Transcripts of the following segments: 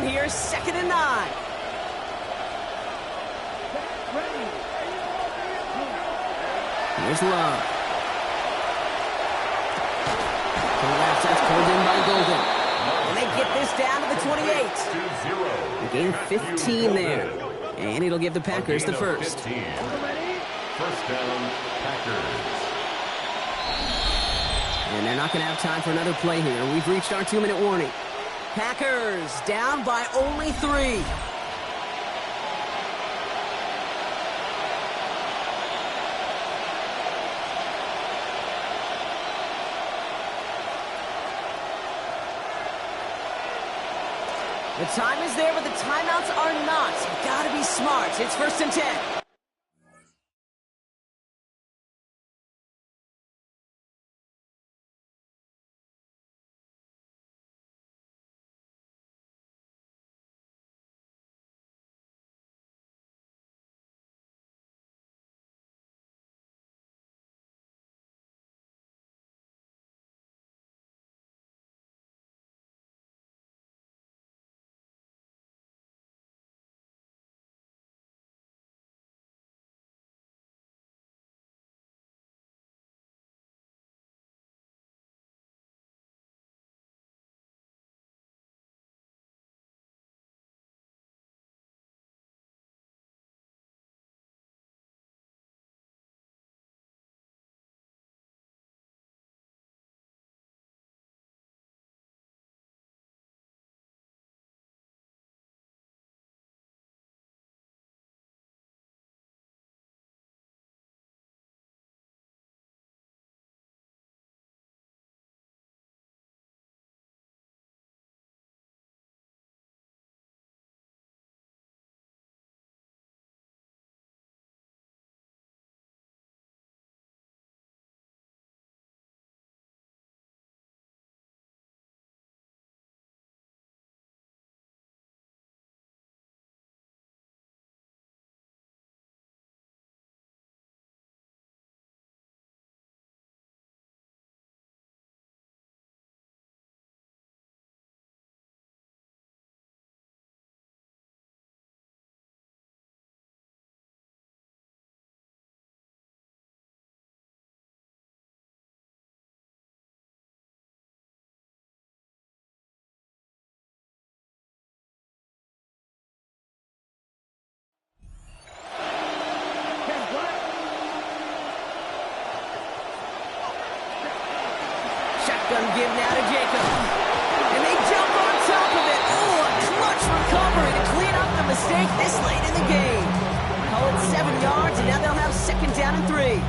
again here, 2nd and 9. Here's Love. To the left, that's pulled in by Golden. And they get this down to the 28. They gain 15 there. And it'll give the Packers the first. First down, Packers. And they're not going to have time for another play here. We've reached our 2-minute warning. Packers down by only 3. The time is there, but the timeouts are not. You've got to be smart. It's 1st and 10. Shotgun give now to Jacob. And they jump on top of it. Oh, a clutch recovery to clean up the mistake this late in the game. Call it 7 yards, and now they'll have 2nd down and 3.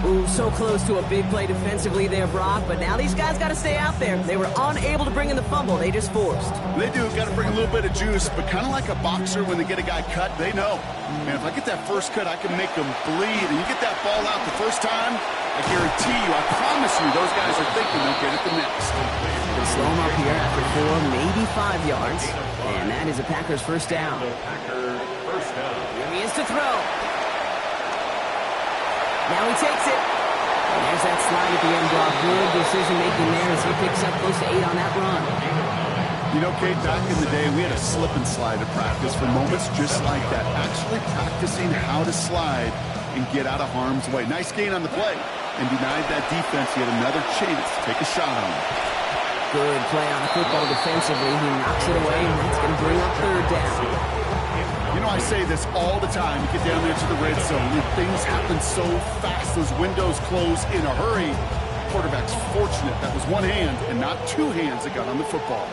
Ooh, so close to a big play defensively there, Brock, but now these guys got to stay out there. They were unable to bring in the fumble. They just forced. They do. Got to bring a little bit of juice, but kind of like a boxer when they get a guy cut, they know. Man, if I get that first cut, I can make them bleed. And you get that ball out the first time, I guarantee you, I promise you, those guys are thinking they'll get it the next. They slow him up here after 4, maybe 5 yards. And that is a Packers first down. Here he is to throw. Now he takes it. And there's that slide at the end block. Good decision-making there as he picks up close to 8 on that run. You know, Kate, back in the day, we had a slip and slide at practice for moments just like that. Actually practicing how to slide and get out of harm's way. Nice gain on the play. And denied that defense yet another chance to take a shot on him. Good play on the football defensively. He knocks it away, and that's going to bring up 3rd down. You know, I say this all the time. You get down there to the red zone, and things happen so fast. Those windows close in a hurry. Quarterback's fortunate that was one hand and not 2 hands that got on the football.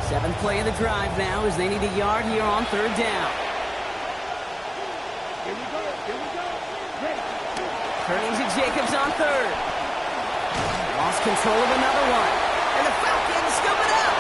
Seventh play of the drive now as they need a yard here on 3rd down. Turning to Jacobs on 3rd. Lost control of another one. And the Falcons scoop it up.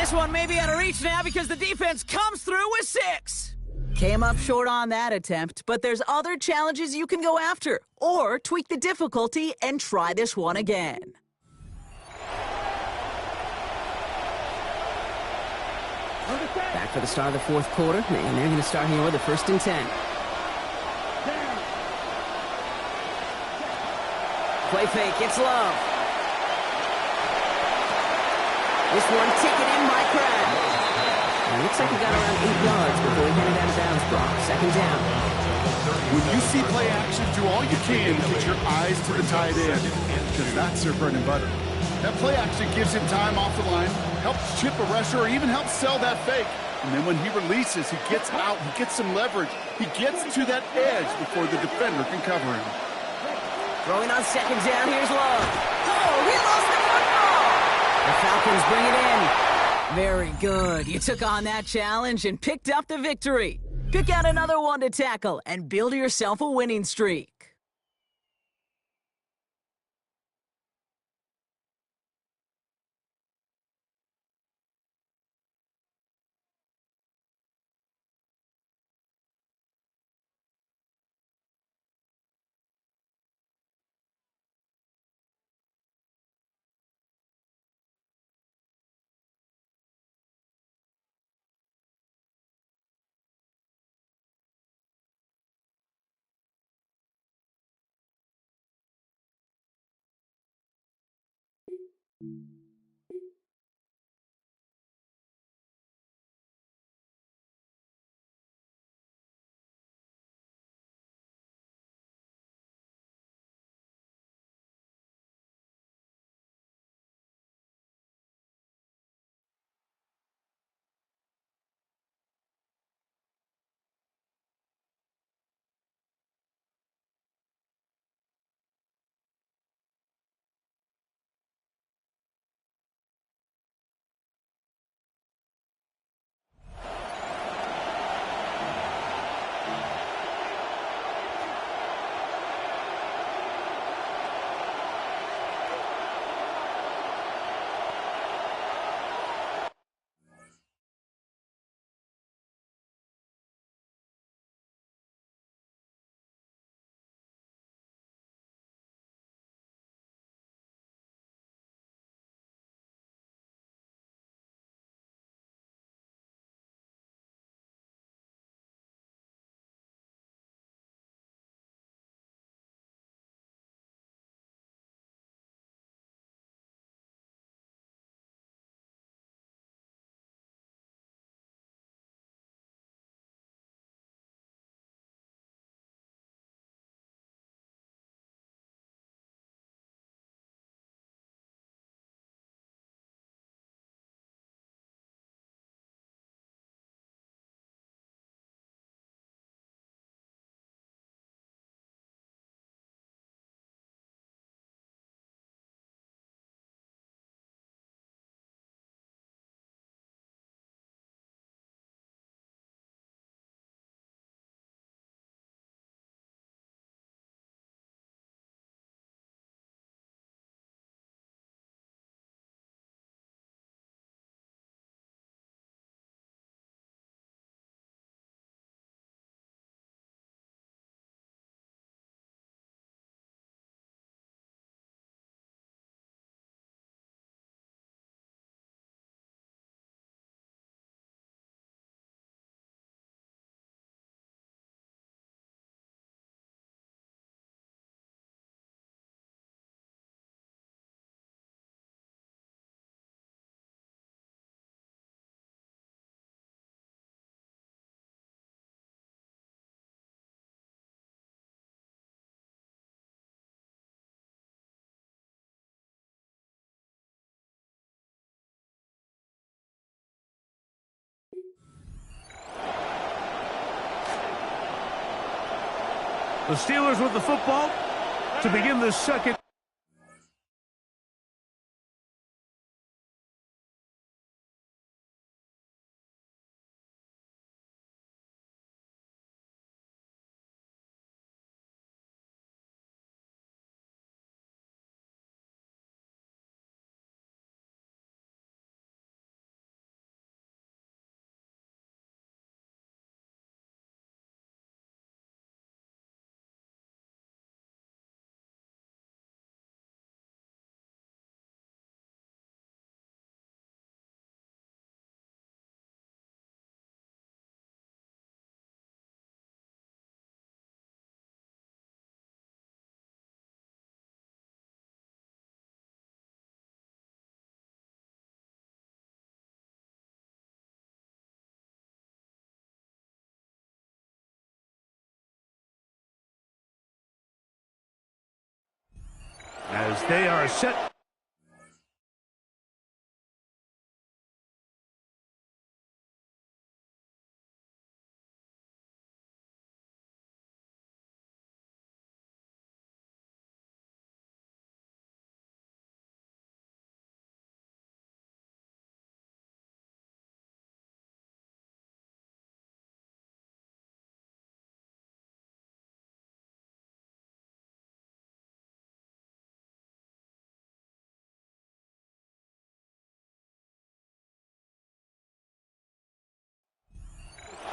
this one may be out of reach now because the defense comes through with 6. Came up short on that attempt, but there's other challenges you can go after. Or tweak the difficulty and try this one again. Back for the start of the fourth quarter, and they're going to start here with a 1st and 10. Play fake, it's Love. This one taken in by Crab. It looks like he got around 8 yards before he headed out of bounds, Brock. 2nd down. When you see play action, do all you can to get your eyes to the tight end, because that's their bread and butter. That play action gives him time off the line, helps chip a rusher, or even helps sell that fake. And then when he releases, he gets out, he gets some leverage. He gets to that edge before the defender can cover him. Throwing on 2nd down, here's Love. Oh, he lost the football! The Falcons bring it in. Very good. You took on that challenge and picked up the victory. Pick out another one to tackle and build yourself a winning streak. The Steelers with the football to begin the second. as they are set.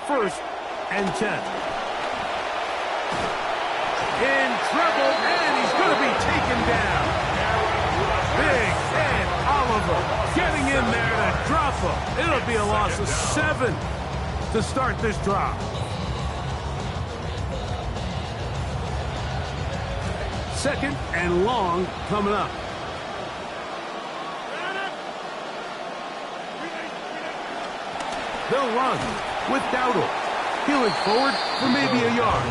First and 10. In trouble, and he's going to be taken down. Big Ed Oliver getting in there to drop him. It'll be a loss of 7 to start this drive. Second and long coming up. They'll run with Dowdle. Peeling forward for maybe a yard.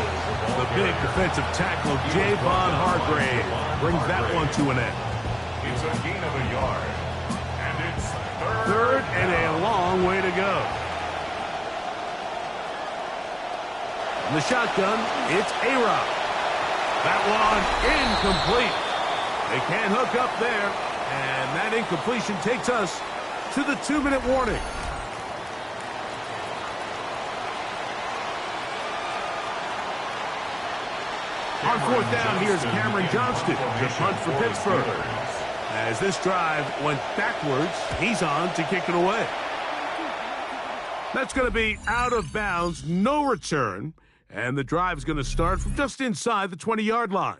The big defensive tackle, Javon Hargrave, brings that one to an end. It's a gain of a yard. And it's Third and a long way to go. In the shotgun, it's A-Rod. That one incomplete. They can't hook up there, and that incompletion takes us to the 2-minute warning. On fourth down, here's Cameron Johnston to punt for Pittsburgh. As this drive went backwards, he's on to kick it away. That's going to be out of bounds, no return, and the drive's going to start from just inside the 20-yard line.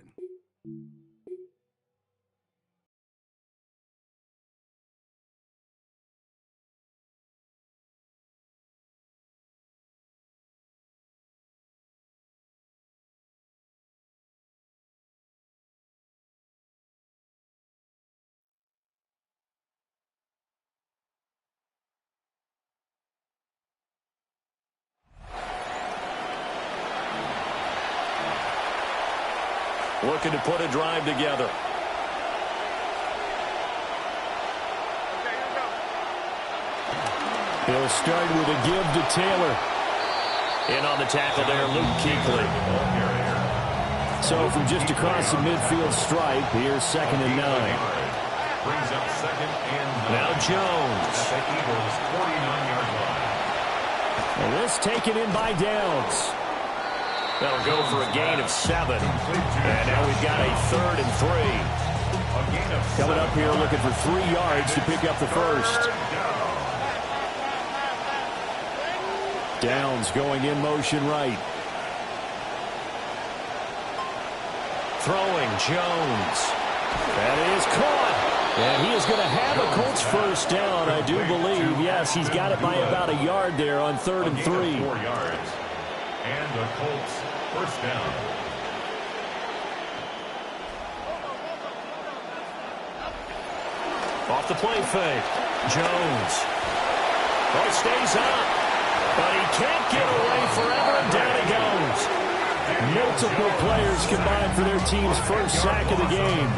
Looking to put a drive together. He'll start with a give to Taylor. In on the tackle there, Luke Kuechly. So from just across the midfield stripe, here's 2nd and 9. brings up 2nd and 9. Now Jones. At the Eagles' 49-yard line. And this taken in by Downs. That'll go for a gain of 7. And now we've got a 3rd and 3. Coming up here looking for 3 yards to pick up the first. Downs going in motion right. Throwing Jones. That is caught. And he is going to have a Colts first down, I do believe. Yes, he's got it by about a yard there on 3rd and 3. 4 yards. And the Colts first down. Off the play fake. Jones. Oh, it stays up. But he can't get away forever, and down he goes. Multiple players combined for their team's first sack of the game.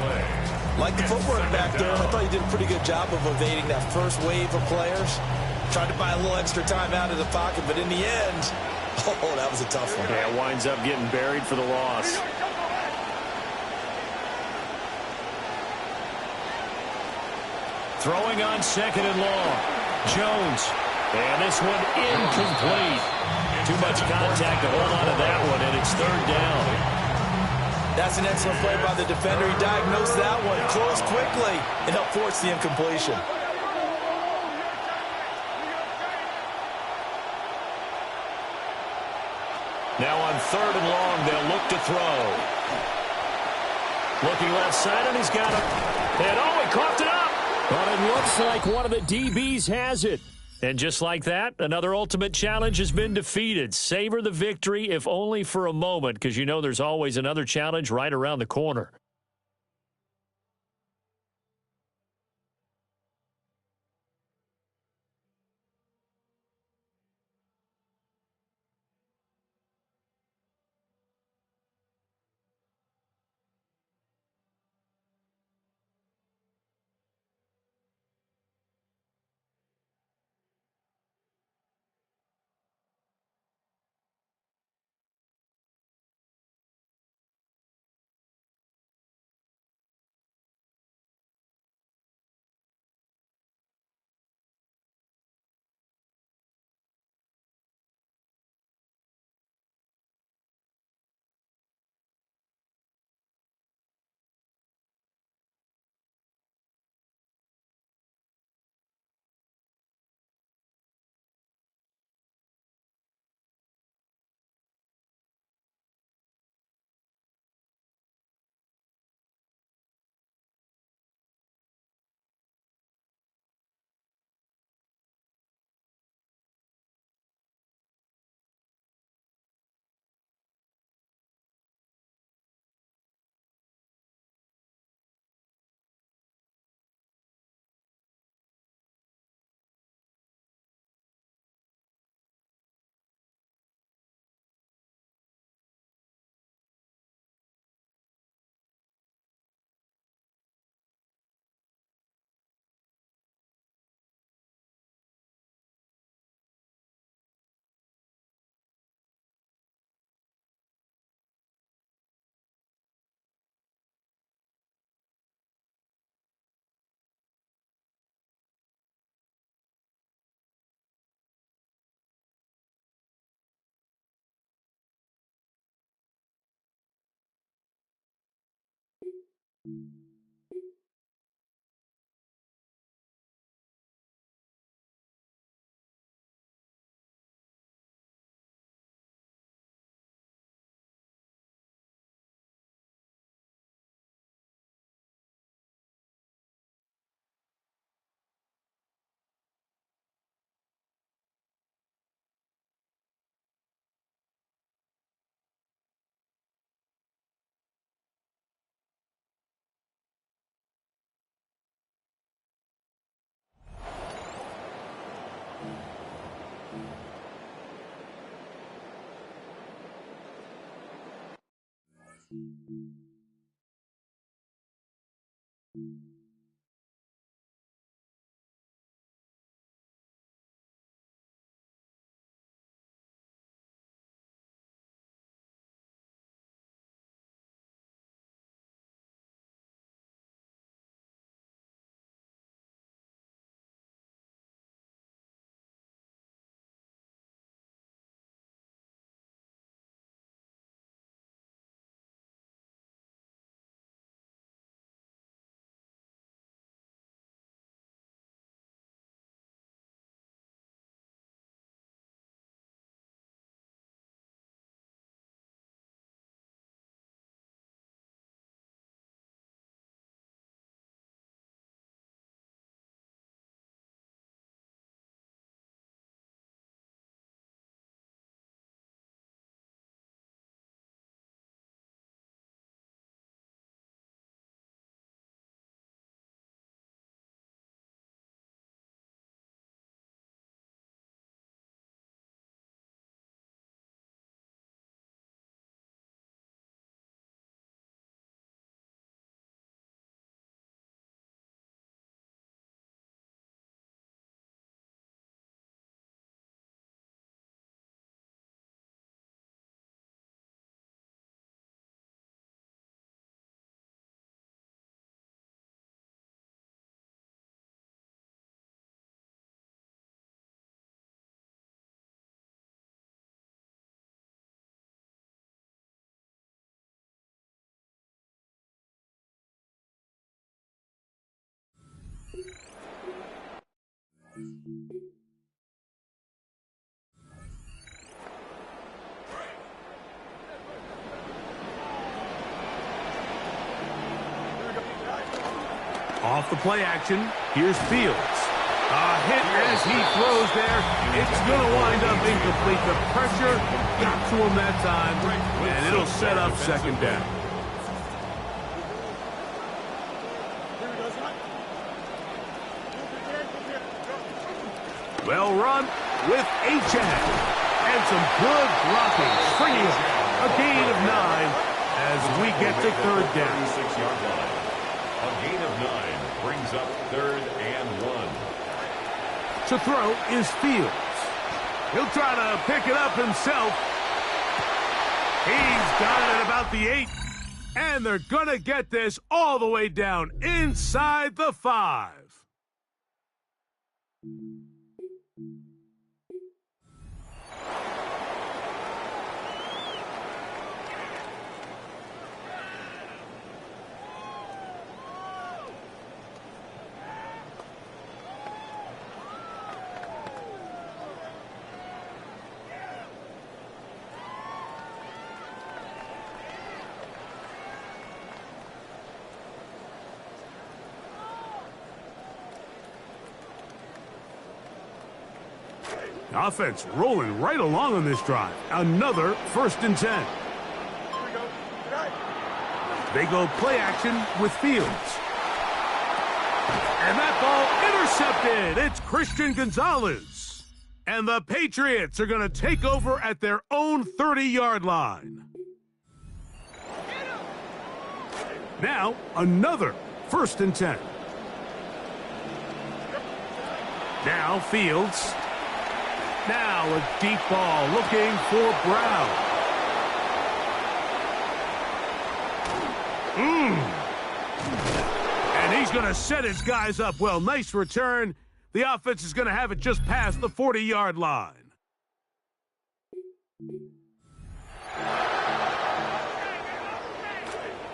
Like the footwork back there, I thought he did a pretty good job of evading that first wave of players. Tried to buy a little extra time out of the pocket, but in the end, oh, that was a tough one. Yeah, winds up getting buried for the loss. Throwing on 2nd and long. Jones. And this one incomplete. Too much contact to hold on to that one, and it's 3rd down. That's an excellent play by the defender. He diagnosed that one, closed quickly, and helped force the incompletion. Now on 3rd and long, they'll look to throw. Looking left side, and he's got it. And oh, he coughed it up. But it looks like one of the DBs has it. And just like that, another ultimate challenge has been defeated. Savor the victory, if only for a moment, because you know there's always another challenge right around the corner. Off the play action, here's Fields. A hit as he throws there. It's going to wind up incomplete. The pressure got to him that time, and it'll set up second down. Well run with H.N. And some good blocking, bringing up a gain of 9 as we get to third down. 36-yard line. A gain of 9 brings up 3rd and 1. To throw is Fields. He'll try to pick it up himself. He's got it at about the 8. And they're going to get this all the way down inside the 5. Offense rolling right along on this drive. Another 1st and 10. They go play action with Fields. And that ball intercepted. It's Christian Gonzalez. And the Patriots are going to take over at their own 30-yard line. Now, another 1st and 10. Now, Fields. Now a deep ball looking for Brown. And he's going to set his guys up well. Nice return. The offense is going to have it just past the 40-yard line.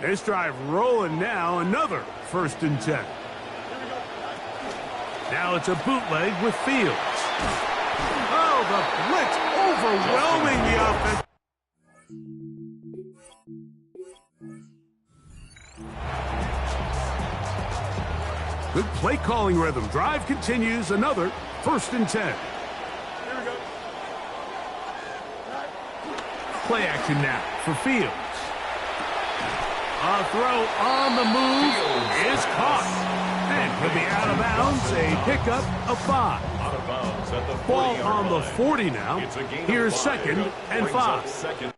This drive rolling now, another 1st and 10. Now it's a bootleg with Fields. Oh, the blitz overwhelming the offense. Good play calling rhythm. Drive continues, another 1st and 10. Play action now for Fields. A throw on the move is caught. And he'll be out of bounds, a pickup of 5. Out of bounds at the 40-yard Ball on the line. 40 now. It's a gain of Here's 5. 2nd and Brings 5. up 2nd.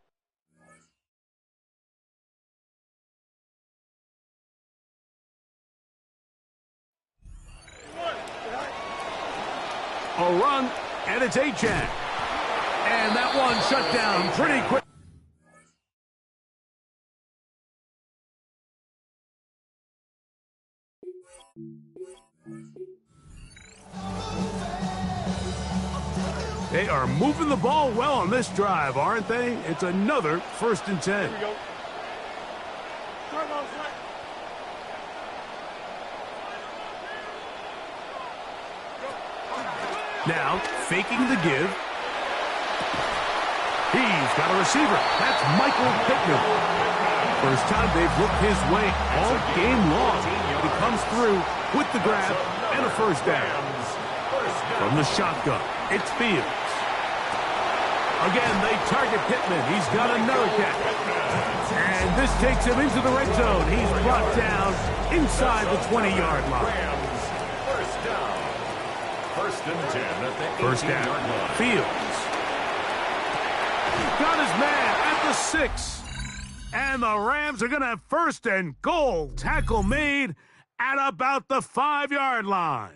A run, and it's Achan. And that one shut down pretty quick. They are moving the ball well on this drive, aren't they? It's another 1st and 10. Now, faking the give. He's got a receiver. That's Michael Pittman. First time they've looked his way all game long. He comes through with the grab and a 1st down. From the shotgun, it's Fields. Again, they target Pittman. He's got another catch. And this takes him into the red zone. He's brought down inside the 20-yard line. First down. 1st and 10 at the 1st 18-yard down. line. Fields. Got his man at the 6. And the Rams are going to have 1st and goal. Tackle made at about the 5-yard line.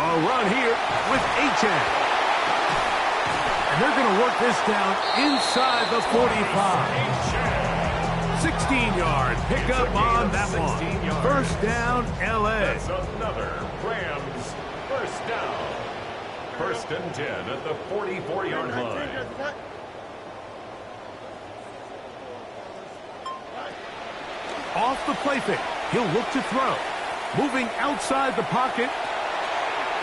A run here with Achan. And they're going to work this down inside the 45. 16-yard pickup on that one. 1st down, L.A. That's another Rams 1st down. 1st and 10 at the 44-yard line. Off the play fake. He'll look to throw. Moving outside the pocket.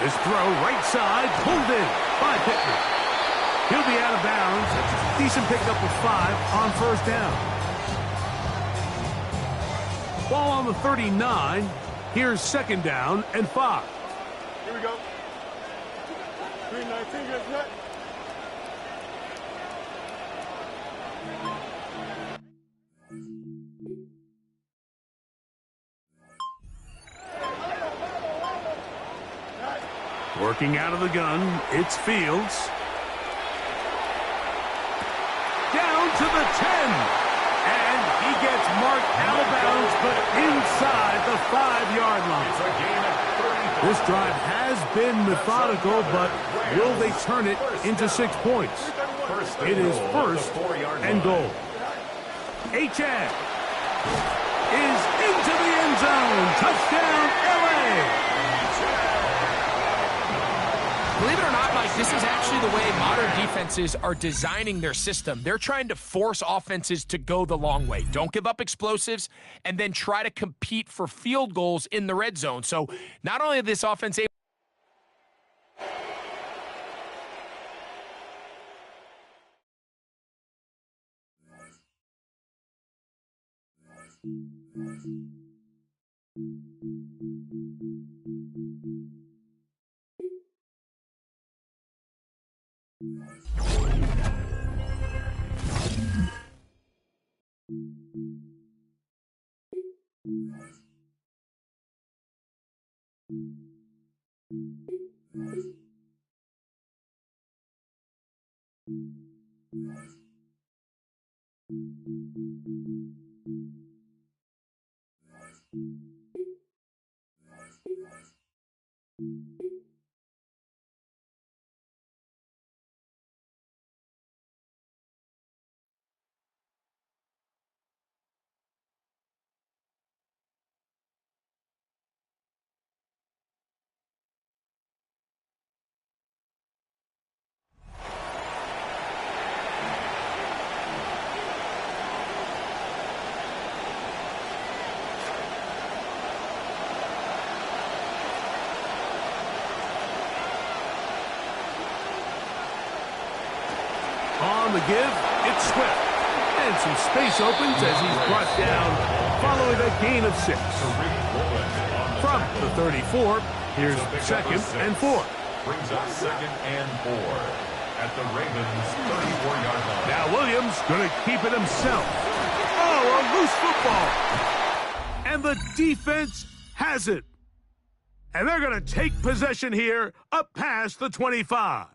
This throw right side, pulled in by Pittman. He'll be out of bounds. Decent pickup of 5 on 1st down. Ball on the 39. Here's 2nd down and 5. Here we go. 319, get set. Working out of the gun, it's Fields. Down to the 10. And he gets marked out of bounds, but inside the 5-yard line. It's a gain of 34. This drive has been methodical, but will they turn it into 6 points? It is 1st and goal. Achan is into the end zone. Touchdown, L.A. Believe it or not, Mike, this is actually especially the way modern defenses are designing their system. They're trying to force offenses to go the long way. Don't give up explosives, and then try to compete for field goals in the red zone. So not only is this offense able On the give, it's Swift. And some space opens as he's brought down following a gain of 6. From the 34, here's second and 4. Brings up second and 4 at the Ravens' 34-yard line. Now Williams going to keep it himself. Oh, a loose football. And the defense has it. And they're going to take possession here up past the 25.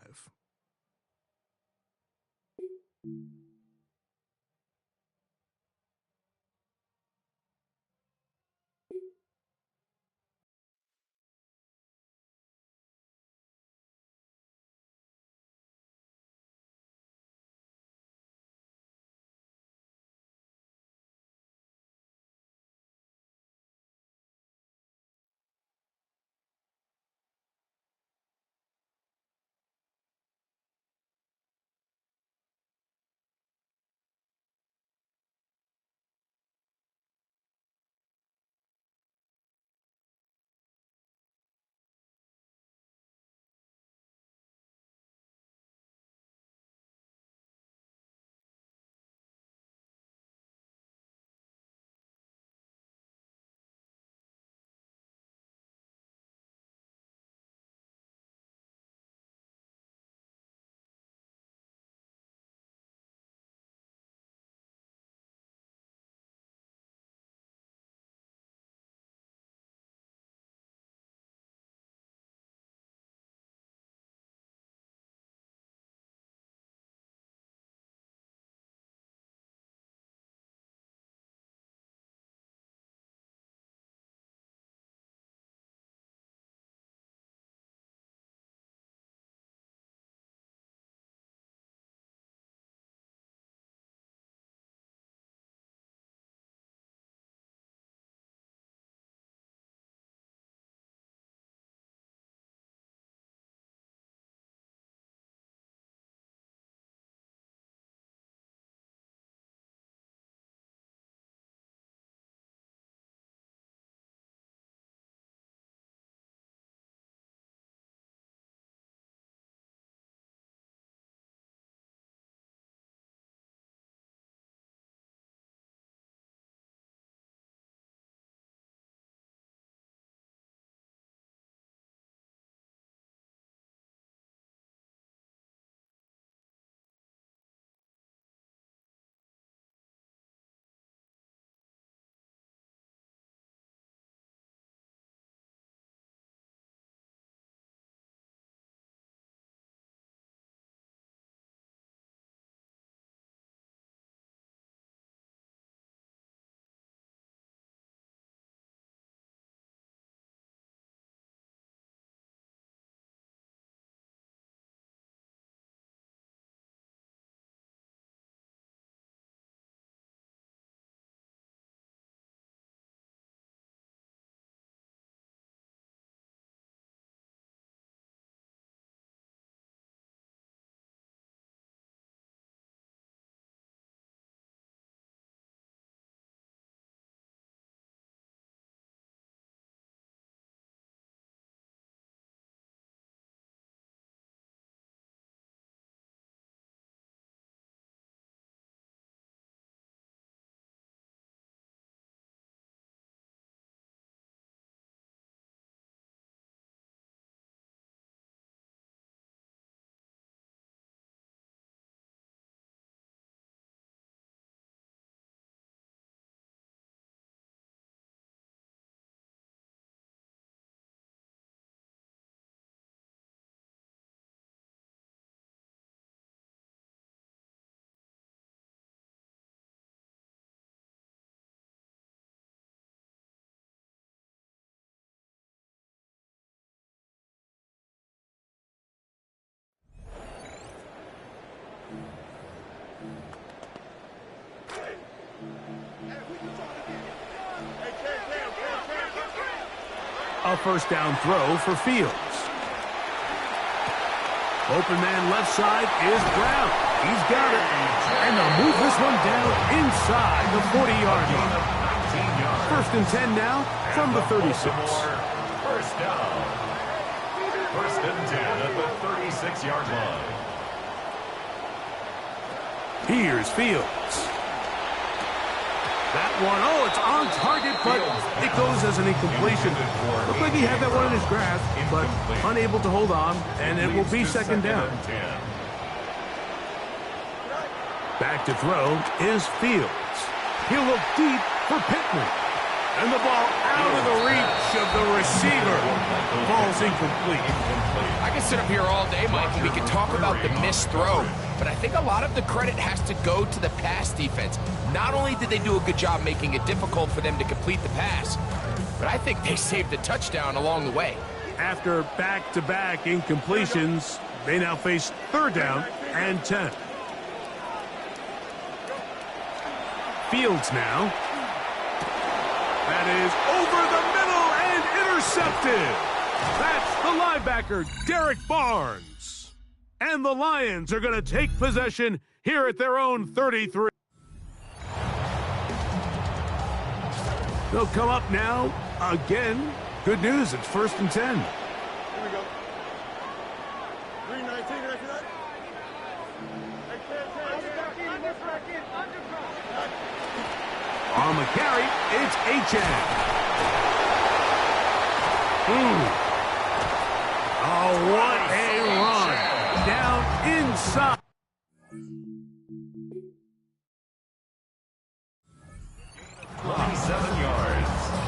a first down throw for Fields. Open man left side is Brown. He's got it. And they'll move this one down inside the 40-yard line. First and 10 now from the 36. First down. First and 10 at the 36-yard line. Here's Fields. That one, oh, it's on target, but it goes as an incompletion. Looked like he had that one in his grasp, but unable to hold on, and it will be second down. Back to throw is Fields. He'll look deep for Pittman. And the ball out of the reach of the receiver. Ball's incomplete. I can sit up here all day, Mike, and we can talk about the missed throw. But I think a lot of the credit has to go to the pass defense. Not only did they do a good job making it difficult for them to complete the pass, but I think they saved a touchdown along the way. After back-to-back incompletions, they now face third down and 10. Fields now. That is over the middle and intercepted. That's the linebacker, Derek Barnes. And the Lions are going to take possession here at their own 33. They'll come up now again. Good news, it's first and 10. Here we go. 319, right to that. On the carry, it's Achane. Oh, what a run. Down inside.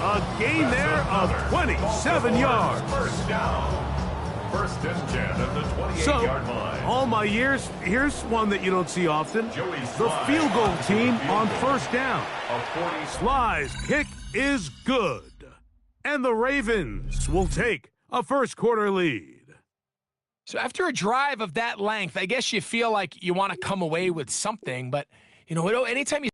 A gain there of 27 yards. First down. First and 10 at the 28-yard line. All my years, here's one that you don't see often. The field goal team on first down. Sly's kick is good. And the Ravens will take a first quarter lead. So after a drive of that length, I guess you feel like you want to come away with something. But, you know, anytime you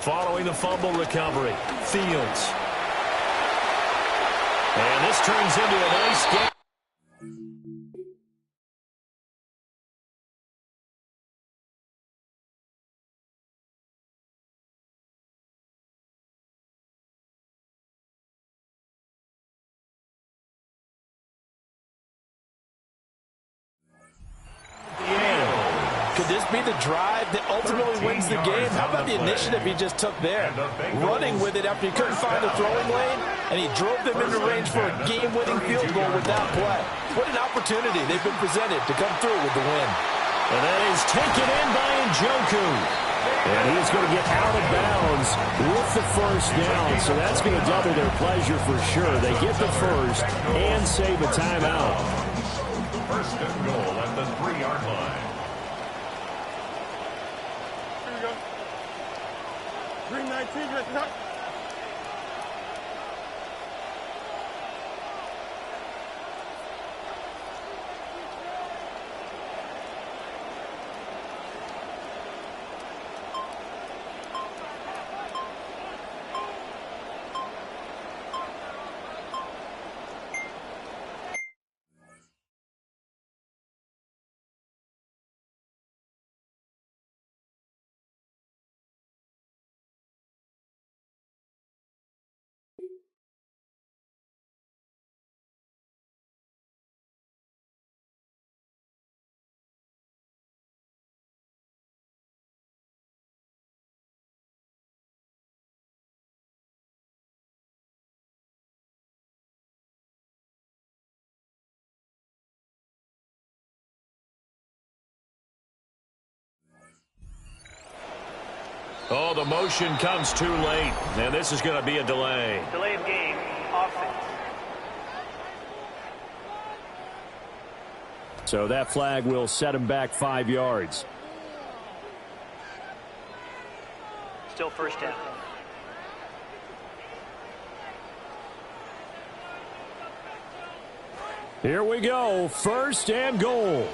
Following the fumble recovery, Fields. And this turns into a nice game. Could this be the drive that ultimately wins the game? How about the initiative he just took there? Running with it after he couldn't find the throwing lane, and he drove them into range for a game-winning field goal with that play. What an opportunity they've been presented to come through with the win. And that is taken in by Njoku. And he's going to get out of bounds with the first down, so that's going to double their pleasure for sure. They get the first and save a timeout. First and goal at the 3-yard line. Here we go. 319, let's go. Oh, the motion comes too late. And this is going to be a delay. Delay of game, offense. So that flag will set him back 5 yards. Still first down. Here we go. First and goal.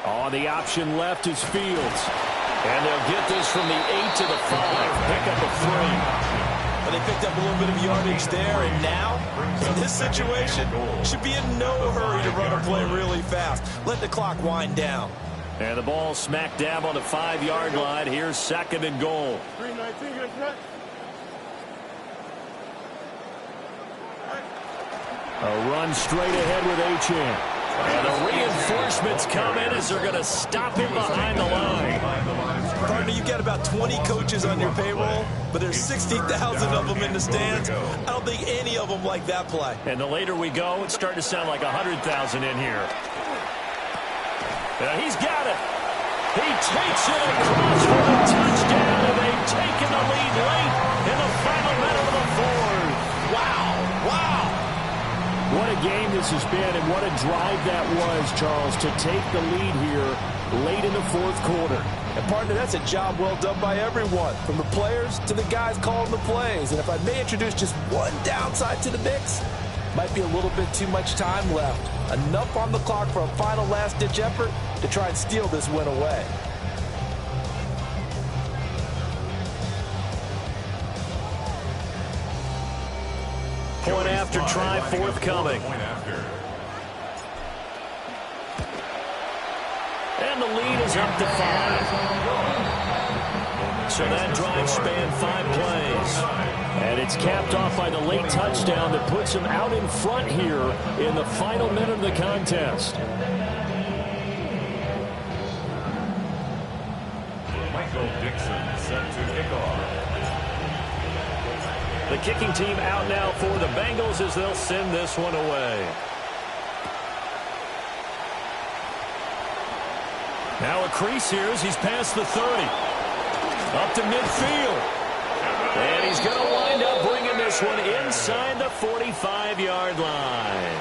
On the option left is Fields. And they'll get this from the 8 to the 5. Pick up a 3. Well, they picked up a little bit of yardage there, and now, in this situation, should be in no hurry to run a play really fast. Let the clock wind down. And the ball smack dab on the 5-yard line. Here's second and goal. 319, let's go. A run straight ahead with Achane. And the reinforcements come in as they're going to stop him behind the line. Partner, you've got about 20 coaches on your payroll, but there's 60,000 of them in the stands. I don't think any of them like that play. And the later we go, it's starting to sound like 100,000 in here. He's got it. He takes it across for a touchdown, and they've taken the lead late in the final minute of the fourth. Wow. What a game this has been, and what a drive that was, Charles, to take the lead here late in the fourth quarter. And partner, that's a job well done by everyone, from the players to the guys calling the plays. And if I may introduce just one downside to the mix, might be a little bit too much time left. Enough on the clock for a final last-ditch effort to try and steal this win away. Point after try forthcoming. And the lead is up to 5. So that drive spanned 5 plays. And it's capped off by the late touchdown that puts him out in front here in the final minute of the contest. Michael Dixon set to kick off. The kicking team out now for the Bengals as they'll send this one away. Now a crease here as he's past the 30. Up to midfield. And he's going to wind up bringing this one inside the 45-yard line.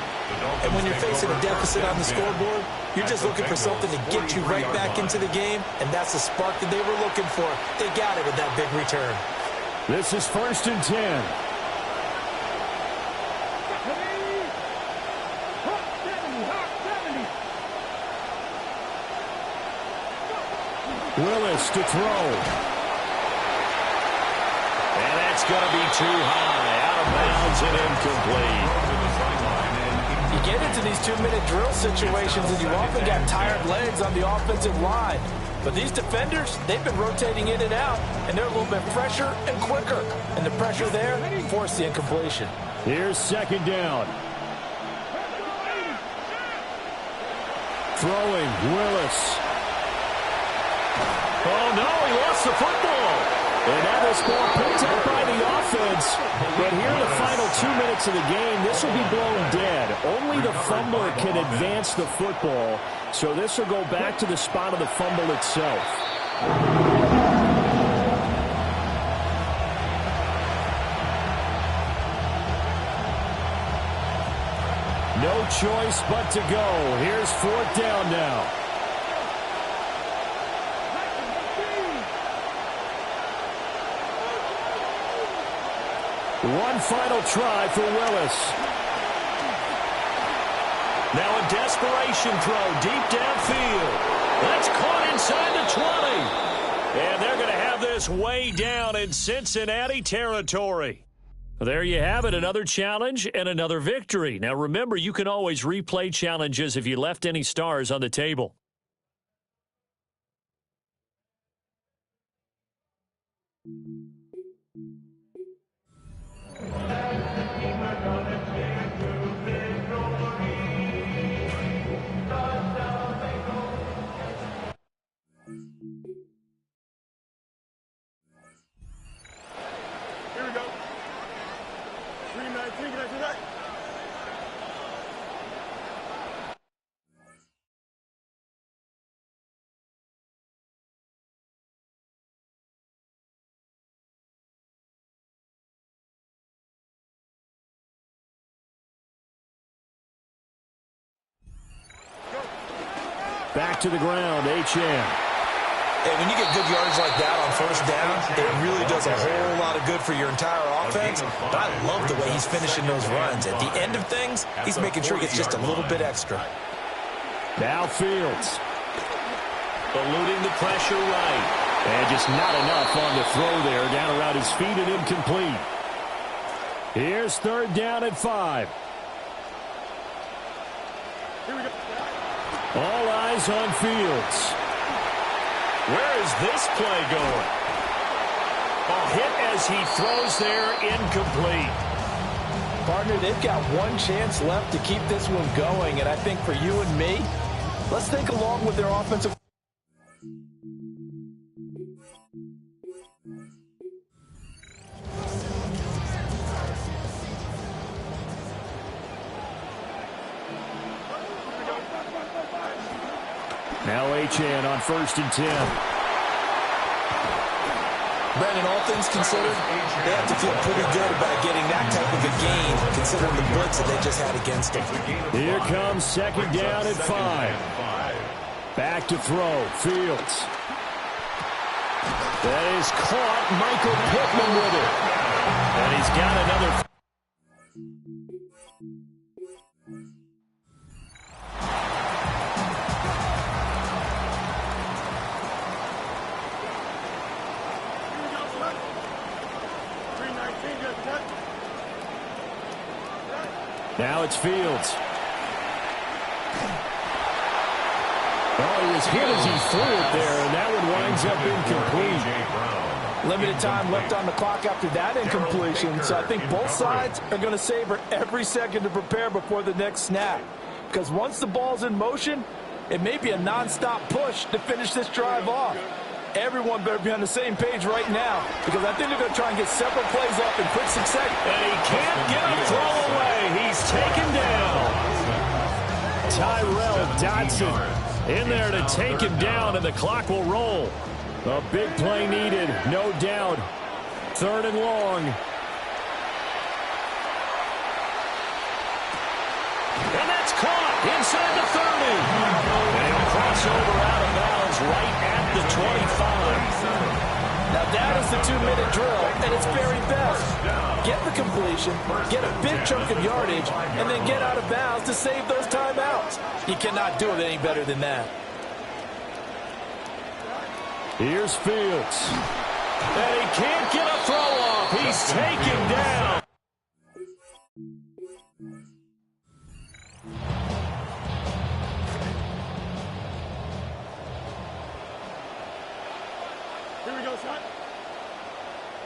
And when you're facing a deficit on the scoreboard, you're just looking for something to get you right back into the game, and that's the spark that they were looking for. They got it with that big return. This is 1st and 10. Willis to throw. And that's going to be too high. Out of bounds and incomplete. You get into these 2-minute drill situations, and you often got tired legs on the offensive line. But these defenders, they've been rotating in and out, and they're a little bit fresher and quicker. And the pressure there forced the incompletion. Here's second down. Throwing, Willis. Oh, no, he lost the football. And now this ball picked up by the offense. But here in the final 2 minutes of the game, this will be blown dead. Only the fumbler can advance the football. So this will go back to the spot of the fumble itself. No choice but to go. Here's 4th down now. One final try for Willis. Now a desperation throw deep downfield. That's caught inside the 20. And they're going to have this way down in Cincinnati territory. There you have it, another challenge and another victory. Now remember, you can always replay challenges if you left any stars on the table. Here we go. 319, can I do that? Back to the ground, H.M. Hey, when you get good yardage like that on 1st down, it really does a whole lot of good for your entire offense. But I love the way he's finishing those runs. At the end of things, he's making sure he gets just a little bit extra. Now Fields. Eluding the pressure right. And just not enough on the throw there. Down around his feet and incomplete. Here's 3rd down at 5. Here we go. All eyes on Fields. Where is this play going? A hit as he throws there, incomplete. Partner, they've got one chance left to keep this one going, and I think for you and me, let's think along with their offensive. Now H.N. on 1st and 10. Brandon, all things considered, they have to feel pretty good about getting that type of a gain, considering the blitz that they just had against them. Here comes 2nd down at 5. Back to throw, Fields. That is caught, Michael Pittman with it. And he's got another. Now it's Fields. Oh, he was hit as he threw it there, and that one winds up incomplete. Limited time left on the clock after that incompletion, so I think both sides are going to savor every second to prepare before the next snap. Because once the ball's in motion, it may be a nonstop push to finish this drive off. Everyone better be on the same page right now, because I think they're going to try and get several plays up in quick succession. And he can't get a throw away. He's taken down. Tyrell Dodson in there to take him down, and the clock will roll. A big play needed, no doubt. 3rd and long. And that's caught inside the 30. And he'll cross over out of bounds right at the 25. Now that is the 2-minute drill at its very best. Get the completion, get a big chunk of yardage, and then get out of bounds to save those timeouts. You cannot do it any better than that. Here's Fields. And he can't get a throw off. He's taken down. Here we go, son.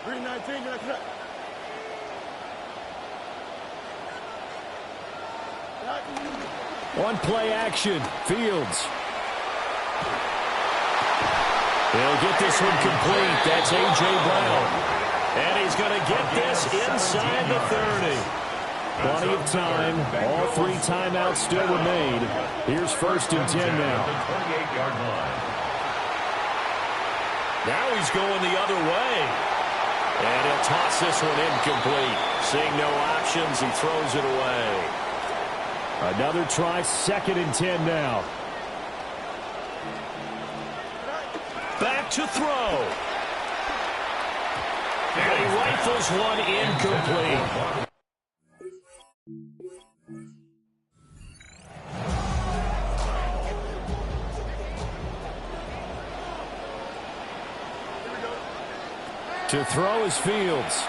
319, that's right. One play action. Fields. He'll get this one complete. That's A.J. Brown. And he's going to get this inside the 30. Plenty of time. All 3 timeouts still remain. Here's 1st and 10 now. Now he's going the other way. And he'll toss this one incomplete. Seeing no options, he throws it away. Another try, 2nd and 10 now. Back to throw. And he rifles one incomplete. To throw is Fields.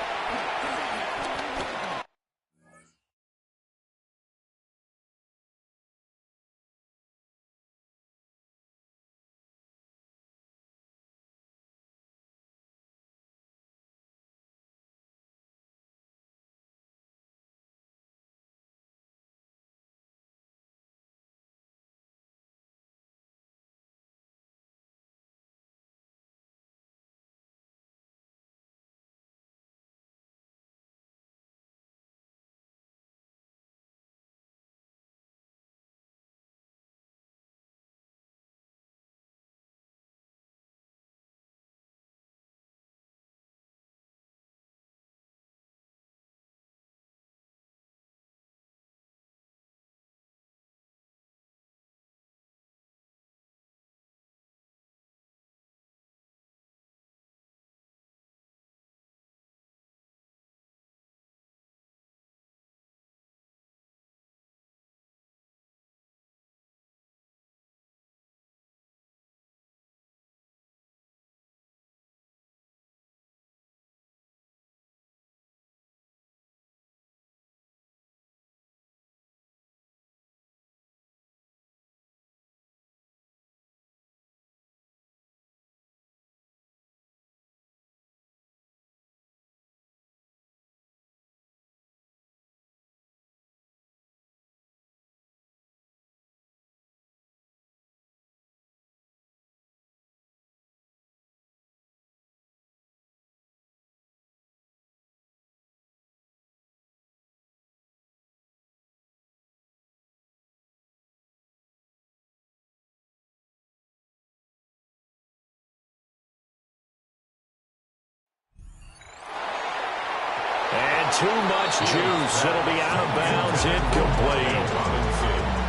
Too much juice. It'll be out of bounds, incomplete.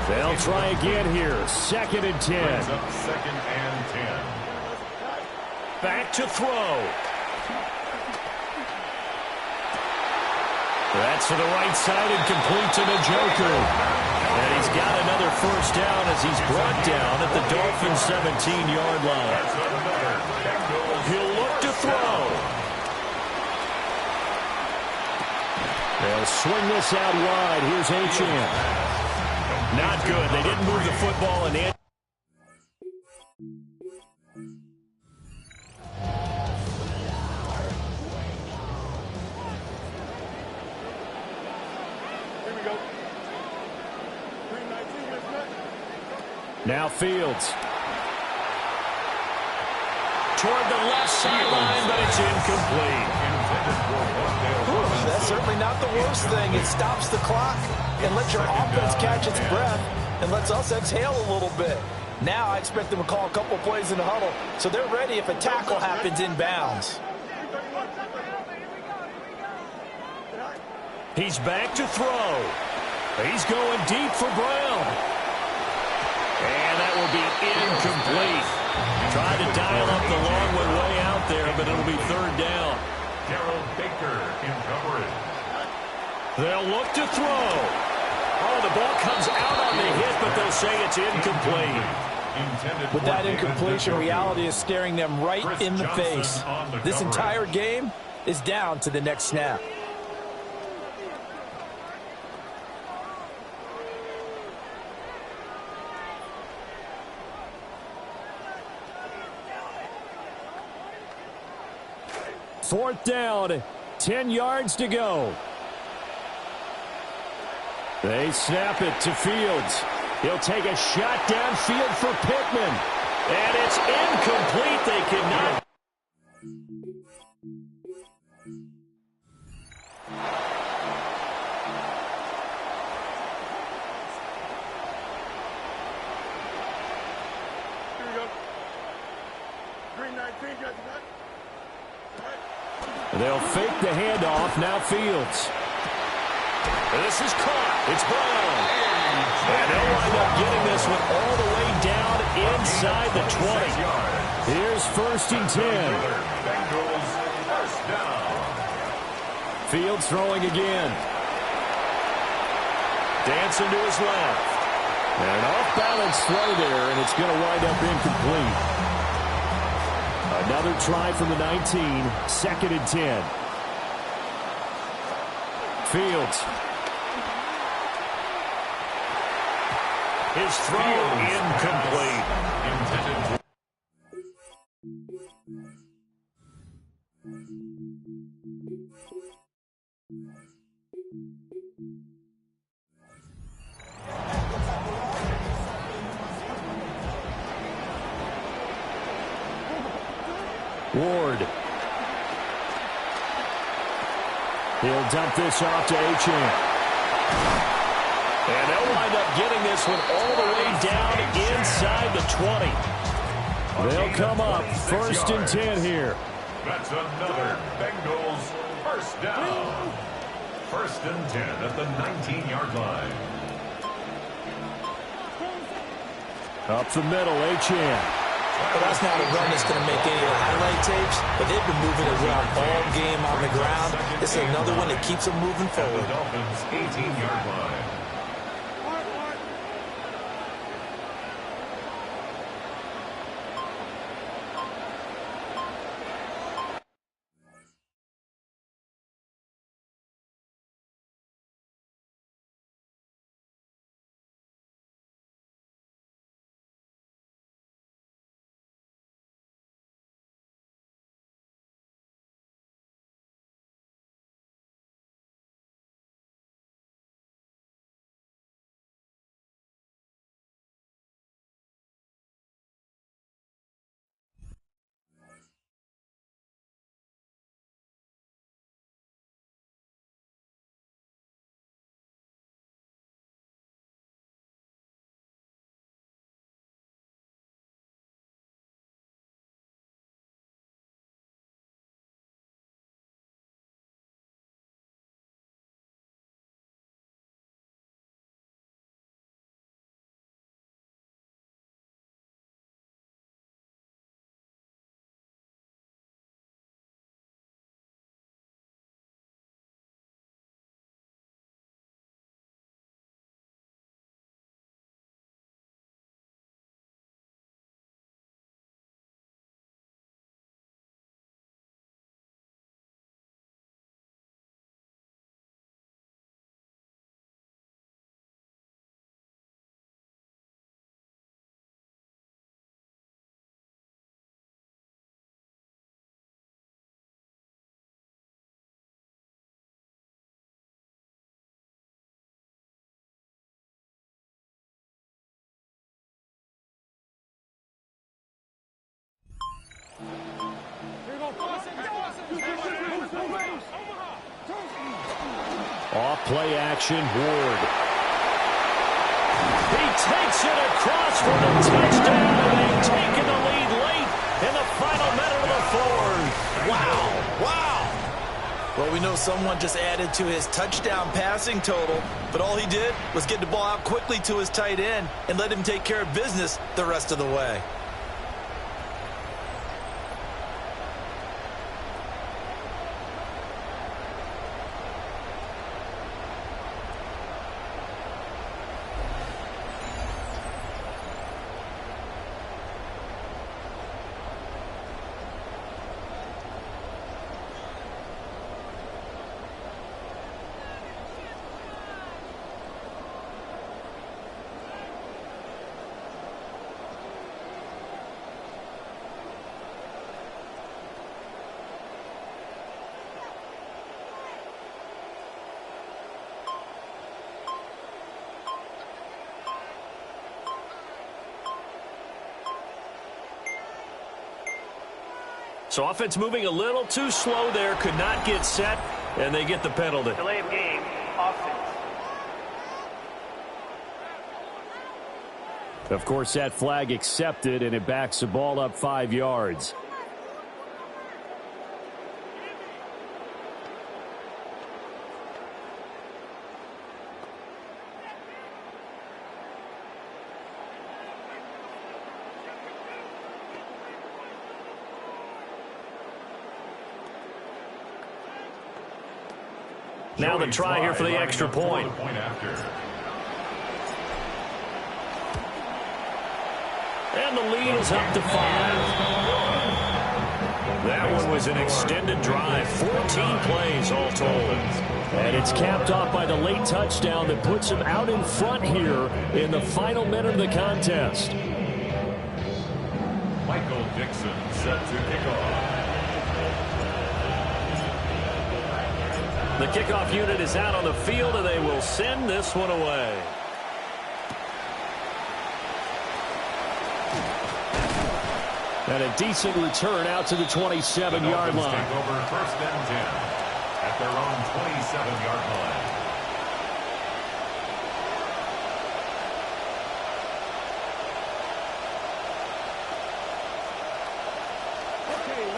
They'll try again here. 2nd and 10. 2nd and 10. Back to throw. That's to the right side and complete to Njoku. And he's got another 1st down as he's brought down at the Dolphins' 17-yard line. He'll look to throw. They'll swing this out wide. Here's Achane. Not good. They didn't move the football, and Here we go. 319. Now Fields. Toward the left sideline, but it's incomplete. That's certainly not the worst thing. It stops the clock and lets your offense catch its breath and lets us exhale a little bit. Now I expect them to call a couple plays in the huddle so they're ready if a tackle happens in bounds. He's back to throw. He's going deep for Brown. And that will be incomplete. Tried to dial up the long one way out there, but it'll be 3rd down. Gerald Baker in coverage. They'll look to throw. Oh, the ball comes out on the hit, but they'll say it's incomplete. With that incompletion, reality is staring them right in the face. This entire game is down to the next snap. Fourth down, 10 yards to go. They snap it to Fields. He'll take a shot downfield for Pittman. And it's incomplete. They cannot. Here we go. Green 19, got that. They'll fake the handoff. Now Fields. This is caught. It's Brown. And they'll wind up getting this one all the way down inside the 20. Here's 1st and 10. Bengals first down. Fields throwing again. Dancing to his left. And an off-balance throw there, and it's going to wind up incomplete. Another try from the 19. 2nd and 10. Fields. His throw incomplete. Intended. Ward. He'll dump this off to Achane. And they'll wind up getting this one all the way down inside the 20. They'll come up 1st and 10 here. That's another Bengals first down. 1st and 10 at the 19-yard line. Up the middle, Achane. Well, that's not a run that's going to make any of the highlight tapes, but they've been moving it around all game on the ground. This is another one that keeps them moving At forward. the Dolphins' 18-yard line. Off play action, Ward. He takes it across for the touchdown, and they've taken the lead late in the final minute of the fourth. Wow, wow. Well, we know someone just added to his touchdown passing total, but all he did was get the ball out quickly to his tight end and let him take care of business the rest of the way. So offense moving a little too slow there, could not get set, and they get the penalty. Delay of game, offense. Of course, that flag accepted, and it backs the ball up 5 yards. Now the try here for the extra point. And the lead is up to 5. That one was an extended drive, 14 plays all told. And it's capped off by the late touchdown that puts him out in front here in the final minute of the contest. Michael Dixon set to kick off. The kickoff unit is out on the field, and they will send this one away. And a decent return out to the 27-yard line. Take over 1st and 10 at their own 27-yard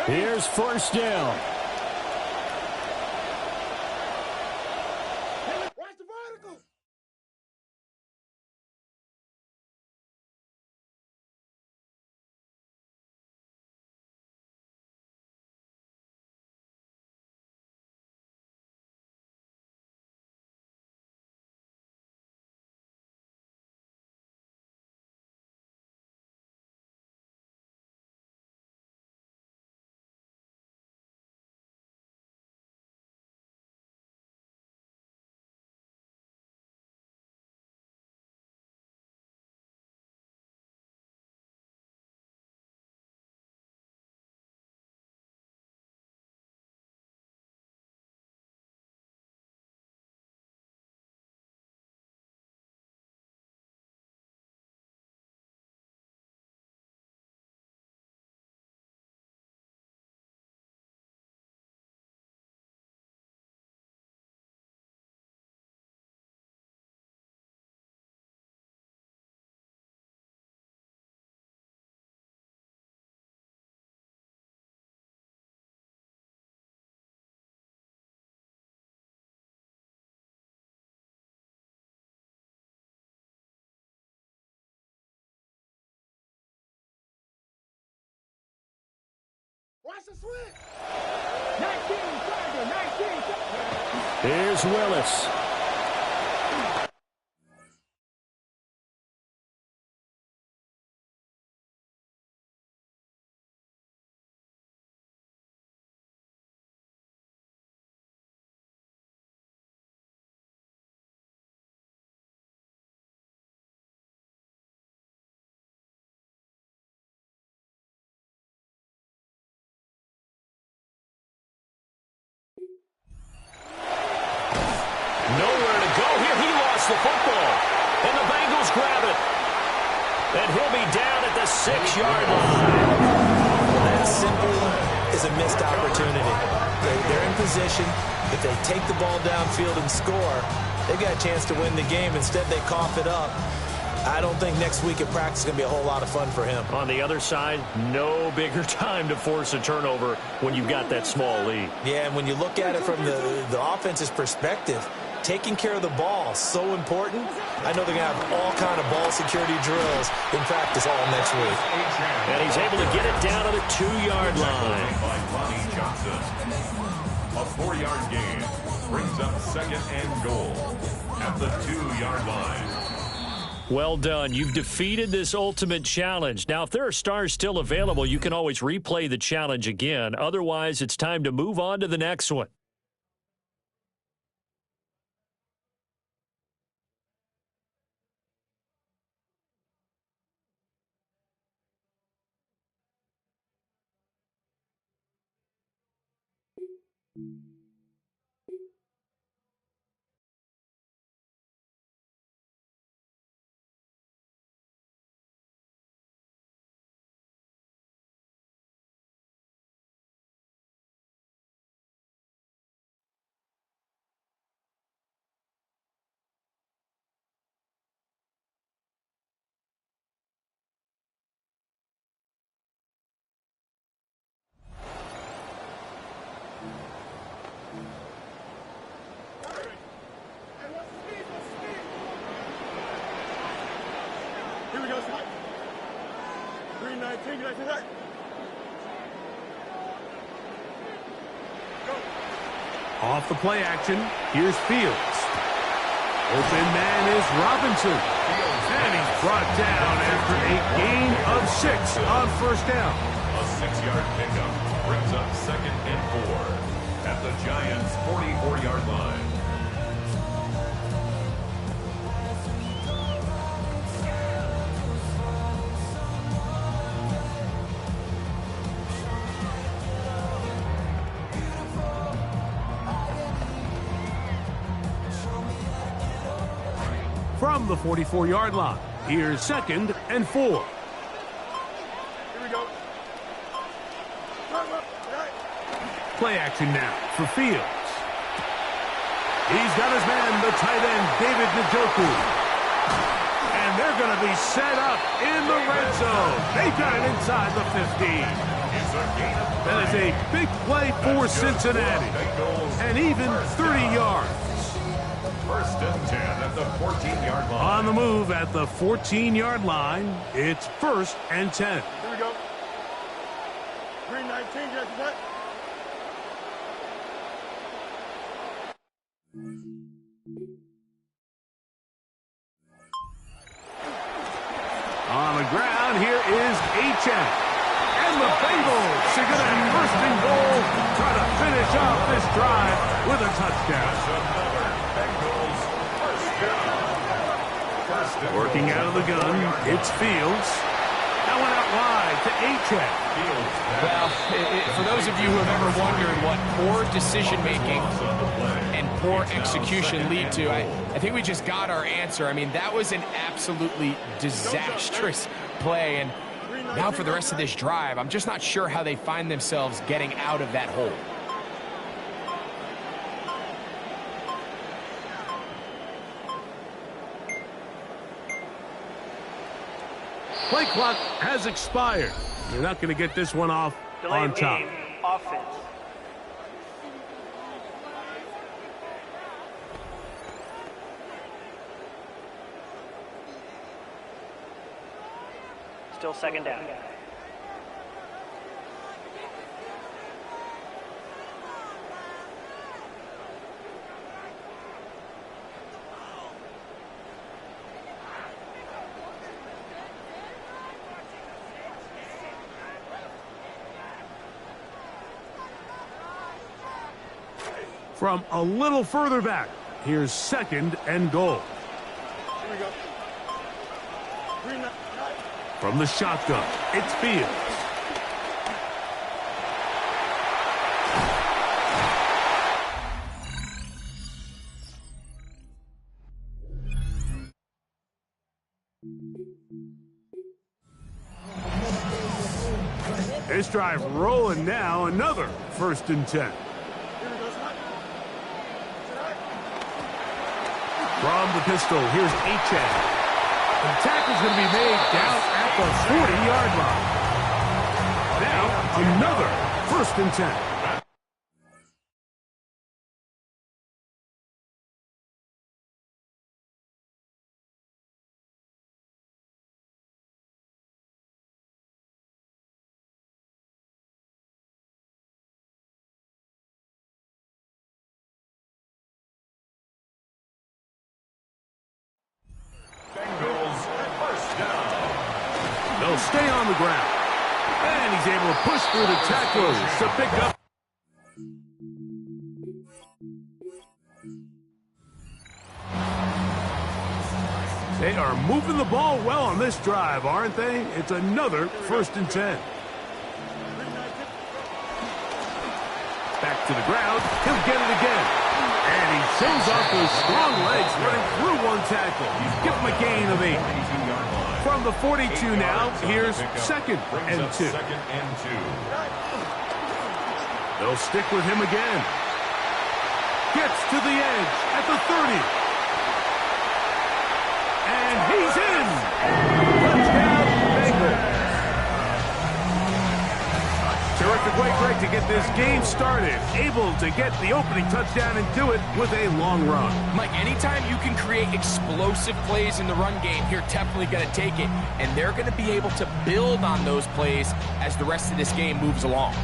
line. Here's 1st down. Watch the vertical. Watch the switch. 19, Tiger, 19. Here's Willis. Nowhere to go here. He lost the football. And the Bengals grab it. And he'll be down at the 6-yard line. That simply is a missed opportunity. They're in position. If they take the ball downfield and score, they've got a chance to win the game. Instead, they cough it up. I don't think next week at practice is going to be a whole lot of fun for him. On the other side, no bigger time to force a turnover when you've got that small lead. Yeah, and when you look at it from the offense's perspective, taking care of the ball, so important. I know they're going to have all kind of ball security drills in practice all next week. And he's able to get it down to the 2-yard line. By Lonnie Johnson. A 4-yard gain brings up 2nd and goal at the 2-yard line. Well done. You've defeated this ultimate challenge. Now, if there are stars still available, you can always replay the challenge again. Otherwise, it's time to move on to the next one. 319, you like that? Off the play action, here's Fields. Open man is Robinson. And he's brought down after a gain of 6 on first down. A 6-yard pickup brings up 2nd and 4 at the Giants' 44-yard line. From the 44-yard line, here's 2nd and 4. Here we go. Play action now for Fields. He's got his man, the tight end, David Njoku. And they're going to be set up in the red zone. They got it inside the 15. That is a big play for Cincinnati. And even 30 yards. 1st and 10 at the 14-yard line. On the move at the 14-yard line, it's 1st and 10. Here we go. 319, you like that? On the ground, here is Achane. And the Bengals are going to have 1st and goal, try to finish off this drive with a touchdown. Working out of the gun, it's Fields. That went out wide to Achane. Well, for those of you who have ever wondered what poor decision-making and poor execution lead to, I think we just got our answer. I mean, that was an absolutely disastrous play. And now for the rest of this drive, I'm just not sure how they find themselves getting out of that hole. Play clock has expired. They're not going to get this one off on top. Game, offense. Still 2nd down. From a little further back, here's 2nd and goal. Here we go. 319. From the shotgun, it's Fields. This drive rolling now, another 1st and 10. From the pistol, here's Achane. The tackle's going to be made down at the 40-yard line. Now, another 1st and 10. They'll stay on the ground. And he's able to push through the tacklers to pick up. They are moving the ball well on this drive, aren't they? It's another 1st and 10. Back to the ground. He'll get it again. And he shows off those strong legs running through one tackle. Give him a gain of 8. From the 42 now, here's 2nd and 2. They'll stick with him again. Gets to the edge at the 30. And he's in. Touchdown, Bengals. Terrific play great to get this game started. Able to get the opening touchdown and do it with a long run. Mike, anytime you can create explosive plays in the run game, you're definitely going to take it. And they're going to be able to build on those plays as the rest of this game moves along.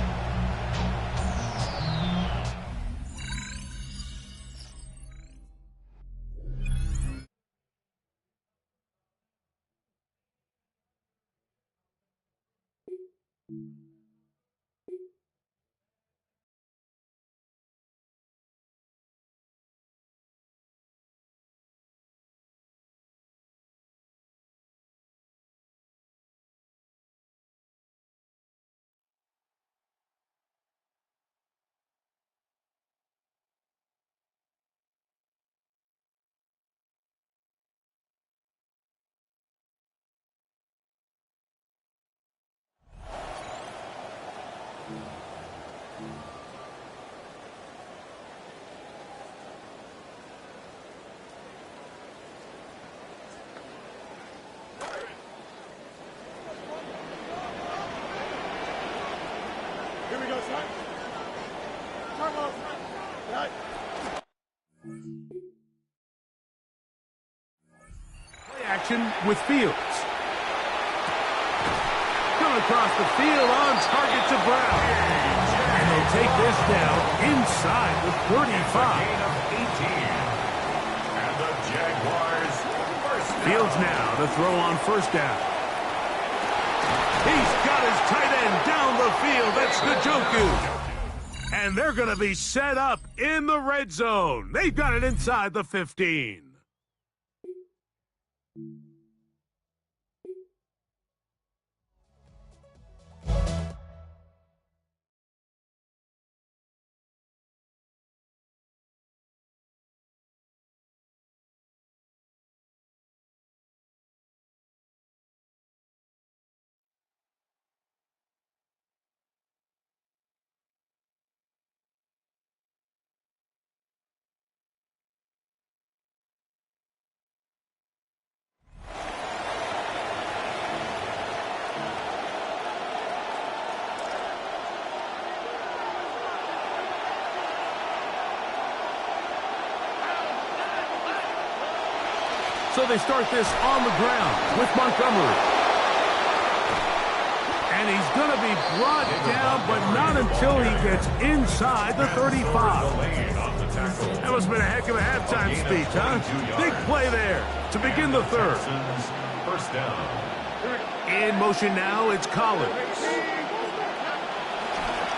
Here we go, son. Come on. Right. Play action with Fields. Come across the field on target to Brown. And they'll take this down inside the 35. Gain of 18. And the Jaguars first down. Fields now to throw on first down. He's got his tight end down the field. That's Njoku. And they're going to be set up in the red zone. They've got it inside the 15. So they start this on the ground with Montgomery. And he's going to be brought down, but not until he gets inside the 35. That must have been a heck of a halftime speech, huh? Big play there to begin the third. First down. In motion now, it's Collins.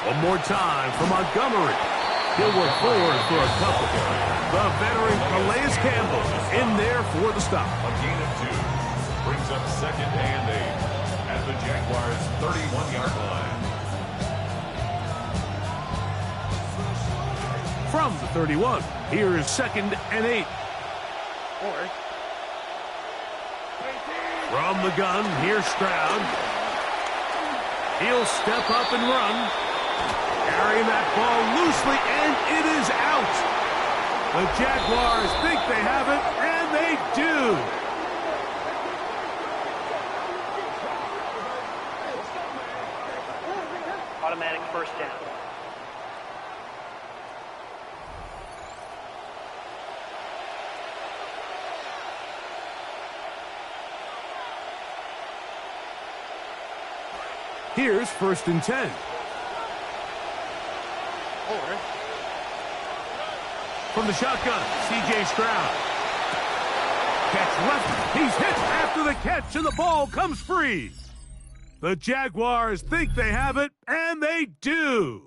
One more time for Montgomery. He'll work forward for a couple. The veteran Calais Campbell in there for the stop. A gain of 2 brings up second and 8 at the Jaguars' 31-yard line. From the 31, here is second and 8. From the gun, here's Stroud. He'll step up and run. Carrying that ball loosely, and it is out. The Jaguars think they have it, and they do. Automatic first down. Here's first and 10. From the shotgun, C.J. Stroud. Catch left. He's hit after the catch, and the ball comes free. The Jaguars think they have it, and they do.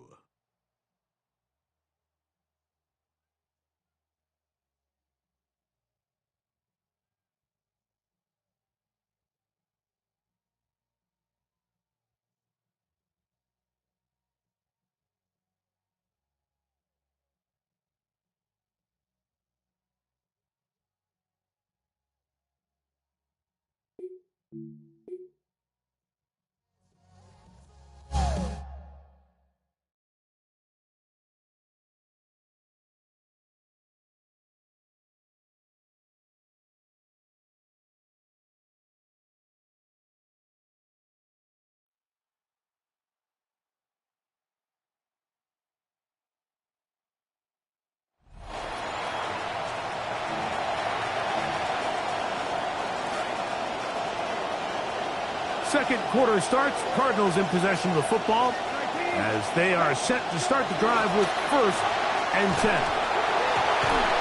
Second quarter starts. Cardinals in possession of the football as they are set to start the drive with 1st and 10.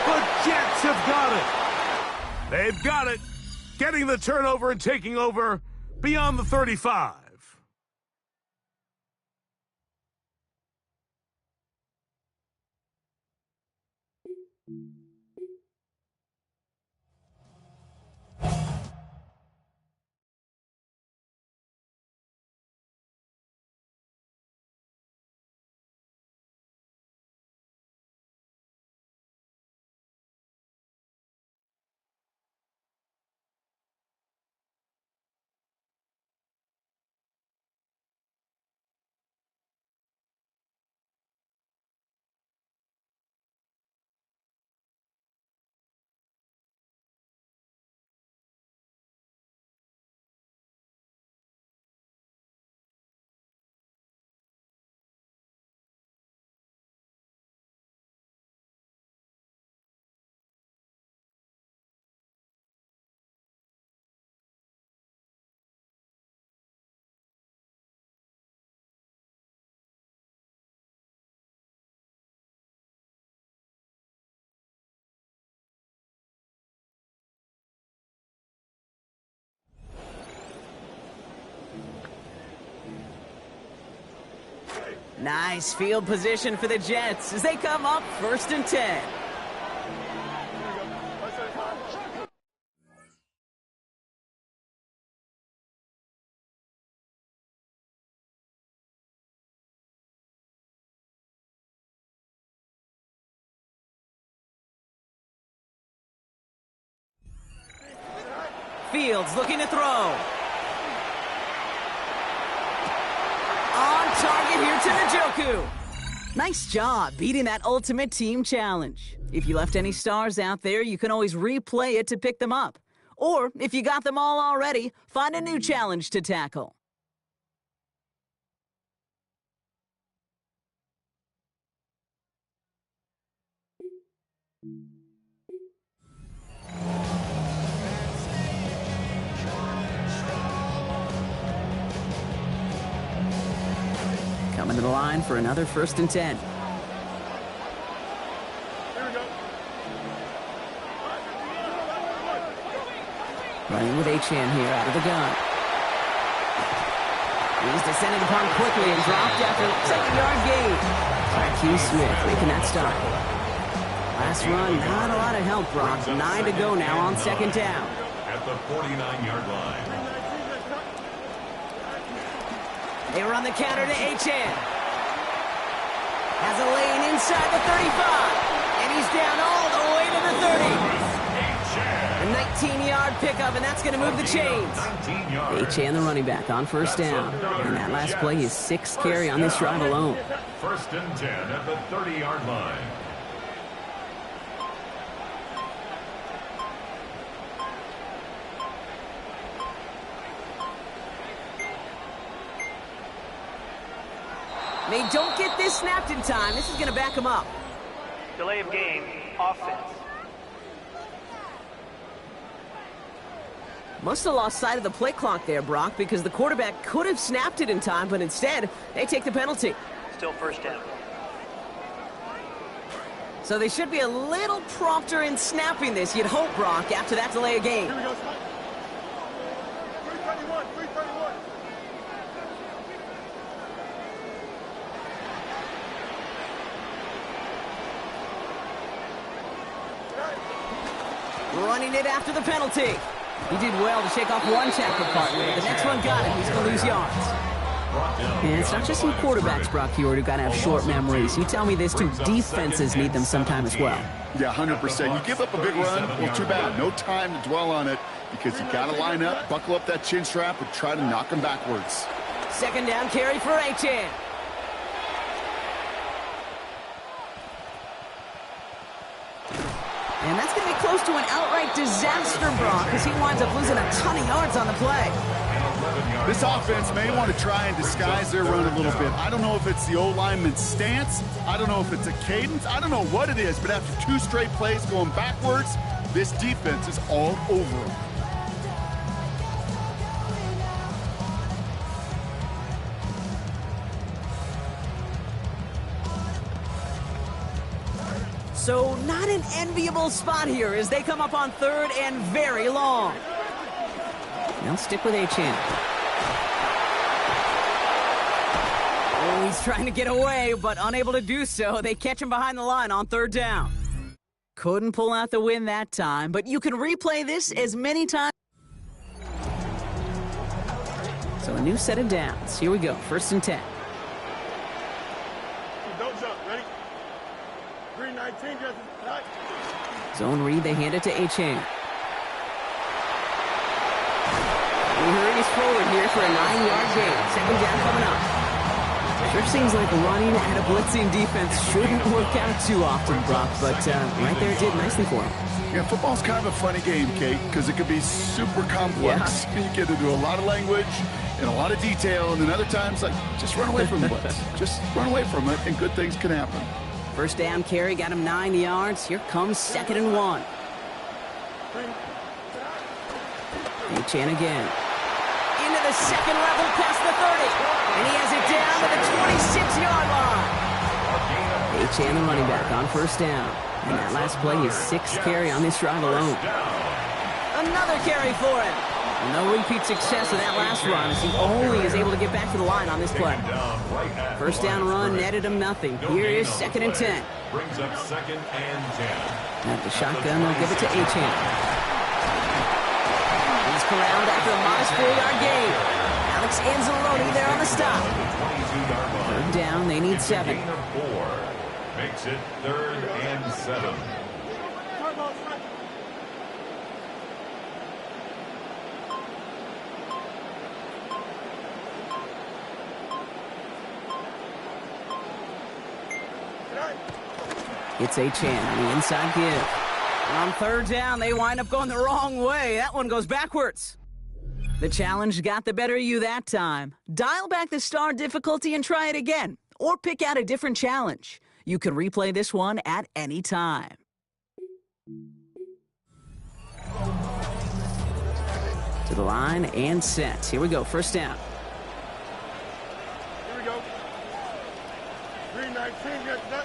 The Jets have got it. They've got it. Getting the turnover and taking over beyond the 35. Nice field position for the Jets as they come up 1st and 10. Fields looking to throw. On target here to Njoku. Nice job beating that ultimate team challenge. If you left any stars out there, you can always replay it to pick them up. Or, if you got them all already, find a new challenge to tackle. Coming to the line for another 1st and 10. Running with Achane here out of the gun. He's descended upon quickly and dropped after 2nd-yard gain. Q Smith making that stop. Last run, not a lot of help, Brock. 9 to go now on 2nd down. At the 49-yard line. They run the counter to Achane. Has a lane inside the 35. And he's down all the way to the 30. A 19-yard pickup, and that's going to move the chains. Achane, the running back, on 1st down. And that last play, his 6th carry on this drive alone. 1st and 10 at the 30-yard line. They don't get this snapped in time. This is going to back them up. Delay of game, offense. Must have lost sight of the play clock there, Brock, because the quarterback could have snapped it in time, but instead, they take the penalty. Still 1st down. So they should be a little prompter in snapping this, you'd hope, Brock, after that delay of game. Here we go, Scott. 331, 331. Running it after the penalty. He did well to shake off one tackle partner. The next one got him. He's going to lose yards. And it's not just some quarterbacks, Brock Huard, who got to have short memories. You tell me this too. Defenses need them sometime as well. Yeah, 100%. You give up a big run, well, too bad. No time to dwell on it because you got to line up, buckle up that chin strap, and try to knock them backwards. 2nd down carry for Achane. And that's going to be close to an outright disaster, Brock, because he winds up losing a ton of yards on the play. This offense may want to try and disguise their run a little bit. I don't know if it's the O-lineman's stance. I don't know if it's a cadence. I don't know what it is, but after 2 straight plays going backwards, this defense is all over them. So not an enviable spot here as they come up on third and very long. They'll stick with Achane. Oh, he's trying to get away, but unable to do so. They catch him behind the line on third down. Couldn't pull out the win that time, but you can replay this as many times. So a new set of downs. Here we go, 1st and 10. Don't jump. Ready? 319, Justin. Right. Zone read, they hand it to Achane. He hurries forward here for a 9-yard gain. 2nd down coming up. Sure seems like running at a blitzing defense shouldn't work out too often, Brock, but right there it did nicely for him. Yeah, football's kind of a funny game, Kate, because it can be super complex. Yeah. You get into a lot of language and a lot of detail, and then other times, like, just run away from the blitz. Just run away from it, and good things can happen. 1st down carry, got him 9 yards. Here comes 2nd and 1. Achane again. Into the 2nd level, past the 30. And he has it down to the 26-yard line. Achane, the running back, on 1st down. And that last play, his 6th carry on this drive alone. Another carry for him. No repeat success in that last run as he only is able to get back to the line on this play. 1st down run netted him nothing. Here is 2nd and 10. Brings up 2nd and 10. At the shotgun, they'll give it to Achane. He's corralled after a modest 4-yard gain. Alex Anzalone there on the stop. 3rd down, they need 7. Makes it 3rd and 7. It's Achane on the inside give. And on 3rd down, they wind up going the wrong way. That one goes backwards. The challenge got the better of you that time. Dial back the star difficulty and try it again. Or pick out a different challenge. You can replay this one at any time. To the line and set. Here we go, 1st down. Here we go. 319, Justin.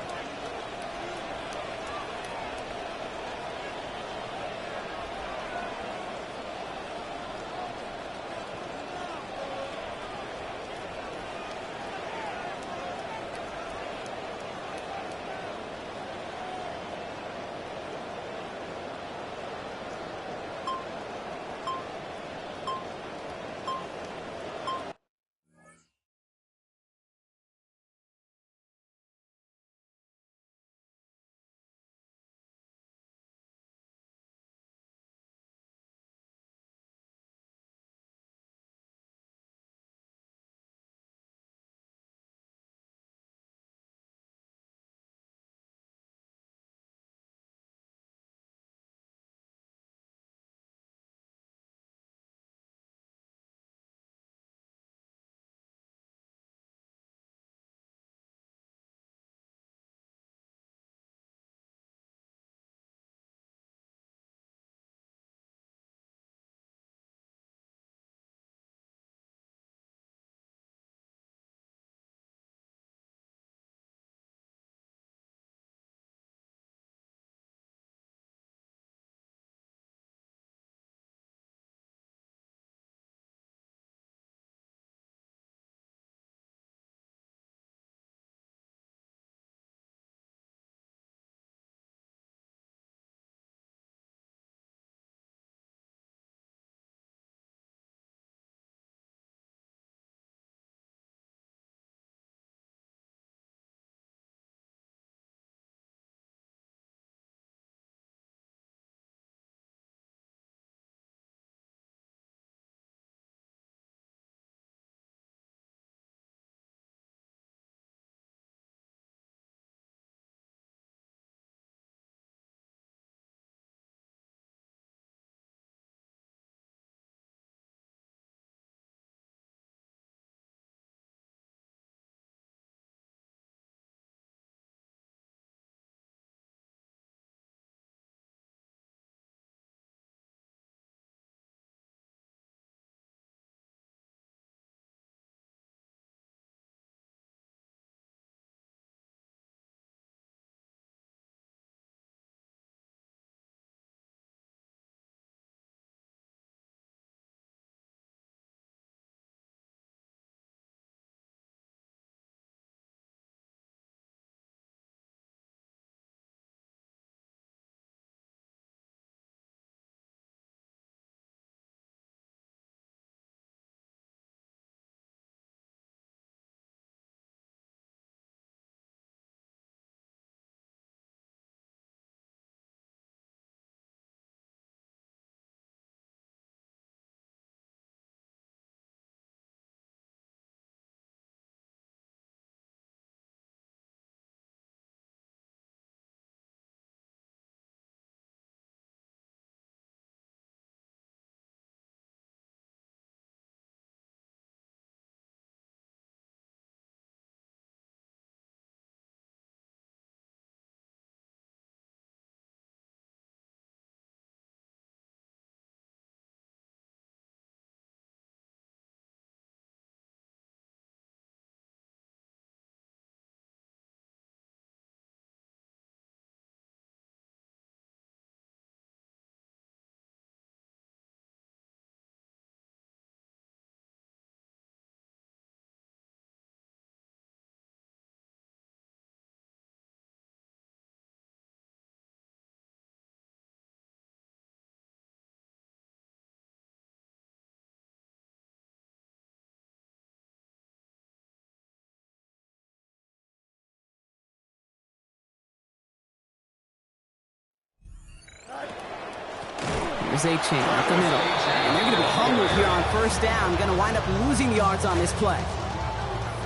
Here's A-Chain up the middle. And they're going to be humbled here on first down. Going to wind up losing yards on this play.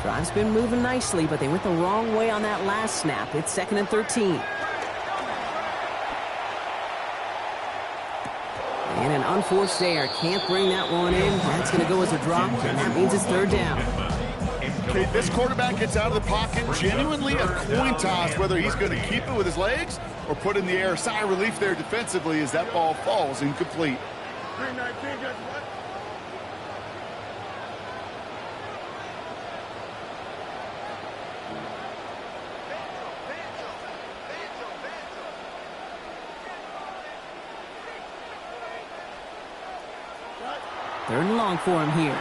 Drive's been moving nicely, but they went the wrong way on that last snap. It's 2nd and 13. And an unforced error. Can't bring that one in. That's going to go as a drop, and that means it's 3rd down. Okay, this quarterback gets out of the pocket. Genuinely a coin toss whether he's going to keep it with his legs or put in the air. Sigh of relief there defensively as that ball falls incomplete. 319, guys, what? Third and long for him here.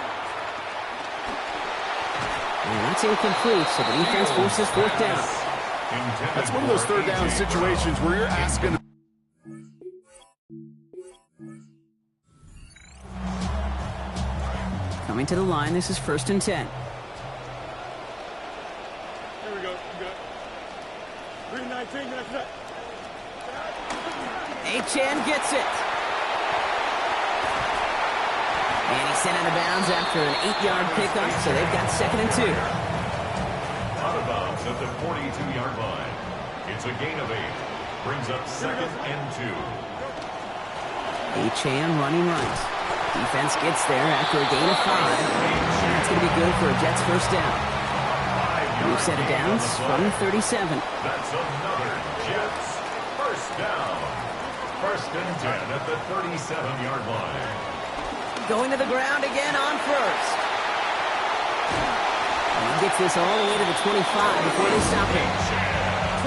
And that's incomplete, so the defense forces 4th down. That's one of those 3rd down situations where you're asking. Coming to the line, this is 1st and 10. Here we go. You good. 319, that's it. A-Chan gets it. And he's sent out of bounds after an 8-yard pickup, so they've got 2nd and 2. Out of bounds at the 42-yard line. It's a gain of 8. Brings up 2nd and 2. A-Chan running right. Defense gets there after a gain of 5. That's going to be good for a Jets first down. New set of downs from 37. That's another Jets first down. 1st and 10 at the 37-yard line. Going to the ground again on first. And he gets this all the way to the 25 before they stop him.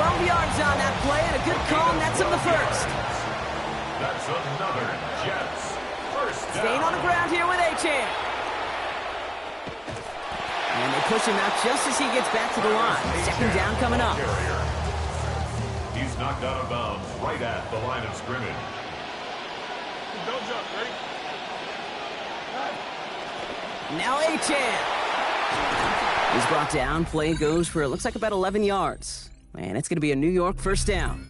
12 yards on that play and a good call, and that's of the first. That's another Jets first down. Staying on the ground here with A-Chan. And they push him out just as he gets back to the line. 2nd down coming up. He's knocked out of bounds right at the line of scrimmage. Don't jump, ready? Now A-Chan. He's brought down. Play goes for, it looks like about 11 yards. Man, it's going to be a New York first down.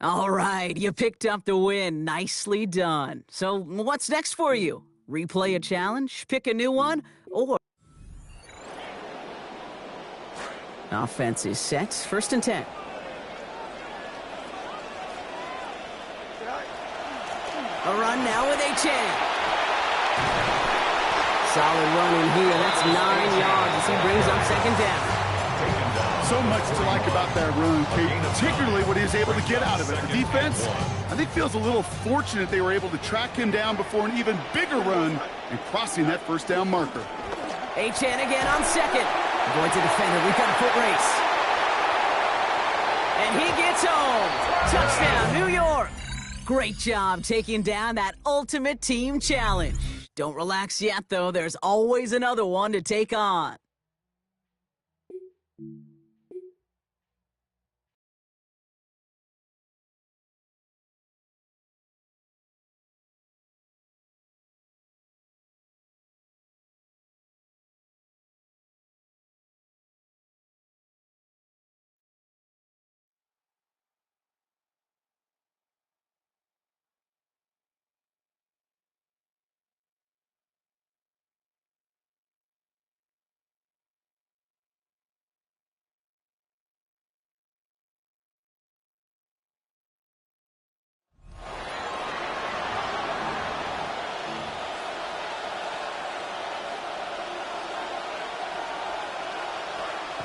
All right, you picked up the win. Nicely done. So what's next for you? Replay a challenge? Pick a new one? Or... Offense is set. 1st and 10. A run now with A-Chan. Solid run in here. That's 9 yards as he brings up 2nd down. So much to like about that run, Kate, particularly what he was able to get out of it. The defense, I think, feels a little fortunate they were able to track him down before an even bigger run and crossing that first down marker. A-Chan again on 2nd. Avoids a defender. We've got a foot race. And he gets home. Touchdown, New York. Great job taking down that ultimate team challenge. Don't relax yet, though. There's always another one to take on.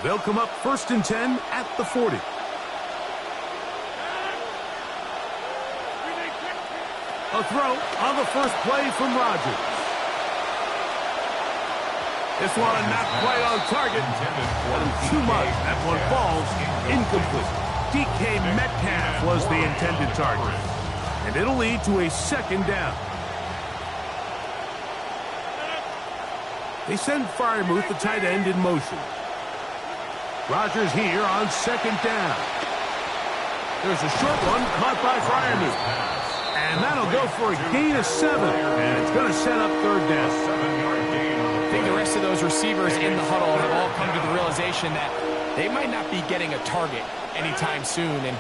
They'll come up 1st and 10 at the 40. A throw on the first play from Rodgers. This one not quite on target. Too much. That one falls incomplete. DK Metcalf was the intended target. And it'll lead to a 2nd down. They send Freiermuth, the tight end, in motion. Rodgers here on 2nd down. There's a short one caught by Freiermuth. And that'll go for a gain of 7. And it's going to set up 3rd down. I think the rest of those receivers in the huddle have all come to the realization that they might not be getting a target anytime soon. And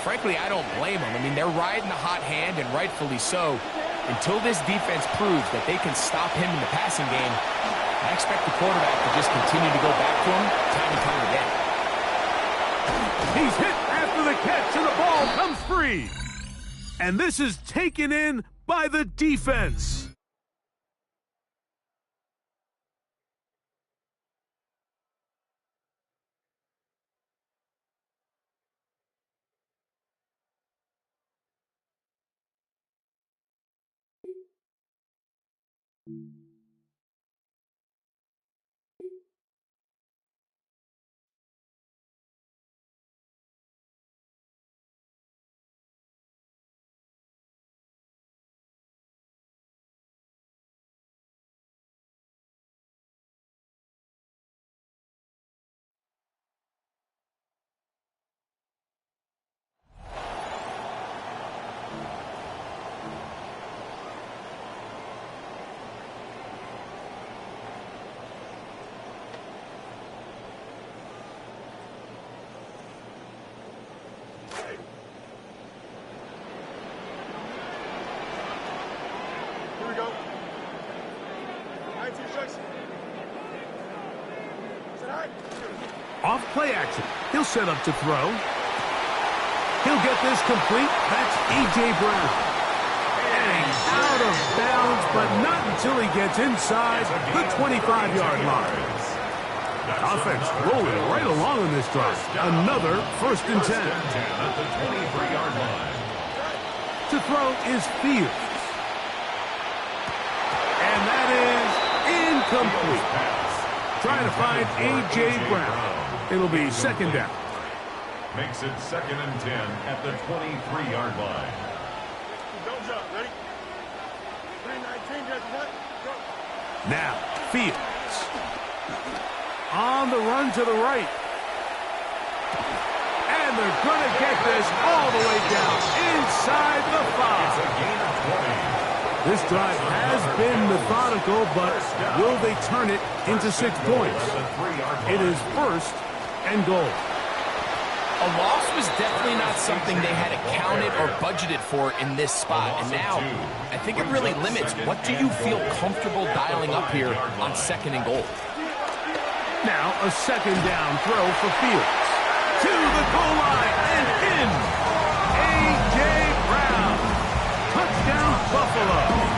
frankly, I don't blame them. I mean, they're riding the hot hand, and rightfully so. Until this defense proves that they can stop him in the passing game, I expect the quarterback to just continue to go back to him time and time again. He's hit after the catch, and the ball comes free. And this is taken in by the defense. Here we go. 19 strikes. Set high. Off play action. He'll set up to throw. He'll get this complete. That's A.J. Brown. And he's out of bounds, but not until he gets inside the 25-yard line. Offense rolling right along in this drive. Another 1st and 10. At the 23-yard line. To throw is Fields. And that is incomplete. Trying to find A.J. Brown. It'll be 2nd down. Makes it 2nd and 10 at the 23-yard line. Don't jump. Ready? 319, just what? Go. Now, Fields. On the run to the right. And they're going to get this all the way down inside the 5. It's a gain of 20. This drive has been methodical, but will they turn it into 6 points? It is 1st and goal. A loss was definitely not something they had accounted or budgeted for in this spot. And now, I think it really limits what do you feel comfortable dialing up here on 2nd and goal. Now a 2nd down throw for Fields. To the goal line and in. A.J. Brown. Touchdown, Buffalo.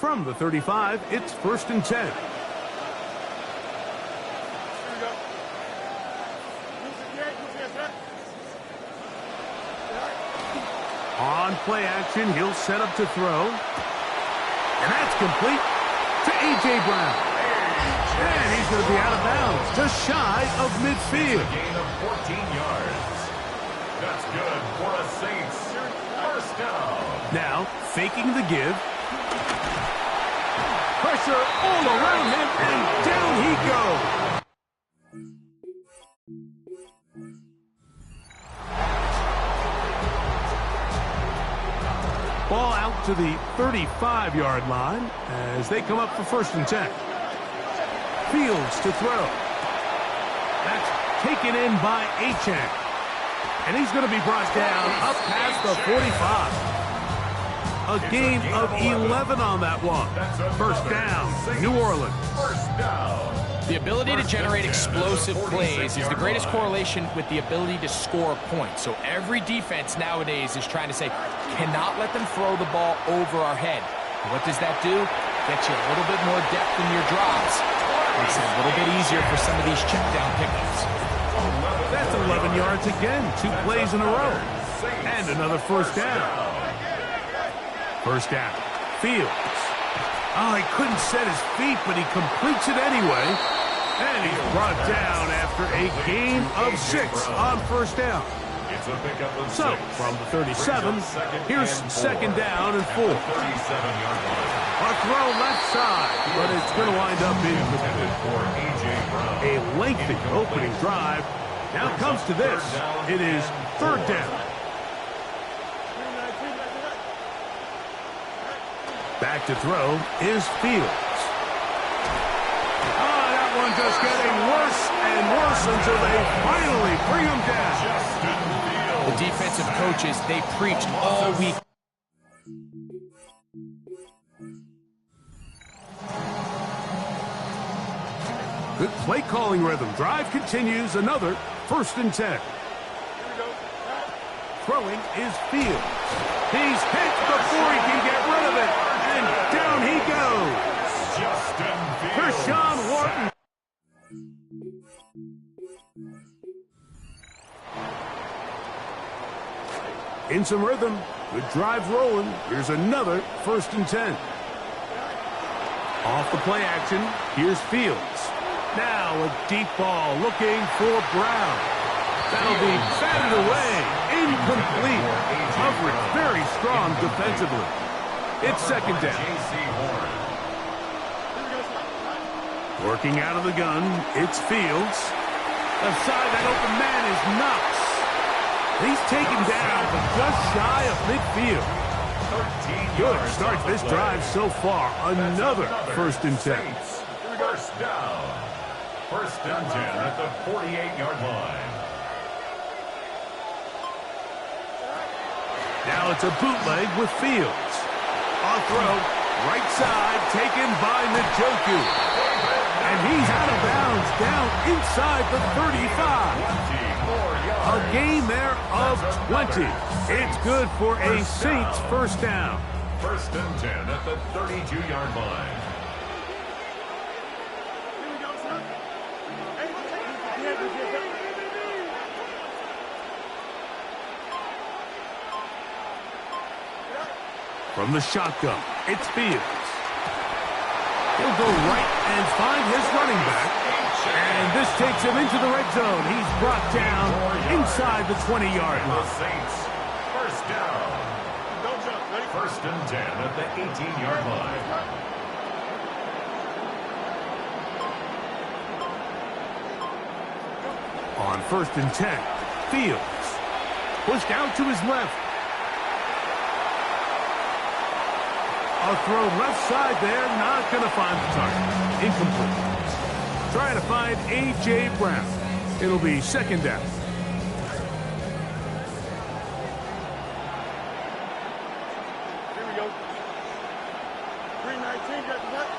From the 35, it's 1st and 10. On play action, he'll set up to throw. And that's complete to A.J. Brown. And he's going to be out of bounds, just shy of midfield. A gain of 14 yards. That's good for a Saints first down. Now, faking the give. Pressure all around him, and down he goes. Ball out to the 35-yard line as they come up for 1st and 10. Fields to throw. That's taken in by Achane. And he's going to be brought down up past the 45. A gain of 11 on that one. 1st down, New Orleans. The ability to generate explosive plays is the greatest correlation with the ability to score points. So every defense nowadays is trying to say, cannot let them throw the ball over our head. What does that do? Gets you a little bit more depth in your drops. Makes it a little bit easier for some of these check down pickups. That's 11 yards again, 2 plays in a row. And another 1st down. 1st down, Fields. Oh, he couldn't set his feet, but he completes it anyway. And he's brought down after a gain of 6 on 1st down. So, from the 37, here's 2nd down and 4. A throw left side, but it's going to wind up incomplete. A lengthy opening drive. Now comes to this. It is 3rd down. Back to throw is Fields. Oh, that one just getting worse and worse until they finally bring him down. The defensive coaches, they preached all week. Good play calling rhythm. Drive continues. Another 1st and 10. Throwing is Fields. He's hit before he can get rid of it. And down he goes. Kershawn Wharton. In some rhythm. Good drive rolling. Here's another 1st and 10. Off the play action. Here's Fields. Now a deep ball looking for Brown. That'll be batted away. Incomplete. Coverage very strong defensively. It's 2nd down. Working out of the gun. It's Fields. Aside that open man is Knox. He's taken down, but just shy of midfield. Good start this drive so far. Another 1st and 10. 1st down. 1st and 10 at the 48-yard line. Now it's a bootleg with Fields. On throw, right side, taken by Njoku. And he's out of bounds, down inside the 35. A gain there of 20. It's good for a Saints 1st down. 1st and 10 at the 32-yard line. From the shotgun, it's Fields. He'll go right and find his running back. And this takes him into the red zone. He's brought down inside the 20-yard line. Saints 1st down. 1st and 10 at the 18-yard line. On 1st and 10, Fields pushed out to his left. A throw left side there, not going to find the target. Incomplete. Trying to find A.J. Brown. It'll be 2nd down. Here we go. 319, got the left.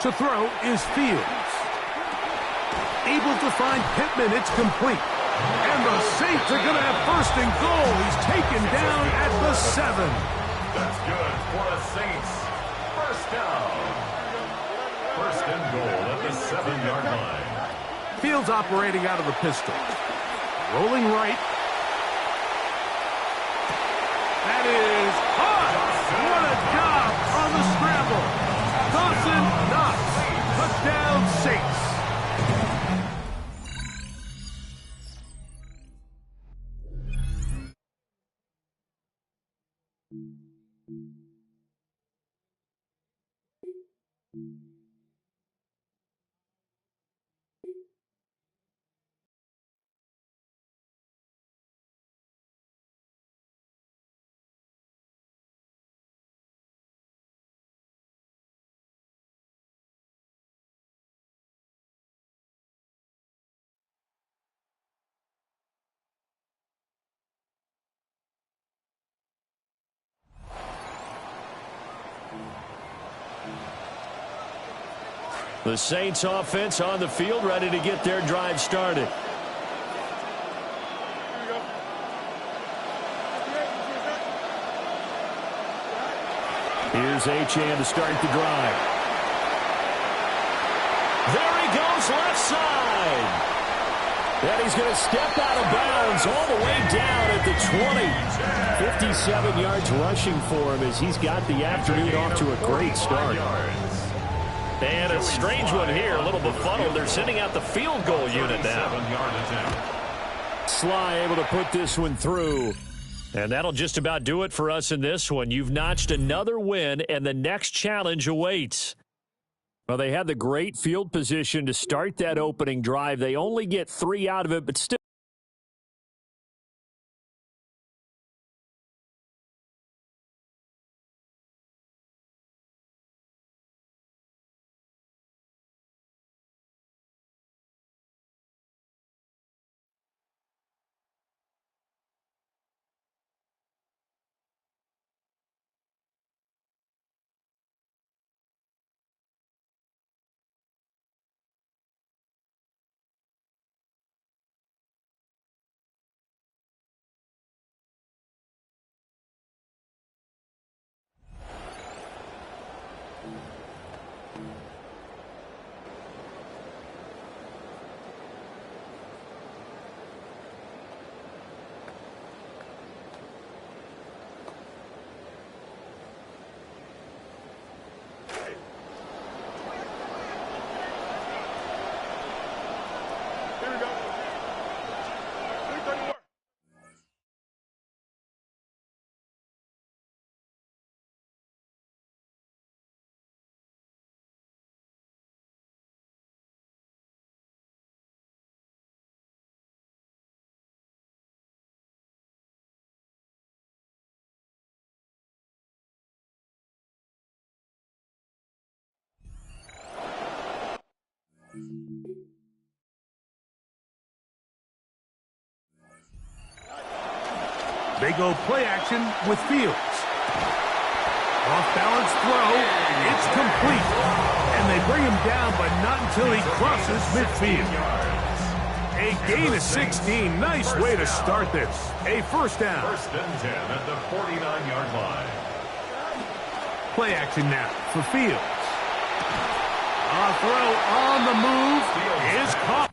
To throw is Fields. Able to find Pittman. It's complete. And the Saints are going to have 1st and goal. He's taken down at the 7. That's good for the Saints. 1st down. 1st and goal at the 7-yard line. Fields operating out of the pistol. Rolling right. That is hot. What a job on the scramble. Dawson Knox. Touchdown Saints. The Saints offense on the field, ready to get their drive started. Here's Achane to start the drive. There he goes, left side. And he's going to step out of bounds all the way down at the 20. 57 yards rushing for him as he's got the afternoon off to a great start. And a strange one here, a little befuddled. They're sending out the field goal unit now. Sly able to put this one through. And that'll just about do it for us in this one. You've notched another win, and the next challenge awaits. Well, they had the great field position to start that opening drive. They only get 3 out of it, but still. Here we go. 331. They go play action with Fields. Off-balance throw. It's complete. And they bring him down, but not until he crosses midfield. A gain of 16. Nice way to start this. A first down. First and 10 at the 49-yard line. Play action now for Fields. A throw on the move is caught.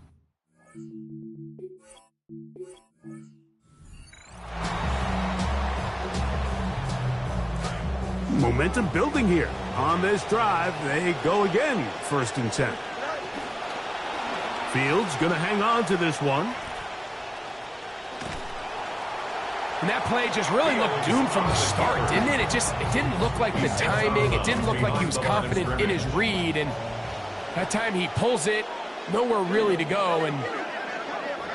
Momentum building here. On this drive, they go again. First and 10. Fields going to hang on to this one. And that play just really looked doomed from the start, didn't it? It didn't look like the timing. It didn't look like he was confident in his read. And that time he pulls it, nowhere really to go, and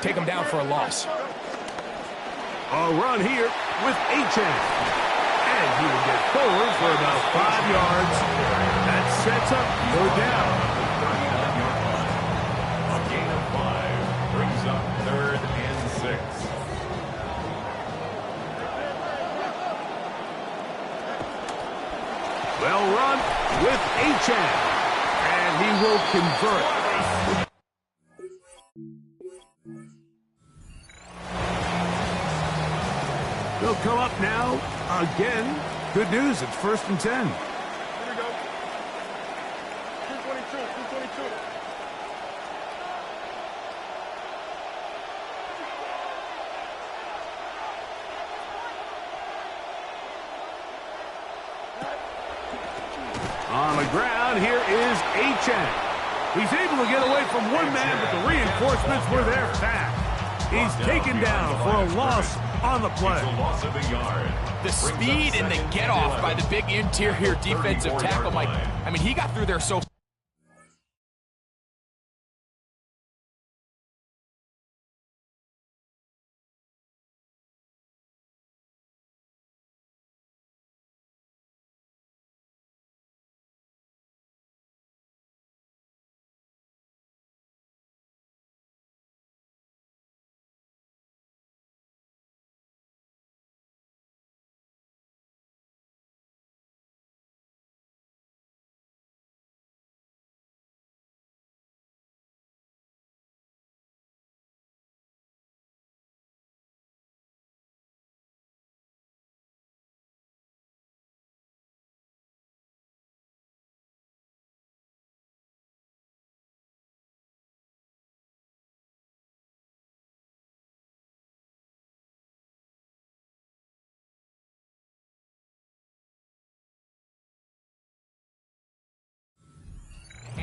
take him down for a loss. A run here with Achane. And he will get forward for about 5 yards. That sets up third down. A gain of 5 brings up 3rd and 6. Well run with Achane. And he will convert. They'll come up now. Again, good news. It's first and 10. Here we go. 222. 222. On the ground, here is Achane. He's able to get away from one man, but the reinforcements were there fast. He's taken down for a loss on the play. Loss of a yard. The speed and the get-off by the big interior defensive tackle, Mike. I mean, he got through there so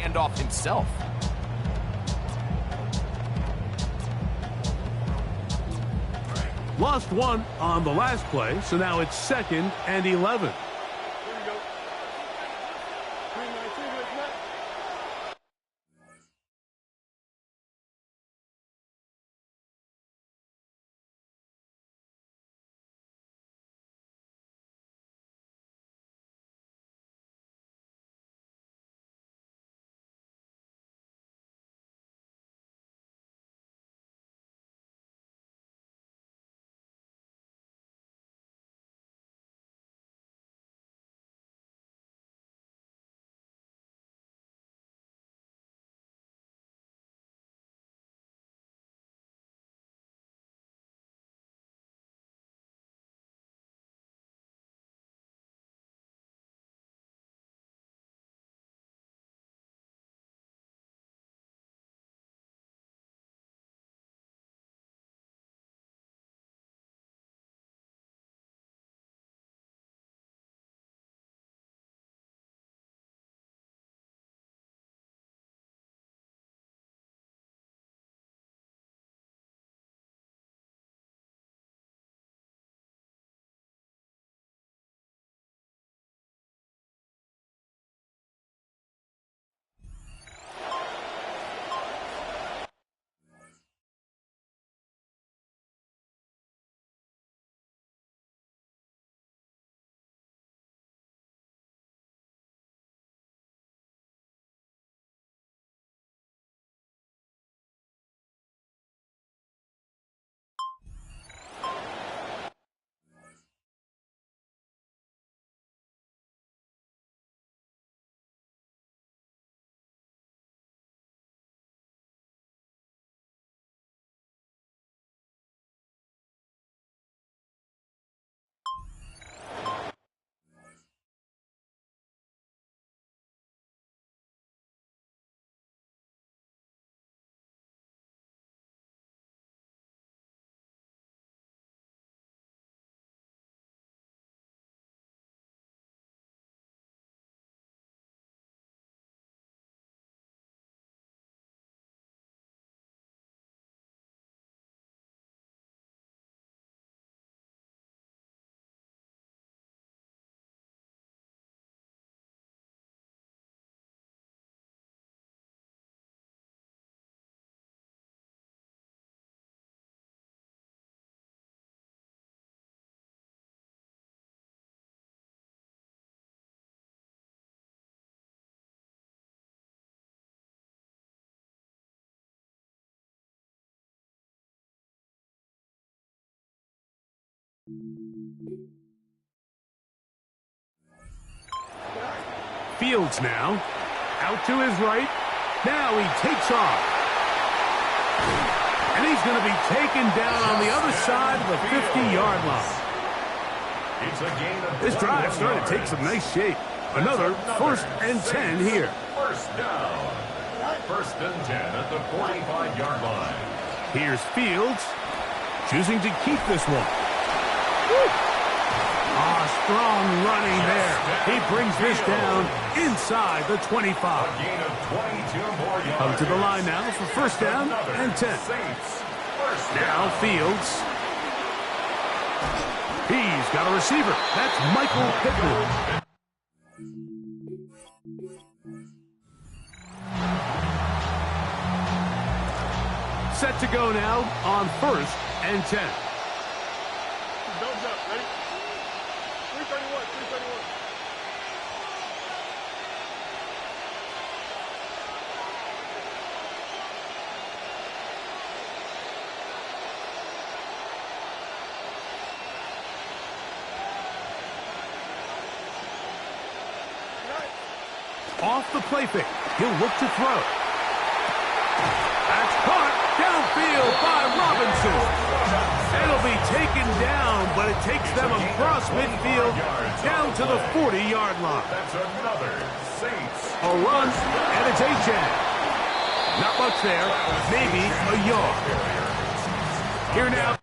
handoff himself. Lost one on the last play, so now it's 2nd and 11. Here we go. 319, let's not. Fields now. Out to his right. Now he takes off. And he's going to be taken down on the other side of the 50-yard line. This drive starting to take some nice shape. Another 1st and 10 here. First down. 1st and 10 at the 45-yard line. Here's Fields, choosing to keep this one. Woo! Strong running there. He brings this down inside the 25. A gain of 22 more yards. Come to the line now for 1st down and 10. Now Fields. He's got a receiver. That's Michael Pittman. Set to go now on 1st and 10. Don't jump. Ready? 331, 331. Off the play fake. He'll look to throw. That's caught downfield by Robinson. It'll be taken down, but it takes them across midfield down to the 40-yard line. That's another Saints. A run, and it's Achane. Not much there, maybe a yard. Here now.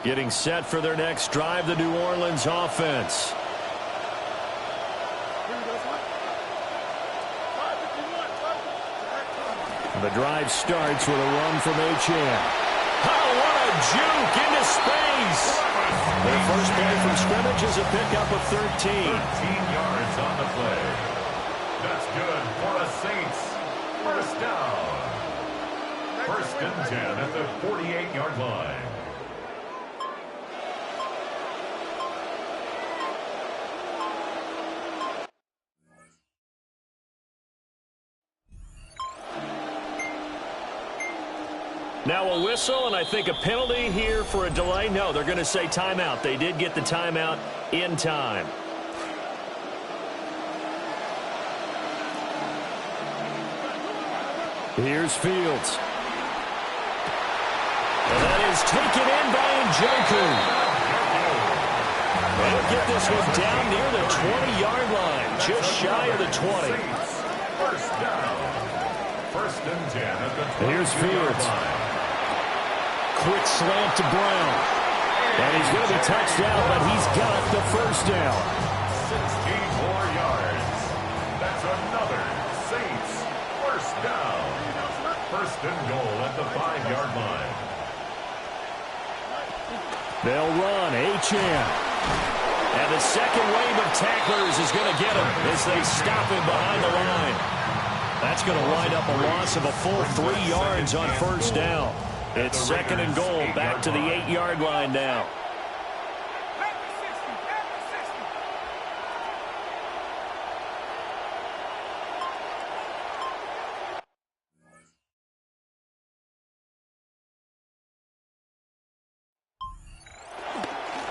Getting set for their next drive, the New Orleans offense. The drive starts with a run from Achane. Oh, what a juke into space. Their first play from scrimmage is a pickup of 13. 13 yards on the play. That's good for the Saints. First down. First and 10 at the 48-yard line. Now a whistle, and I think a penalty here for a delay. No, they're going to say timeout. They did get the timeout in time. Here's Fields. And that is taken in by Njoku. They'll get this one down near the 20-yard line, just shy of the 20. First down. First and 10 at the 20-yard Here's Fields. line. Quick slant to Brown. And he's going to be touched out, but he's got the first down. 64 yards. That's another Saints first down. First and goal at the 5-yard line. They'll run. Achane. And the second wave of tacklers is going to get him as they stop him behind the line. That's going to wind up a loss of a full 3 yards on first down. It's second and goal, back to the 8-yard line now.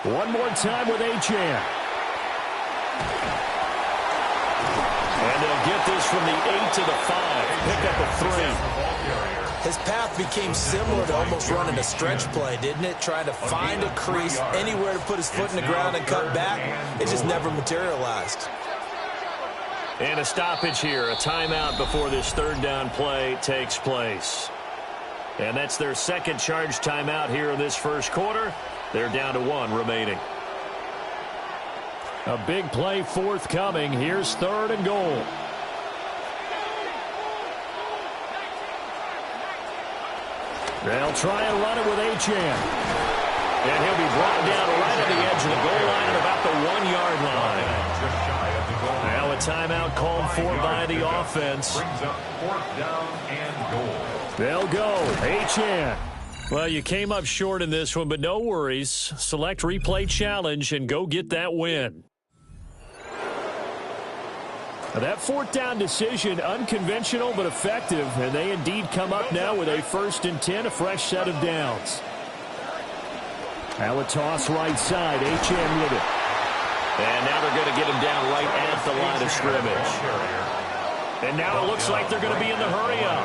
One more time with Achane. And they'll get this from the 8 to the 5. Pick up a 3. His path became similar to almost running a stretch play, didn't it? Trying to find a crease, anywhere to put his foot in the ground and cut back. It just never materialized. And a stoppage here, a timeout before this third down play takes place. And that's their second charge timeout here in this first quarter. They're down to 1 remaining. A big play forthcoming. Here's third and goal. They'll try and run it with Achane. And he'll be brought down right at the edge of the goal line at about the 1-yard line. Now a timeout called for by the offense. Brings up fourth down and goal. They'll go. Achane. Well, you came up short in this one, but no worries. Select replay challenge and go get that win. Now that fourth down decision, unconventional but effective, and they indeed come up now with a 1st and 10, a fresh set of downs. Now a toss right side. H.M. with it. And now they're going to get him down right at the line of scrimmage. And now it looks like they're going to be in the hurry-up.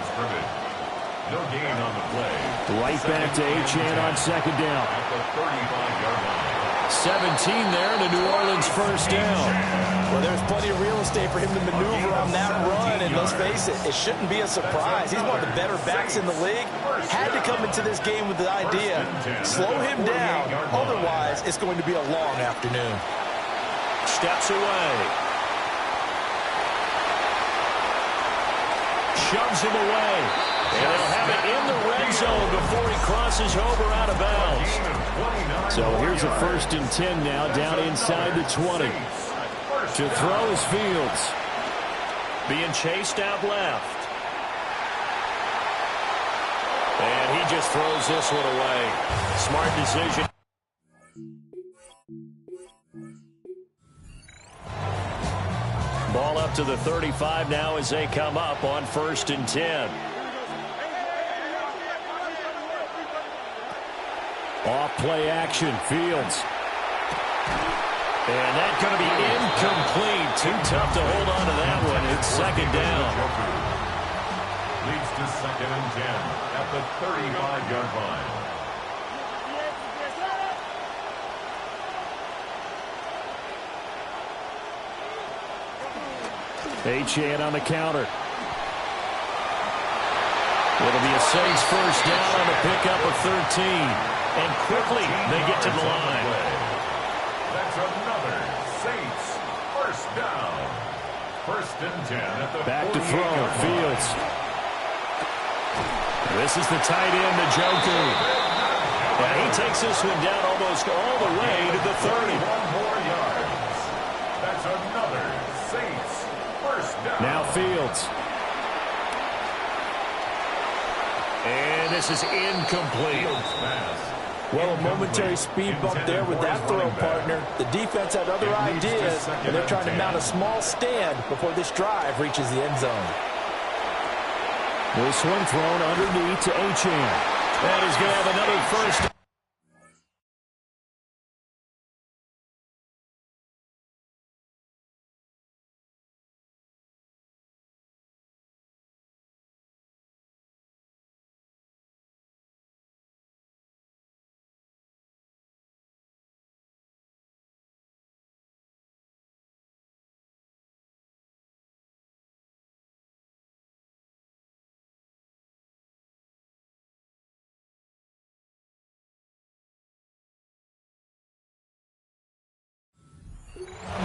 No gain on the play. Right back to Achane on second down. At the 35-yard line. 17 there, and a New Orleans first down. Well, there's plenty of real estate for him to maneuver on that run, and let's face it, it shouldn't be a surprise. He's one of the better backs in the league. Had to come into this game with the idea, slow him down, otherwise it's going to be a long afternoon. Steps away. Shoves him away. And they'll have it in the red zone before he crosses over out of bounds. So here's a 1st and 10 now, down inside the 20. To throw is Fields. Being chased out left. And he just throws this one away. Smart decision. Ball up to the 35 now as they come up on 1st and 10. Off play action, Fields. And that's going to be incomplete. Too tough to hold on to that one. It's second down. Leads to 2nd and 10 at the 35-yard line. Achane on the counter. It'll be a Saints first down on the pickup of 13. And quickly they get to the line. That's another Saints first down. 1st and 10 at the back to throw, Fields. This is the tight end, Njoku. And he takes this one down almost all the way to the 30. 1 more yards. That's another Saints first down. Now Fields. And this is incomplete. Well, a momentary speed bump there with that throw, partner. The defense had other ideas, and they're trying to mount a small stand before this drive reaches the end zone. This one thrown underneath to Achane. That is going to have another first.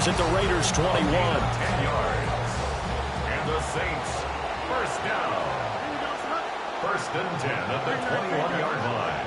At the Raiders 21. 10 yards. And the Saints first down. 1st and 10 at the 21-yard line.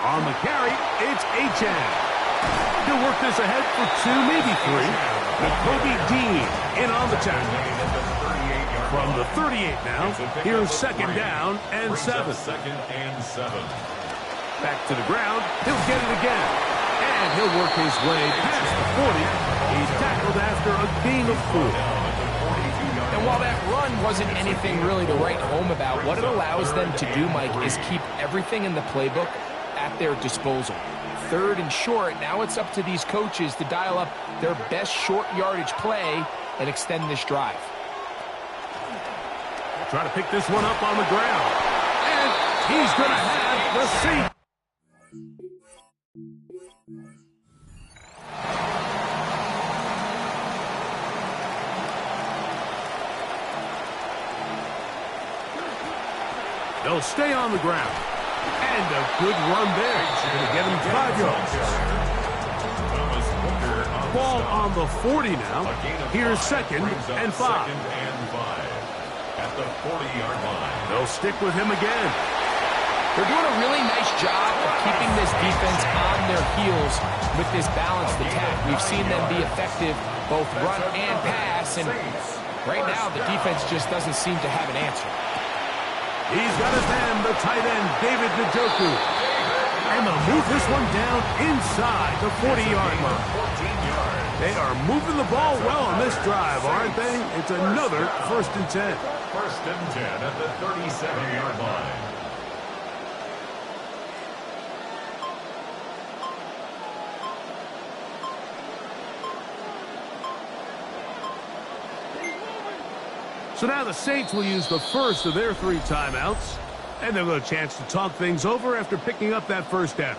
On the carry, it's Achan. He'll work this ahead for 2, maybe 3. With Kobe Dean in on the tackle. From the 38 now, here's second down and 7. Second and 7. Back to the ground, he'll get it again. And he'll work his way past the 40. He's tackled after a gain of 4. And while that run wasn't anything really to write home about, what it allows them to do, Mike, is keep everything in the playbook at their disposal. Third and short, now it's up to these coaches to dial up their best short yardage play and extend this drive. Try to pick this one up on the ground. And he's going to have the seat. They'll stay on the ground. And a good run there. Going to get him 5 yards. Ball on the 40 now. Here's second and 5. At the 40-yard line. They'll stick with him again. They're doing a really nice job of keeping this defense on their heels with this balanced attack. We've seen them be effective both run and pass, and right now the defense just doesn't seem to have an answer. He's got his man, the tight end, David Njoku. And they'll move this one down inside the 40-yard line. They are moving the ball well on this drive, aren't they? It's another 1st and 10. 1st and 10 at the 37-yard line. So now the Saints will use the first of their 3 timeouts, and they'll get a chance to talk things over after picking up that first down.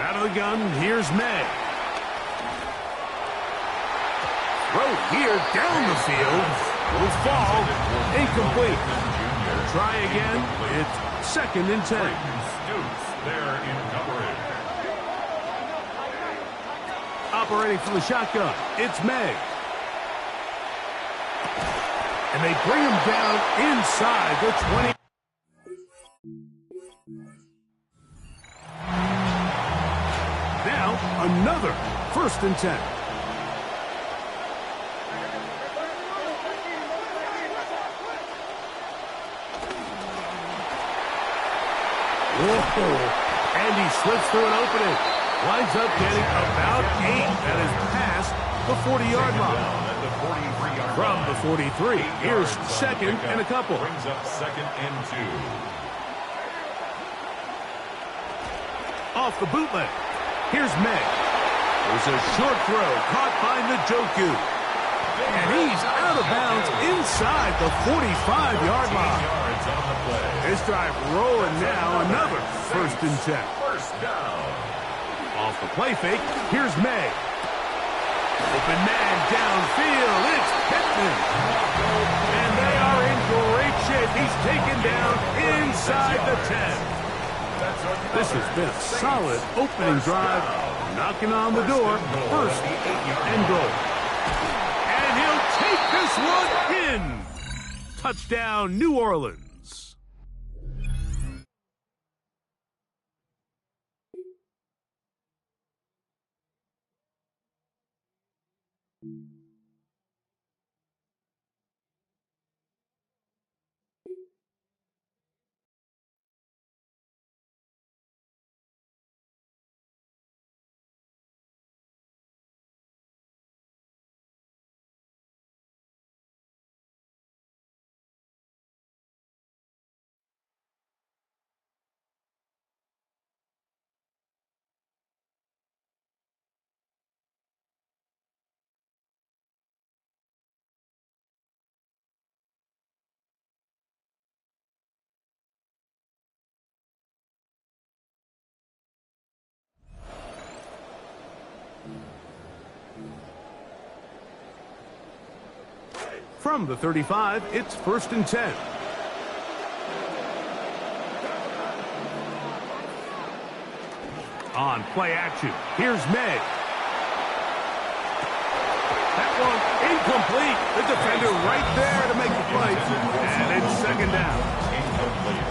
Out of the gun, here's May. Throw here down the field. Will fall. Incomplete. Try again. It's 2nd and 10. Stoops there in coverage. Operating from the shotgun. It's May. And they bring him down inside the 20. Now, another another 1st and 10. Whoa, and he slips through an opening. Winds up getting about 8 at his past the 40-yard line. From the 43, here's 2nd and a couple. Brings up 2nd and 2. Off the bootleg. Here's May. There's a short throw caught by Njoku. And he's out of bounds inside the 45-yard line. This drive rolling now, another 1st and 10. First down. Off the play fake, here's May. Open man downfield, it's Pittman. And they are in great shape. He's taken down inside the 10. This has been a solid opening drive. Knocking on the door, 1st and goal. And he'll take this one in. Touchdown, New Orleans. From the 35, it's 1st and 10. On play action, here's May. That one incomplete. The defender right there to make the play. And it's 2nd down. Incomplete.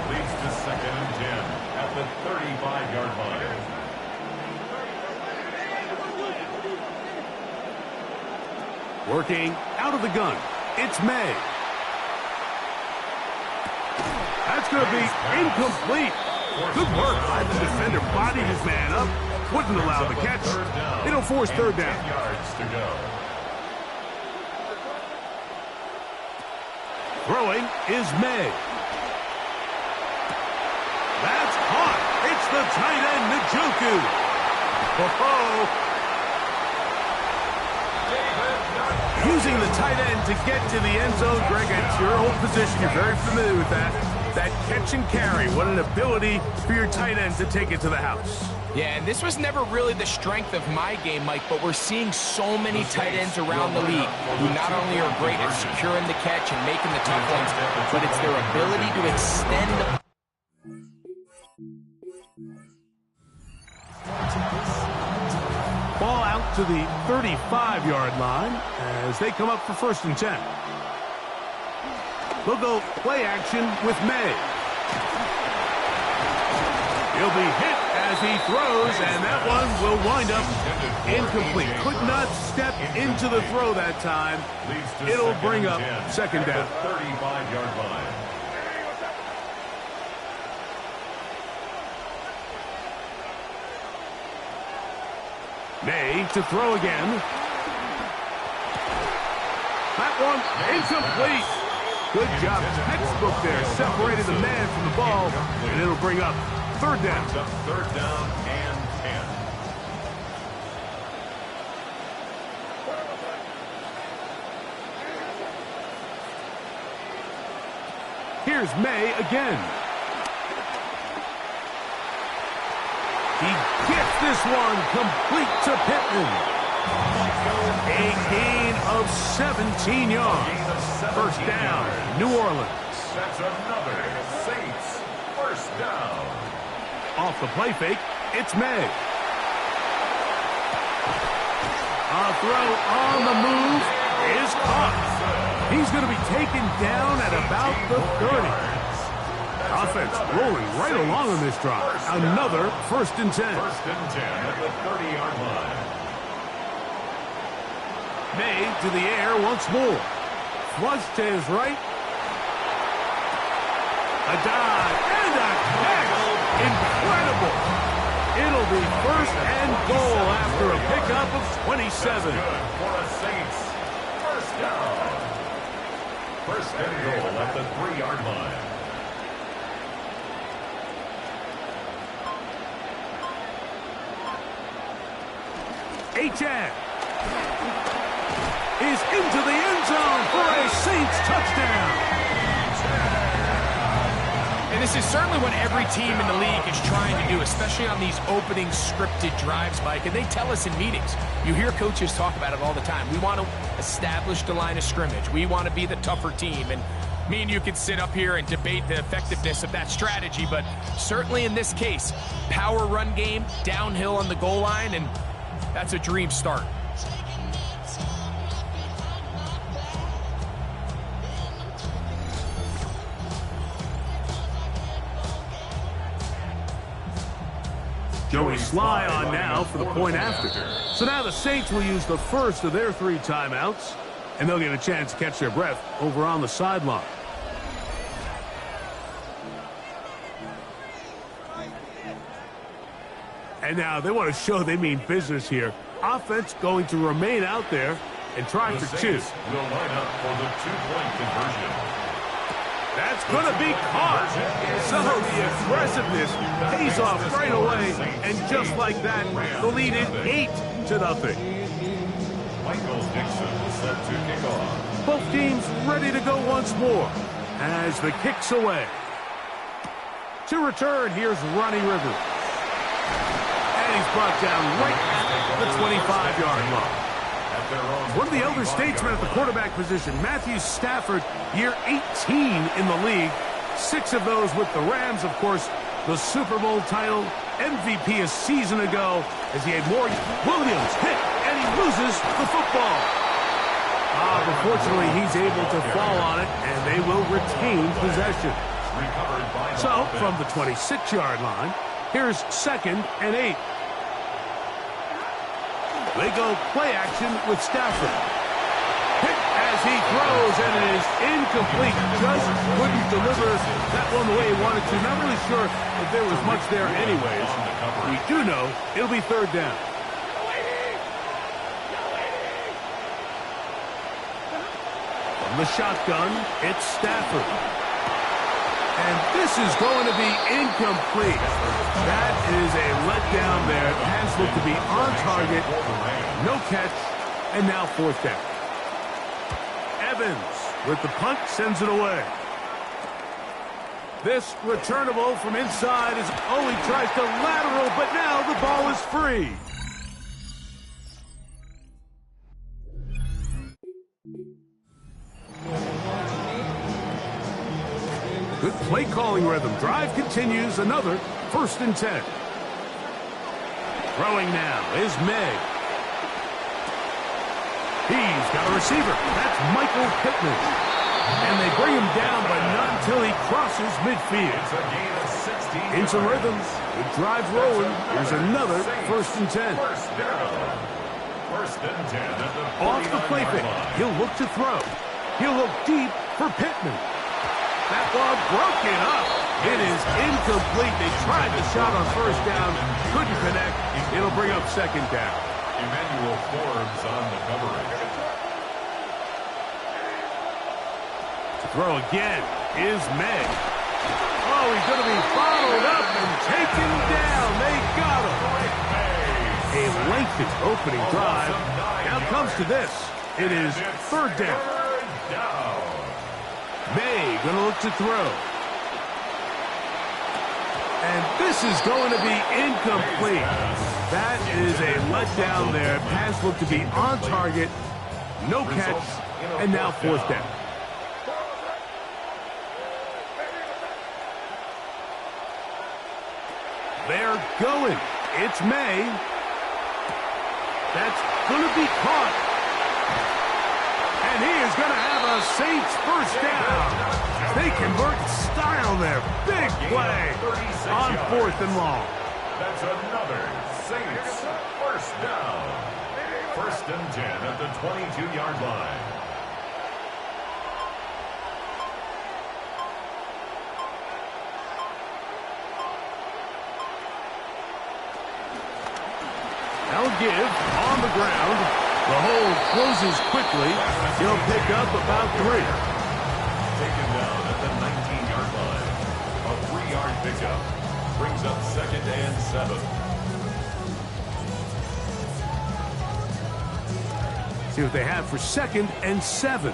Leads to 2nd and 10 at the 35-yard line. Working out of the gun, it's May. That's going to be incomplete. Good work by the defender. Bodied his man up. Wouldn't allow the catch. It'll force 3rd down. 10 yards to go. Throwing is May. That's caught. It's the tight end, Njoku. Oh-ho. Using the tight end to get to the end zone. Greg, it's your old position. You're very familiar with that. That catch and carry. What an ability for your tight end to take it to the house. Yeah, and this was never really the strength of my game, Mike, but we're seeing so many tight ends around the league who not only are great at securing the catch and making the tough ones, but it's their ability to extend the... Ball out to the 35-yard line as they come up for 1st and 10. They'll go play action with May. He'll be hit as he throws, and that one will wind up incomplete. Could not step into the throw that time. It'll bring up 2nd down. 35-yard line. May to throw again. That one incomplete. Good job. Textbook there. Separated the man from the ball, and it'll bring up 3rd down. 3rd down and 10. Here's May again. He gets this one complete to Pittman. A gain of 17 yards. 1st down, New Orleans. That's another Saints 1st down. Off the play fake, it's May. A throw on the move is caught. He's going to be taken down at about the 30. Offense rolling right along on this drive. Another 1st and 10. 1st and 10 at the 30-yard line. May to the air once more. Flush to his right. A dive and a catch. Incredible. It'll be 1st and goal after a pickup of 27. Good for a Saints. 1st down. 1st and goal at the 3-yard line. H.N. is into the end zone for a Saints touchdown. And this is certainly what every team in the league is trying to do, especially on these opening scripted drives, Mike. And they tell us in meetings. You hear coaches talk about it all the time. We want to establish the line of scrimmage. We want to be the tougher team. And me and you can sit up here and debate the effectiveness of that strategy. But certainly in this case, power run game, downhill on the goal line, and that's a dream start. Joey Sly on now for the point after. So now the Saints will use the first of their 3 timeouts, and they'll get a chance to catch their breath over on the sideline. And now they want to show they mean business here. Offense going to remain out there and try The for 2. Saints will line up for the 2-point conversion. That's going to be caught. So the aggressiveness pays off right away. And just like that, the lead is 8-0. Michael Dixon set to kick off. Both teams ready to go once more as the kick's away. To return, here's Ronnie Rivers. And he's brought down right at the 25-yard line. One of the elder statesmen at the quarterback position, Matthew Stafford, year 18 in the league. 6 of those with the Rams, of course, the Super Bowl title, MVP a season ago, as he had more. Williams hit, and he loses the football. Unfortunately, he's able to fall on it, and they will retain possession. So, from the 26-yard line, here's 2nd and 8. They go play action with Stafford. Hit as he throws, and it is incomplete. Just couldn't deliver that one the way he wanted to. Not really sure if there was much there anyways. We do know it'll be 3rd down. From the shotgun, it's Stafford. And this is going to be incomplete. That is a letdown there. Pass looked to be on target. No catch. And now 4th down. Evans with the punt sends it away. This returnable from inside is, he tries to lateral, but now the ball is free. Good play calling rhythm. Drive continues. Another 1st and 10. Throwing now is May. He's got a receiver. That's Michael Pittman. And they bring him down, but not until he crosses midfield. It's a gain of 16. Into rhythm. The drive rolling. Here's another 1st and 10. 1st down. 1st and 10 at the Off the play fake. He'll look to throw. He'll look deep for Pittman. That ball broken up. It is incomplete. They tried the shot on 1st down. Couldn't connect. It'll bring up 2nd down. Emmanuel Forbes on the coverage. To throw again is May. He's going to be bottled up and taken down. They got him. A lengthy opening drive. Now comes to this. It is 3rd down. May going to look to throw. And this is going to be incomplete. That is a letdown there. Pass looked to be on target. No catch. And now 4th down. They're going. It's May. That's going to be caught. And And he is going to have a Saints first down. They convert style there. Big play on 4th and long. That's another Saints first down. 1st and 10 at the 22-yard line. They'll give on the ground. The hole closes quickly. He'll pick up about 3. Taken down at the 19-yard line. A 3-yard pickup. Brings up 2nd and 7. See what they have for 2nd and 7.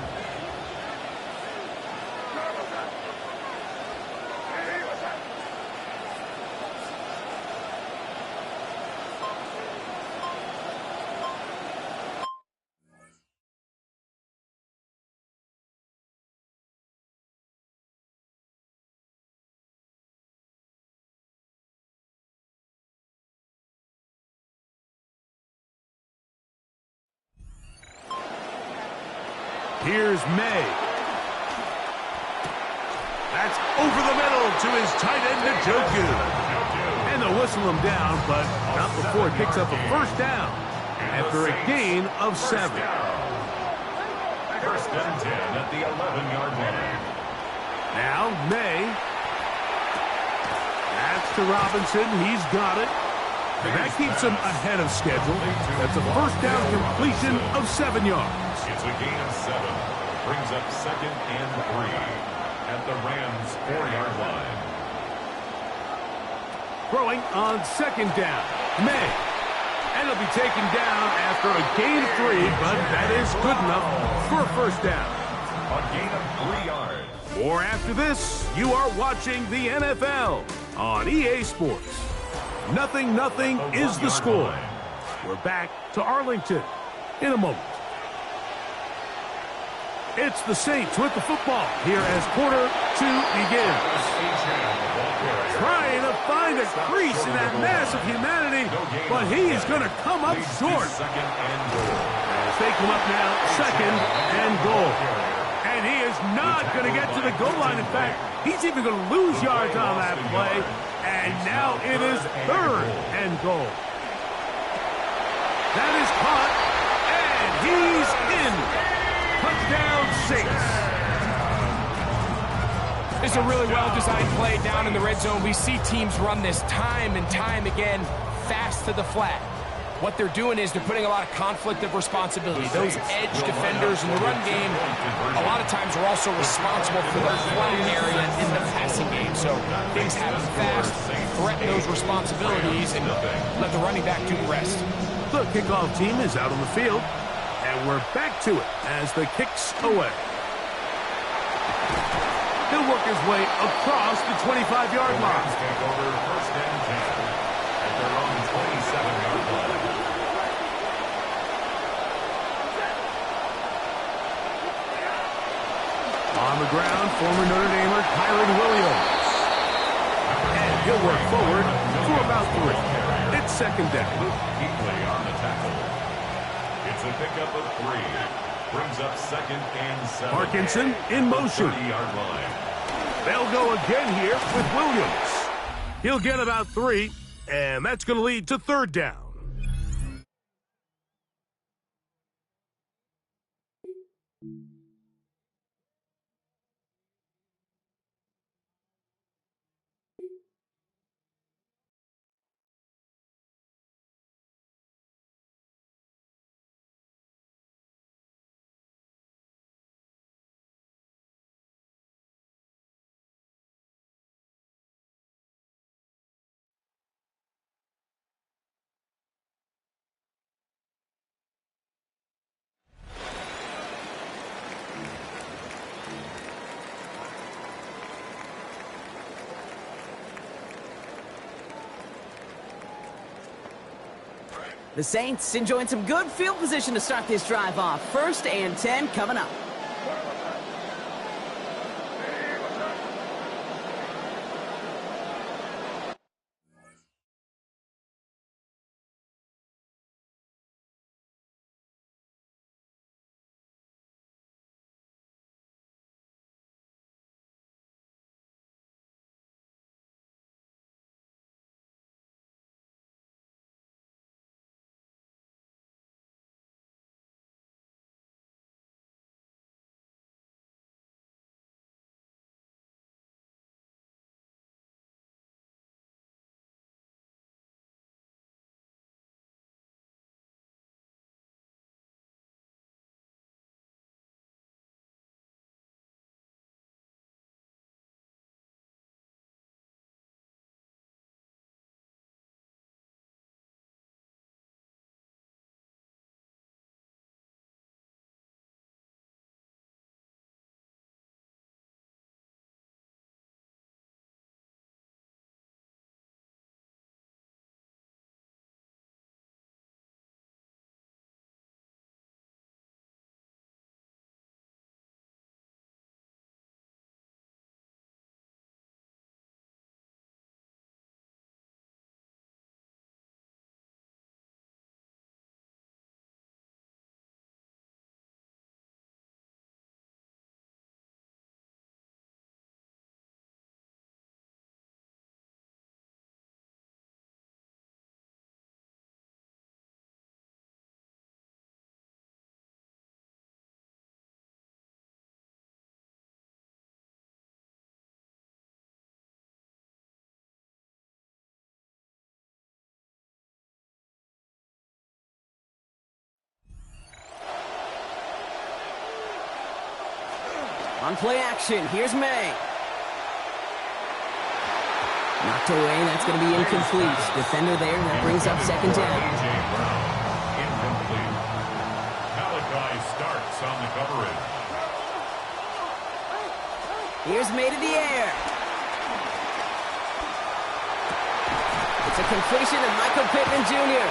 Here's May. That's over the middle to his tight end, Njoku. And they'll whistle him down, but not before he picks up a first down after a gain of 7. 1st and 10 at the 11-yard line. Now May. That's to Robinson. He's got it. And that keeps him ahead of schedule. That's a first down completion of 7 yards. It's a gain of 7. Brings up 2nd and 3 at the Rams' 4-yard line. Throwing on 2nd down. May. And he'll be taken down after a gain of 3, but that is good enough for a first down. A gain of 3 yards. Or after this, you are watching the NFL on EA Sports. 0-0 is the score. We're back to Arlington in a moment. It's the Saints with the football here as quarter 2 begins. Trying to find a crease in that mass of humanity, but he is going to come up short. As they come up now, 2nd and goal. And he is not going to get to the goal line. In fact, he's even going to lose yards on that play. And now it is 3rd and goal. That is caught, and he's in. Touchdown, Saints. It's a really well-designed play down in the red zone. We see teams run this time and time again, fast to the flat. What they're doing is they're putting a lot of conflict of responsibility. Those edge defenders in the run game, a lot of times are also responsible for the flat area in the passing game. So things happen fast, threaten those responsibilities, and let the running back do the rest. The kickoff team is out on the field, and we're back to it as the kick's away. He'll work his way across the 25-yard line. Take over 1st and 10 at their own 27-yard line. On the ground, former Notre Damer Kyron Williams. And he'll work forward for about 3. It's 2nd down. Keeply on the tackle. It's a pickup of 3. Brings up 2nd and 7. Parkinson in motion. 30-yard line. They'll go again here with Williams. He'll get about 3, and that's going to lead to 3rd down. The Saints enjoying some good field position to start this drive off. 1st and 10 coming up. On play action, here's May. Knocked away, that's going to be incomplete. Defender there, that brings up second down. A.J. Brown, incomplete. Malachi starts on the coverage. Here's May to the air. It's a completion of Michael Pittman Jr.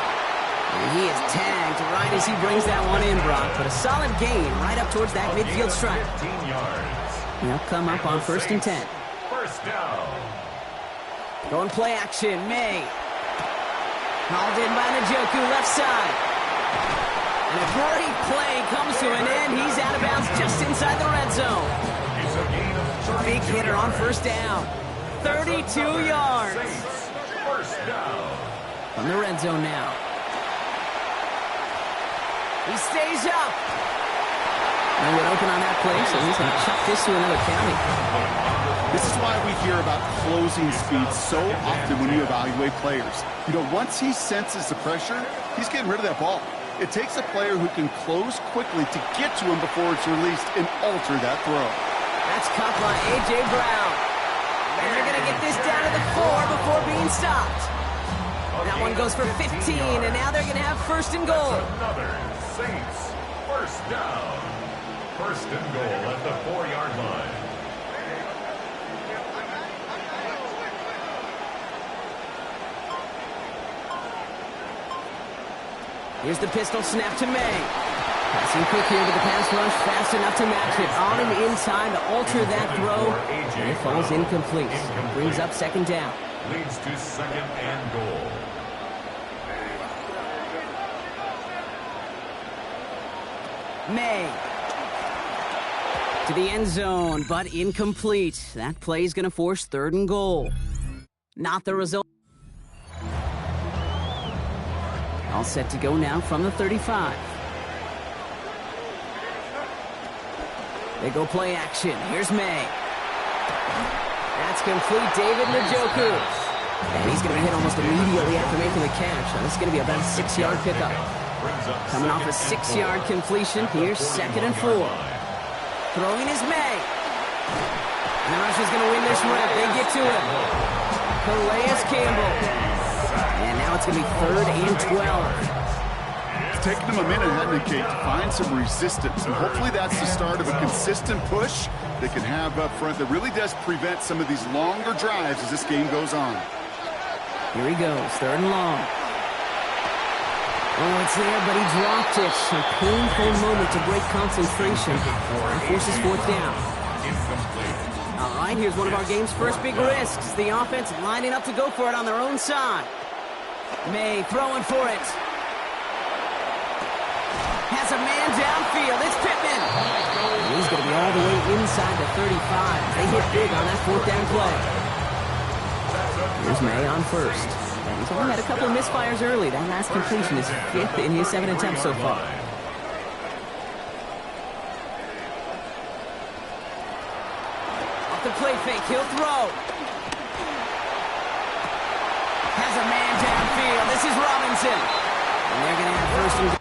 And he is tagged right as he brings that one in, Brock. But a solid gain right up towards that midfield stripe. 15 yards. They'll come up on 1st and 10. First down. Going play action, May. Hauled in by Njoku, left side. And a great play comes to an end. He's out of bounds just inside the red zone. It's a gain of Big hitter on 1st down. 32 yards. Saints. First down. From the red zone now. He stays up. No one open on that play, so he's going to chuck this to another county. This is why we hear about closing speed so often when you evaluate players. You know, once he senses the pressure, he's getting rid of that ball. It takes a player who can close quickly to get to him before it's released and alter that throw. That's caught by A.J. Brown. And they're going to get this down to the 4 before being stopped. That one goes for 15, and now they're going to have 1st and goal. Another Saints. First down. 1st and goal at the 4-yard line. Here's the pistol snap to May. Passing quick here with the pass rush, fast enough to match it. On him inside to alter that throw. And it falls incomplete. Brings up 2nd down. Leads to 2nd and goal. May. To the end zone, but incomplete. That play is going to force 3rd and goal. Not the result. All set to go now from the 35. They go play action. Here's May. That's complete. David Njoku. And he's going to be hit almost immediately after making the catch. Now, this is going to be about a 6-yard pickup. Coming off a 6-yard completion. Here's 2nd and 4. Throwing is May. And the rusher's going to win this rep. They get to him. Calais Campbell. And now it's going to be 3rd and 12. It's taken them a minute, hasn't it, Kate, to find some resistance. And hopefully that's the start of a consistent push they can have up front that really does prevent some of these longer drives as this game goes on. Here he goes, 3rd and long. Oh, it's there, but he dropped it. A painful moment to break concentration. And forces 4th down. All right, here's one of our game's first big risks. The offense lining up to go for it on their own side. May throwing for it. Has a man downfield. It's Pittman. He's going to be all the way inside the 35. They hit big on that 4th down play. Here's May on 1st. And he's only had a couple of misfires early. That last completion is 5th in his 7 attempts so far. Off the play fake, he'll throw. Has a man downfield. This is Robinson. And they're going to have 1st and goal.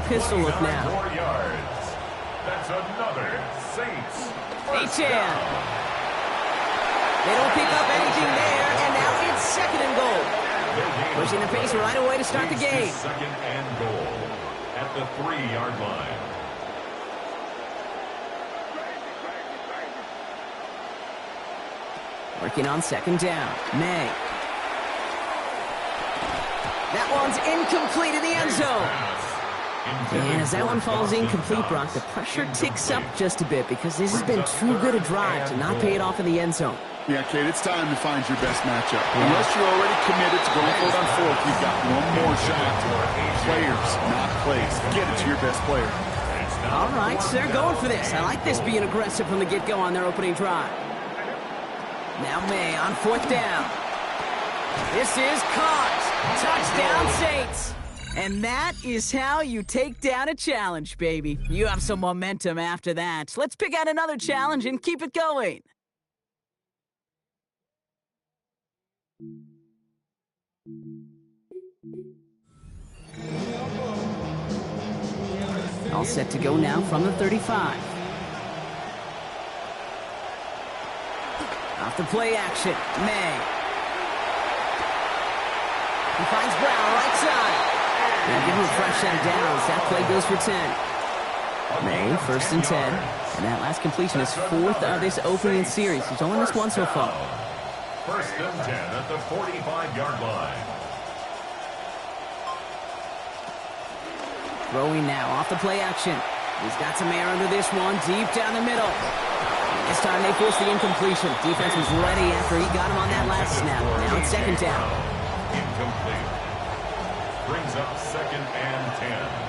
Pistol look now. 4 yards. That's another Saints. H.N. They don't pick up anything there, and now it's 2nd and goal. Pushing the pace right away to start the game. 2nd and goal at the 3-yard line. Working on 2nd down. May. That one's incomplete in the end zone. And as that one falls incomplete, Brock, the pressure ticks up just a bit because this has been too good a drive to not pay it off in the end zone. Yeah, Kate, it's time to find your best matchup. Unless you're already committed to going for it on 4th, you've got one more shot. Players, not plays. Get it to your best player. All right, so they're going for this. I like this being aggressive from the get-go on their opening drive. Now May on 4th down. This is caught. Touchdown, Saints. And that is how you take down a challenge, baby. You have some momentum after that. Let's pick out another challenge and keep it going. All set to go now from the 35. Off the play action, May. He finds Brown right side. Now give him a fresh set of downs. That play goes for 10. May, 1st and 10. And that last completion is 4th of this opening series. He's only missed one so far. 1st and 10 at the 45-yard line. Throwing now off the play action. He's got some air under this one, deep down the middle. This time they forced the incompletion. Defense was ready after he got him on that last snap. Now it's 2nd down. Incomplete. Brings up 2nd and 10.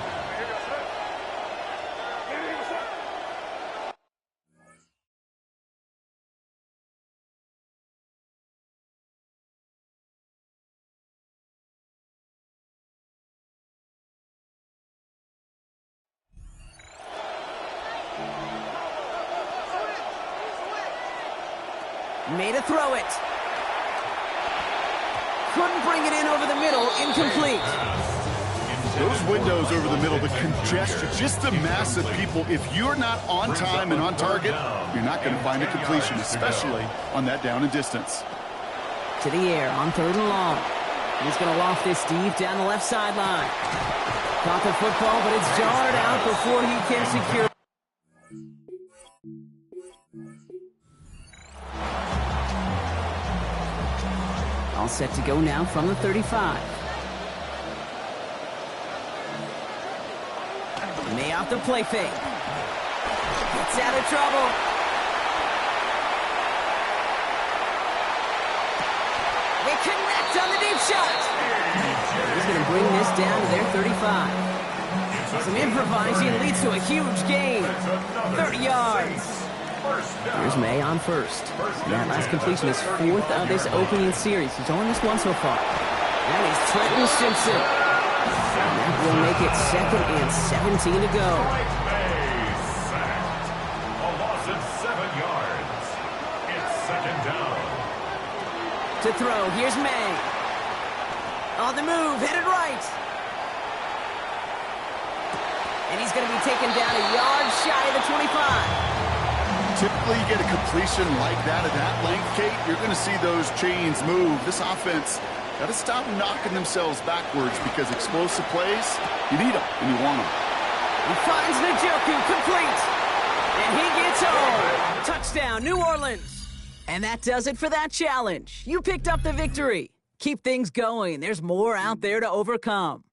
Made a throw it. Couldn't bring it in over the middle. Incomplete. Those windows over the middle, the congestion, just the mass of people. If you're not on time and on target, you're not going to find a completion, especially on that down and distance. To the air on 3rd and long. He's going to loft this deep down the left sideline. Caught the football, but it's jarred out before he can secure. All set to go now from the 35. May off the play fake. Gets out of trouble. They connect on the deep shot. He's going to bring this down to their 35. Some improvising leads to a huge gain. 30 yards. Here's May on 1st. And that last completion is 4th of this opening series. He's only missed one so far. And he's Trenton Simpson. And that will make it 2nd and 17 to go. A loss of 7 yards. It's 2nd down. To throw, here's May. On the move, headed right. And he's going to be taken down a yard shy of the 25. Typically, you get a completion like that at that length, Kate, you're going to see those chains move. This offense got to stop knocking themselves backwards because explosive plays, you need them and you want them. He finds Njoku complete. And he gets home. Touchdown, New Orleans. And that does it for that challenge. You picked up the victory. Keep things going. There's more out there to overcome.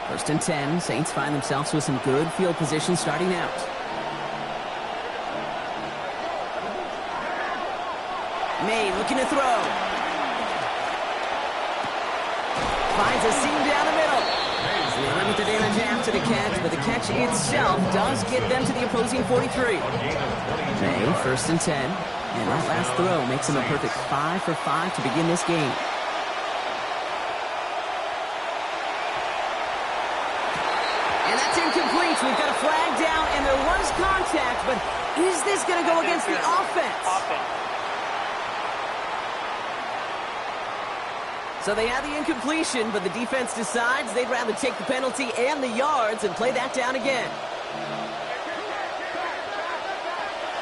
First and 10, Saints find themselves with some good field position starting out. May looking to throw. Finds a seam down the middle. They limit the damage after the catch, but the catch itself does get them to the opposing 43. May, 1st and 10. And that last throw makes him a perfect 5 for 5 to begin this game. We've got a flag down, and there was contact, but is this going to go against the offense? So they had the incompletion, but the defense decides they'd rather take the penalty and the yards and play that down again.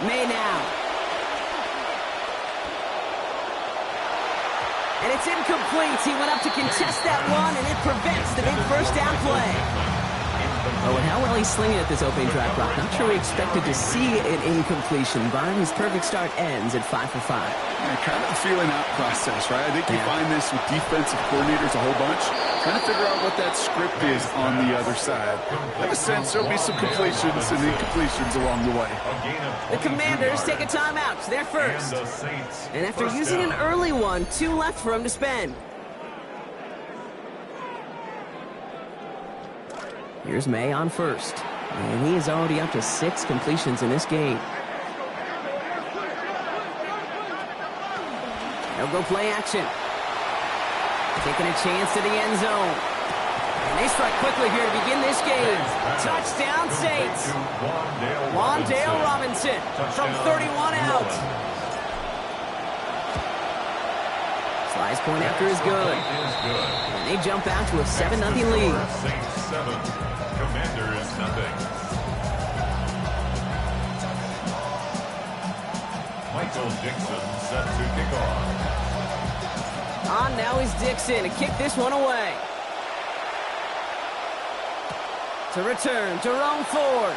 May now. And it's incomplete. He went up to contest that one, and it prevents the big first down play. Oh, and how well he's slinging at this opening drive, Brock. Not sure we expected to see an incompletion, but his perfect start ends at 5 for 5. Yeah, kind of a feeling out process, right? I think you find this with defensive coordinators a whole bunch, trying to figure out what that script is on the other side. I have a sense there'll be some completions and incompletions along the way. The Commanders take a timeout. They're first. And after using an early one, 2 left for him to spend. Here's May on first. And he is already up to 6 completions in this game. They'll go play action. Taking a chance to the end zone. And they strike quickly here to begin this game. Touchdown Saints. Wandale Robinson from 31 out. Slice point after is good. And they jump out to a 7-0 lead. Saints 7, Commanders nothing. Michael Dixon set to kick off. On now is Dixon to kick this one away. To return to Jerome Ford.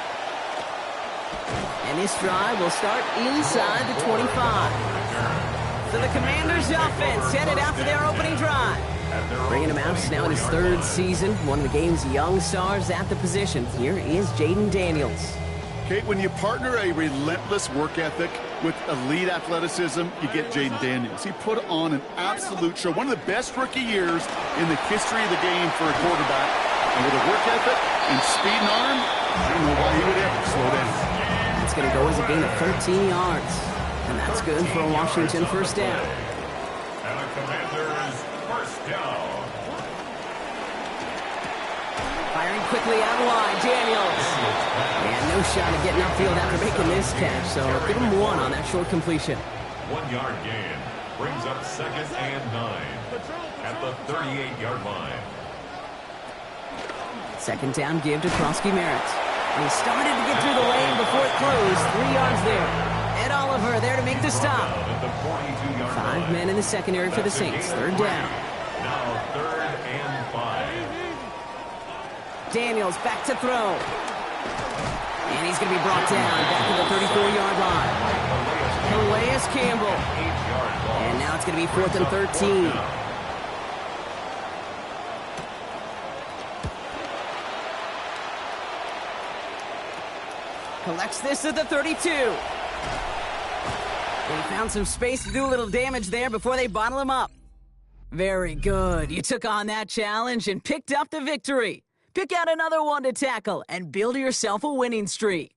And this drive will start inside the 25. So the Commanders' offense headed out for their opening drive. Bringing him out, now in his 3rd season. One of the game's young stars at the position. Here is Jaden Daniels. Kate, when you partner a relentless work ethic with elite athleticism, you get Jaden Daniels. He put on an absolute show. One of the best rookie years in the history of the game for a quarterback. And with a work ethic and speed and arm, I don't know why he would ever slow down. It's going to go as a gain of 13 yards. And that's good for a Washington first down. And the Commanders first down. Firing quickly out wide, Daniels. And no shot at getting upfield after making this catch, so give him 1 on that short completion. 1-yard gain brings up 2nd and 9 at the 38-yard line. 2nd down give to Krosky Merritt. And he started to get through the lane before it closed. 3 yards there. Ed Oliver there to make the stop. 5 men in the secondary for the Saints. 3rd down. Now 3rd and 5. Daniels back to throw. And he's going to be brought down back to the 34-yard line. Calais Campbell. And now it's going to be 4th and 13. Collects this at the 32. They found some space to do a little damage there before they bottle him up. Very good. You took on that challenge and picked up the victory. Pick out another one to tackle and build yourself a winning streak.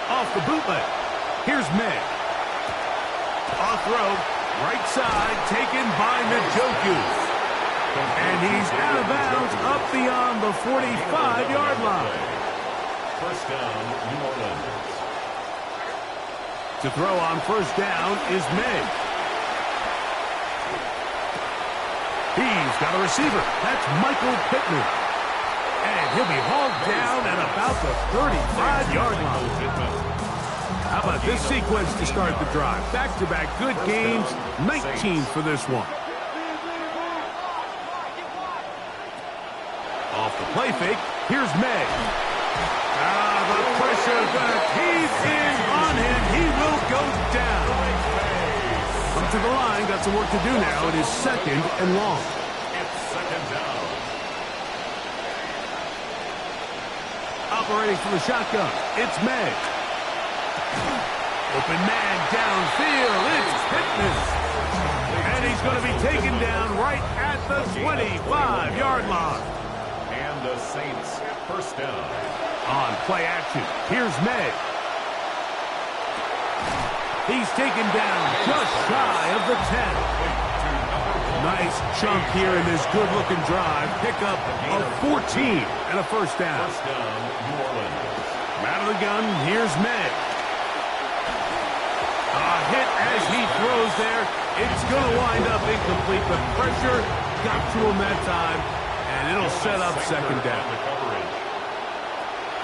Off the bootleg. Here's May. Off road, right side, taken by Njoku. And he's out of bounds up beyond the 45-yard line. First down, New Orleans. To throw on first down is May. He's got a receiver. That's Michael Pittman. And he'll be hauled down at about the 35-yard line. How about this sequence to start the drive? Back-to-back good games, 19 for this one. Off the play fake, here's May. The pressure gonna cave in on him. He will go down. Up to the line, got some work to do now. It is 2nd and long. It's 2nd down. Operating from the shotgun, it's May. Open man downfield, it's Pittman. And he's going to be taken down right at the 25-yard line. And the Saints, 1st down. On play action, here's May. He's taken down just shy of the 10. Nice chunk here in this good-looking drive. Pick up of 14 and a 1st down. 1st down, New Orleans. Out of the gun, here's May. A hit as he throws there. It's going to wind up incomplete. The pressure got to him that time, and it'll set up 2nd down.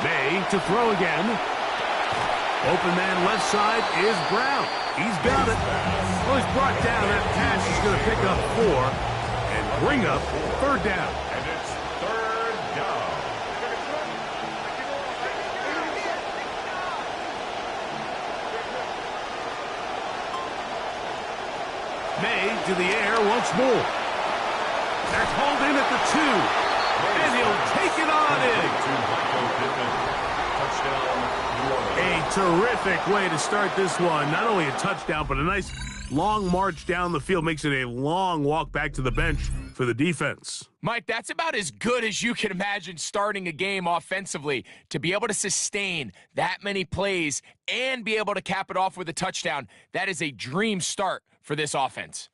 May to throw again. Open man left side is Brown. He's got it. Well, he's brought down. That pass is going to pick up 4 and bring up 3rd down. And it's 3rd down. May to the air once more. That's hauled in at the 2. And he'll take it on in. Touchdown, New Orleans. A terrific way to start this one. Not only a touchdown, but a nice long march down the field. Makes it a long walk back to the bench for the defense. Mike, that's about as good as you can imagine starting a game offensively. To be able to sustain that many plays and be able to cap it off with a touchdown, that is a dream start for this offense.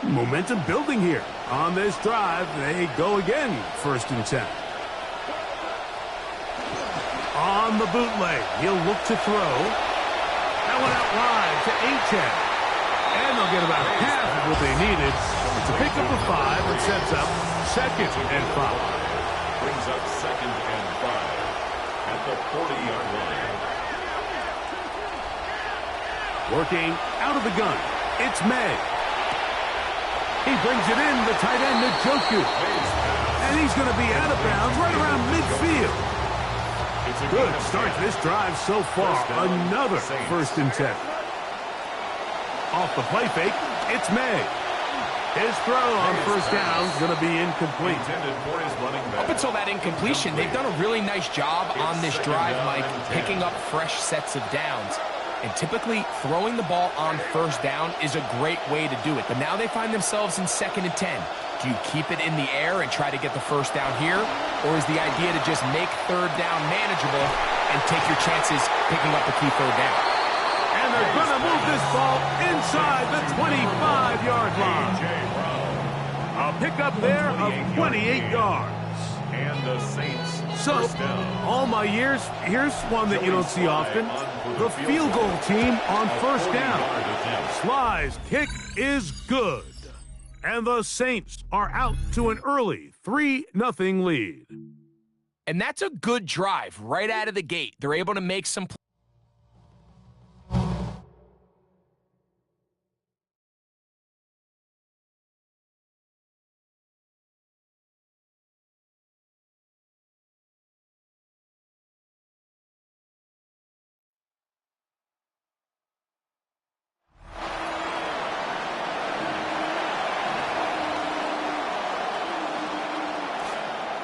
Momentum building here. On this drive, they go again, 1st and 10. On the bootleg, he'll look to throw. That one out wide to Achane. And they'll get about half of what they needed to pick up the 5 and sets up 2nd and 5. Brings up 2nd and 5 at the 40-yard line. Working out of the gun, it's May. He brings it in, the tight end, Njoku. And he's going to be out of bounds right around midfield. Good start to this drive so far. Another 1st and 10. Off the play fake, it's May. His throw on 1st down is going to be incomplete. Up until that incompletion, they've done a really nice job on this drive, Mike, picking up fresh sets of downs. And typically, throwing the ball on 1st down is a great way to do it. But now they find themselves in 2nd and 10. Do you keep it in the air and try to get the 1st down here? Or is the idea to just make 3rd down manageable and take your chances picking up a key 3rd down? And they're going to move this ball inside the 25-yard line. A pickup there of 28 yards. And the Saints. So, all my years, here's one that you don't see often. The field goal team on 1st down. Sly's kick is good. And the Saints are out to an early 3-0 lead. And that's a good drive right out of the gate. They're able to make some plays.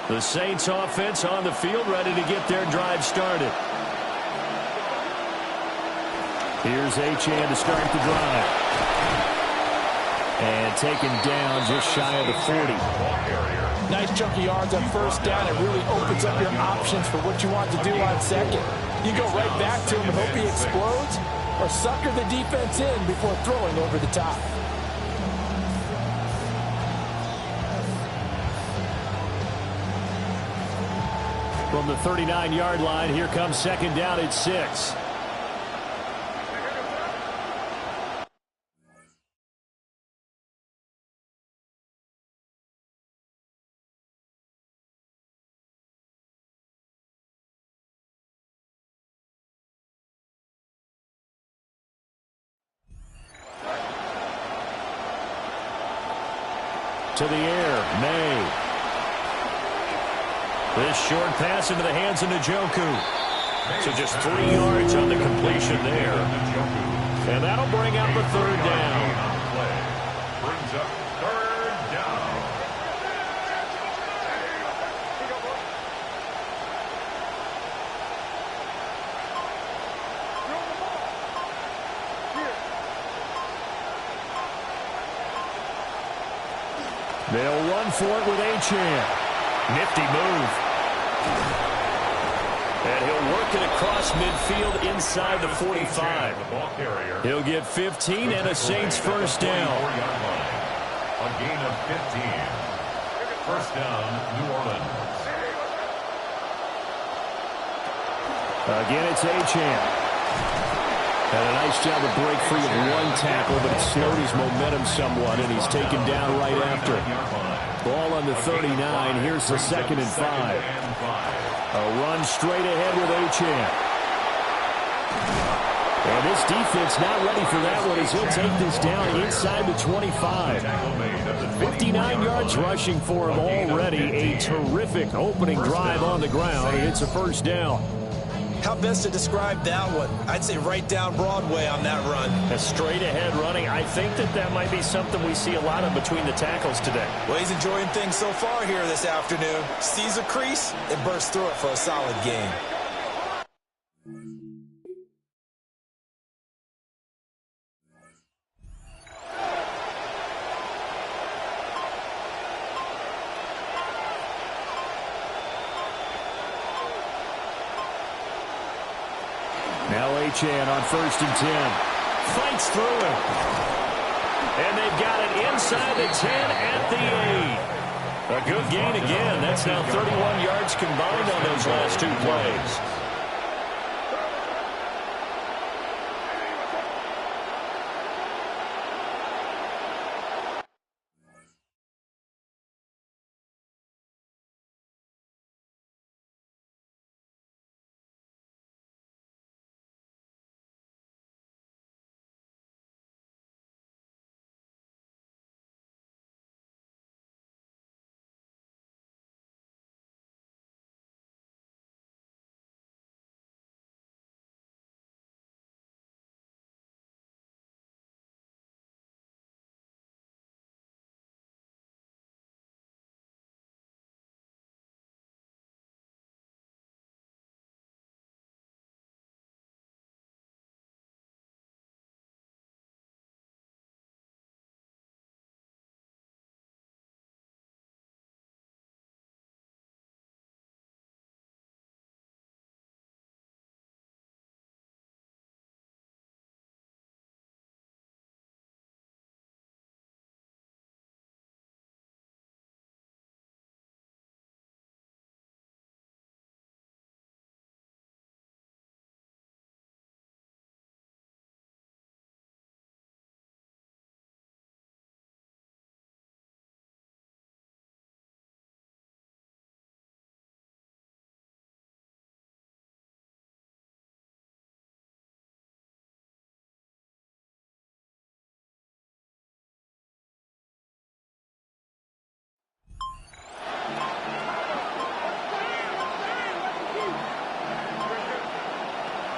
The Saints offense on the field, ready to get their drive started. Here's Achane to start the drive. And taken down just shy of the 40. Nice chunk of yards on 1st down. It really opens up your options for what you want to do on 2nd. You go right back to him and hope he explodes, or sucker the defense in before throwing over the top. From the 39-yard line, here comes second down at 6. To the air, May. This short pass into the hands of Njoku. So just 3 yards on the completion there. And that'll bring up a third down. Brings up third down. They'll run for it with Achane. Nifty move. And he'll work it across midfield inside the 45. He'll get 15 and a Saints first down. A gain of 15. First down, New Orleans. Again, it's Achane. And a nice job to break free of one tackle, but it slowed his momentum somewhat, and he's taken down right after. Ball on the 39. Here's the 2nd and 5. A run straight ahead with Achane. And this defense not ready for that one as he'll take this down inside the 25. 59 yards rushing for him already. A terrific opening drive on the ground, and it's a first down. How best to describe that one? I'd say right down Broadway on that run. A straight ahead running. I think that might be something we see a lot of between the tackles today. Well, he's enjoying things so far here this afternoon. Sees a crease and bursts through it for a solid gain. Now Achane on 1st and 10. Fights through it. And they've got it inside the 10 at the 8. A good gain again. That's now 31 yards combined on those last 2 plays.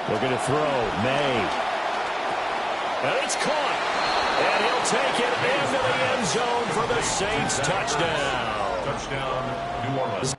Looking to throw. May. And it's caught. And he'll take it into the end zone for the Saints touchdown. Touchdown, New Orleans.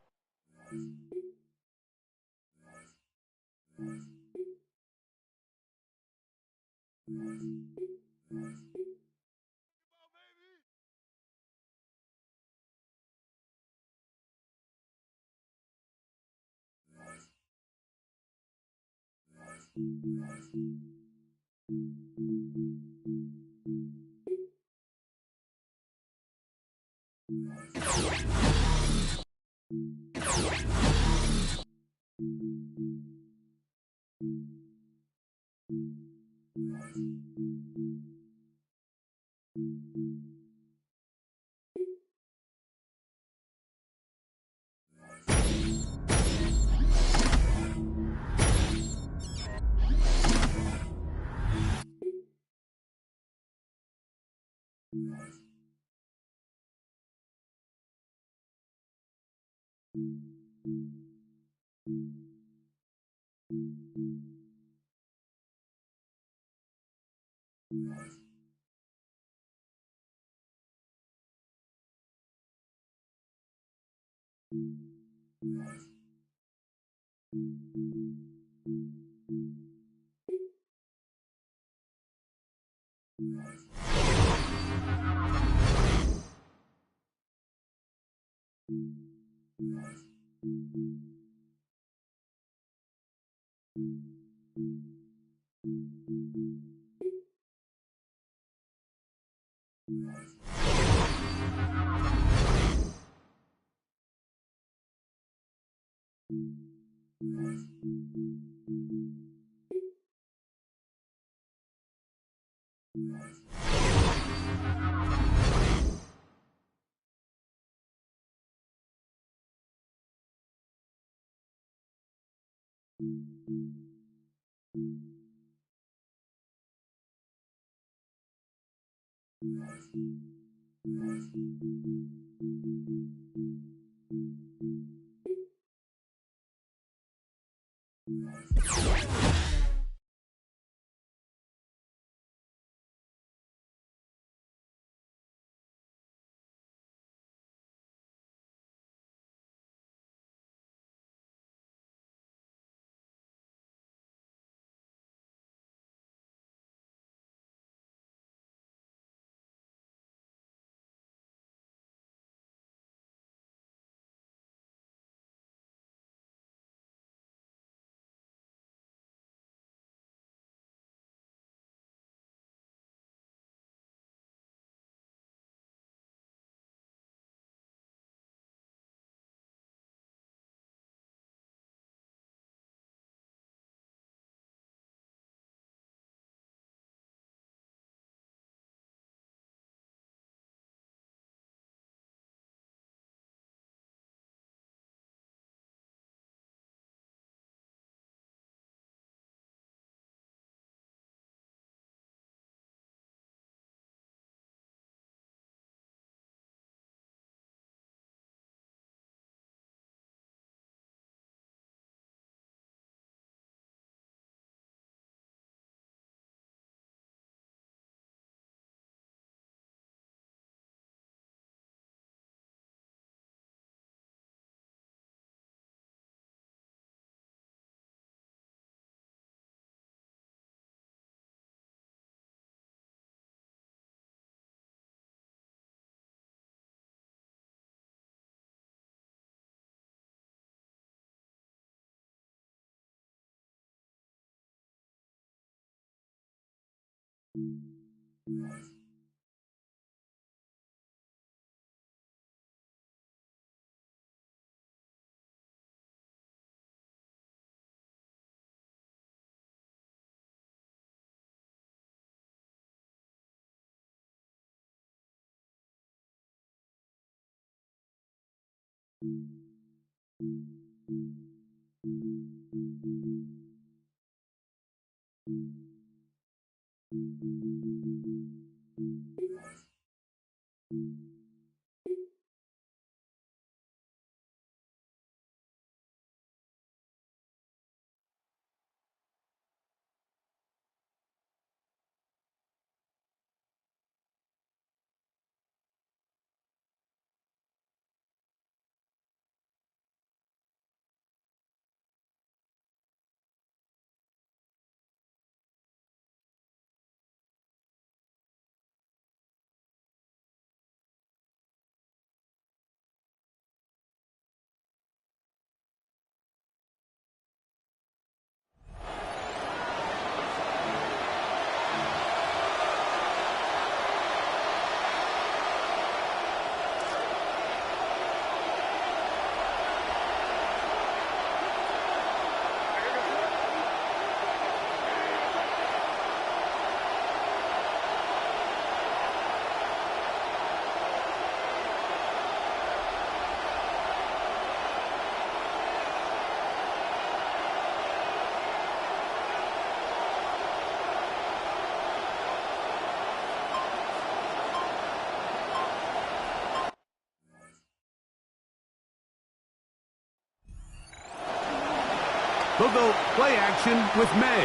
They'll go play action with May.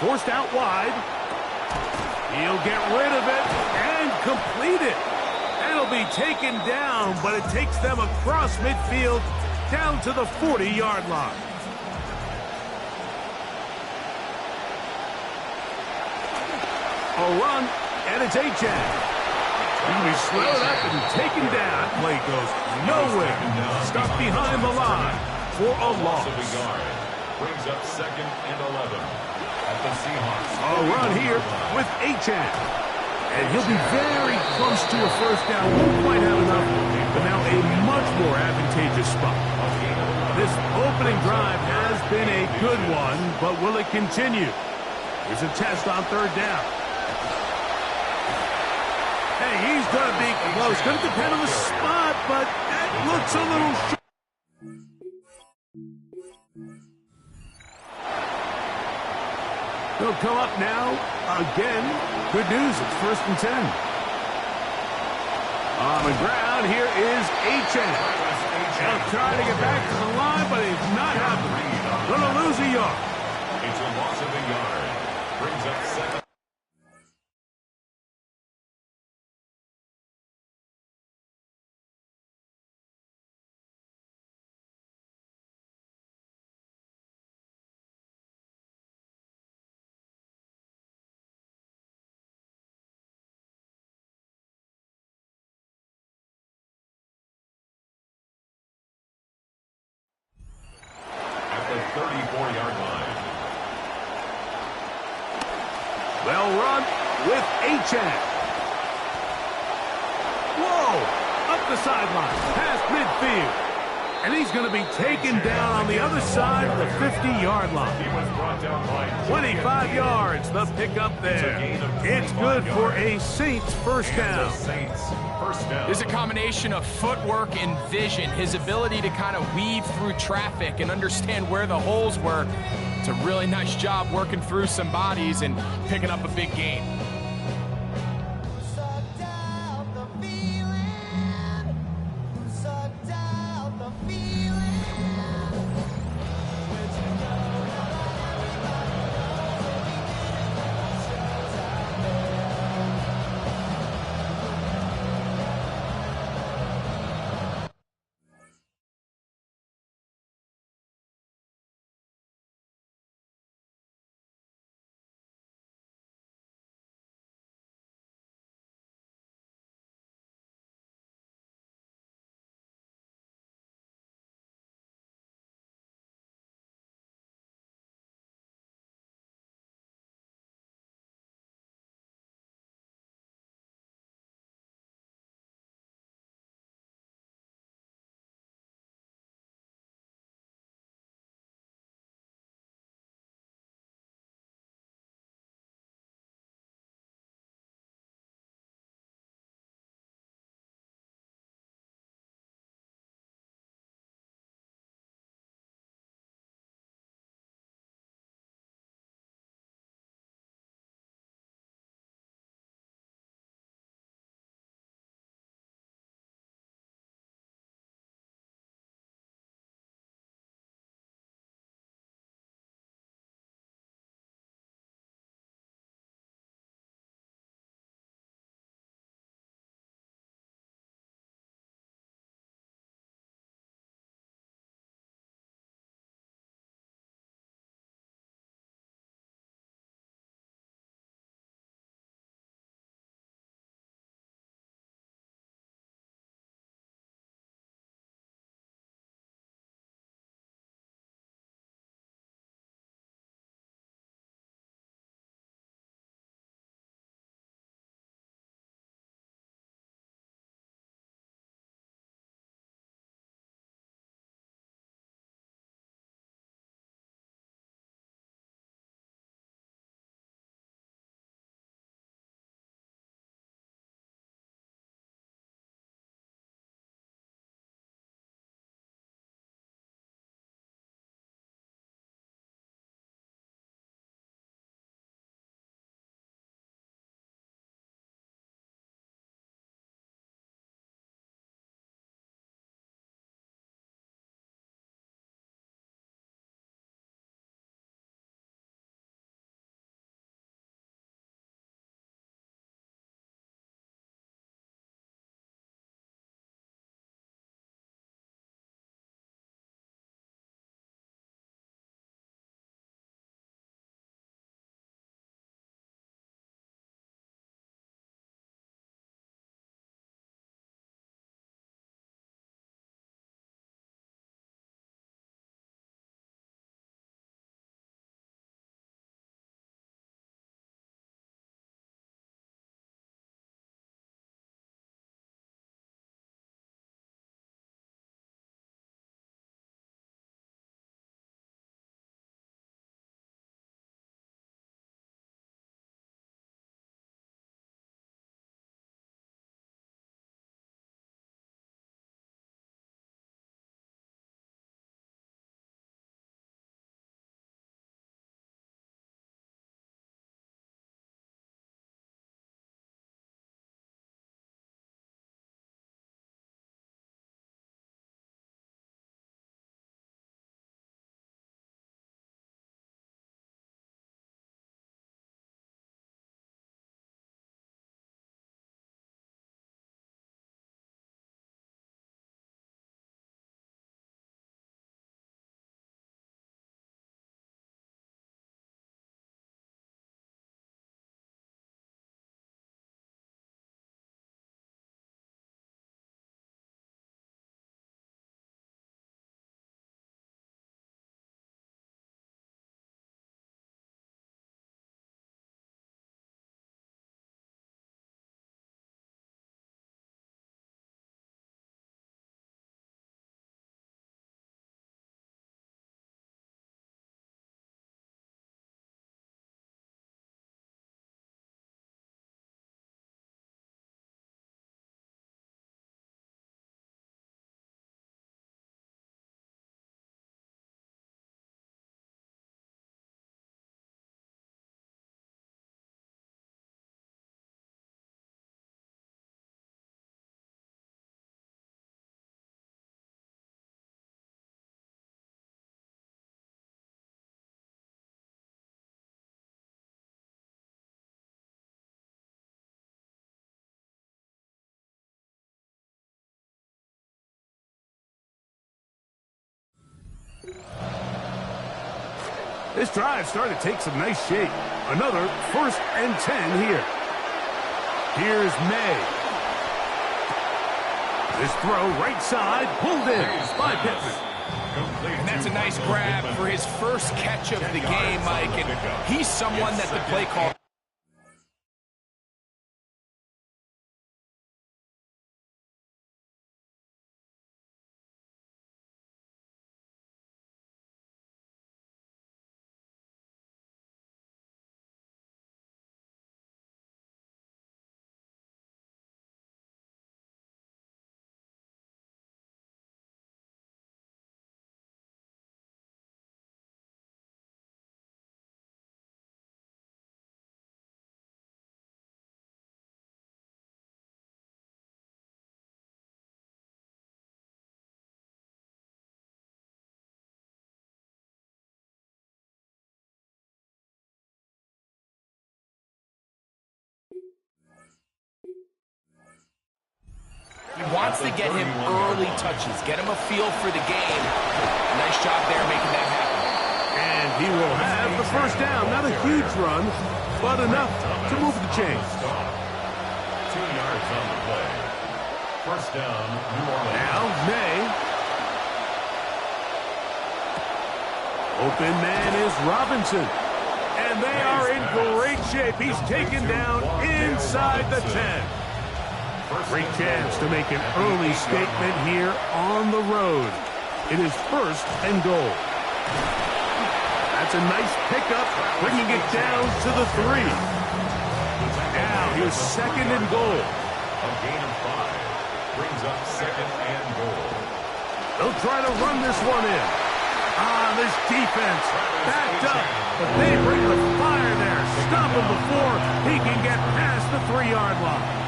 Forced out wide. He'll get rid of it and complete it. That'll be taken down, but it takes them across midfield down to the 40-yard line. A run, and it's Achan. He'll be slowed up and taken down. Play goes nowhere. Stuck behind the line for a loss. Brings up 2nd and 11 at the Seahawks. A run here with Achan. And he'll be very close to a first down. Won't quite have enough, but now a much more advantageous spot. This opening drive has been a good one, but will it continue? Here's a test on 3rd down. Hey, he's going to be close. Going to depend on the spot, but that looks a little short. They'll come up now. Again, good news. It's 1st and 10. On the ground, here is Achan. They'll try to get back to the line, but it's not happening. Going to lose a yard. It's a loss of a yard. Brings up 2nd. The 34-yard line. Well run with Achan. Whoa! Up the sideline, past midfield. And he's going to be taken down on the other side of the 50-yard line. He was brought down by 25 yards, the pickup there. It's good for a Saints first down. There's a combination of footwork and vision, his ability to kind of weave through traffic and understand where the holes were. It's a really nice job working through some bodies and picking up a big gain. This drive started to take some nice shape. Another 1st and 10 here. Here's May. This throw right side, pulled in by Pittman. And that's a nice grab for his first catch of the game, Mike. And he's someone that the play call. He wants to get him early touches, get him a feel for the game. Nice job there making that happen. And he will have the 1st down. Not a huge run, but enough to move the chains. 2 yards on the play. 1st down, New Orleans. Now, May. Open man is Robinson. And they are in great shape. He's taken down inside the 10. Great chance to make an early statement here on the road. It is 1st and goal. That's a nice pickup, bringing it down to the 3. Now here's 2nd and goal. A gain of 5 brings up 2nd and goal. They'll try to run this one in. This defense backed up, but they bring the fire there. Stop him before he can get past the 3-yard line.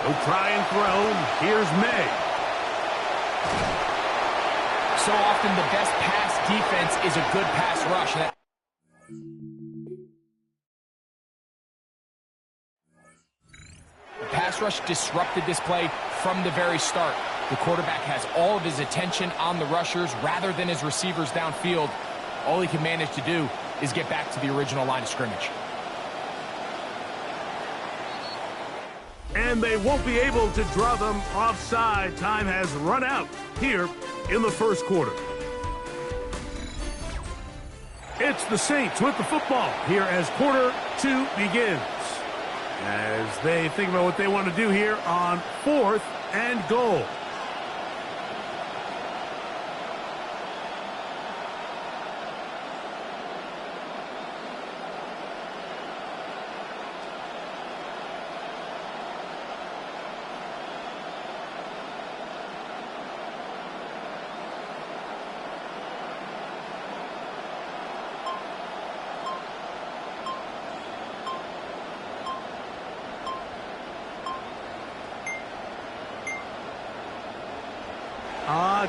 They'll try and throw. Here's May. So often the best pass defense is a good pass rush. The pass rush disrupted this play from the very start. The quarterback has all of his attention on the rushers rather than his receivers downfield. All he can manage to do is get back to the original line of scrimmage. And they won't be able to draw them offside. Time has run out here in the 1st quarter. It's the Saints with the football here as quarter 2 begins. As they think about what they want to do here on 4th and goal.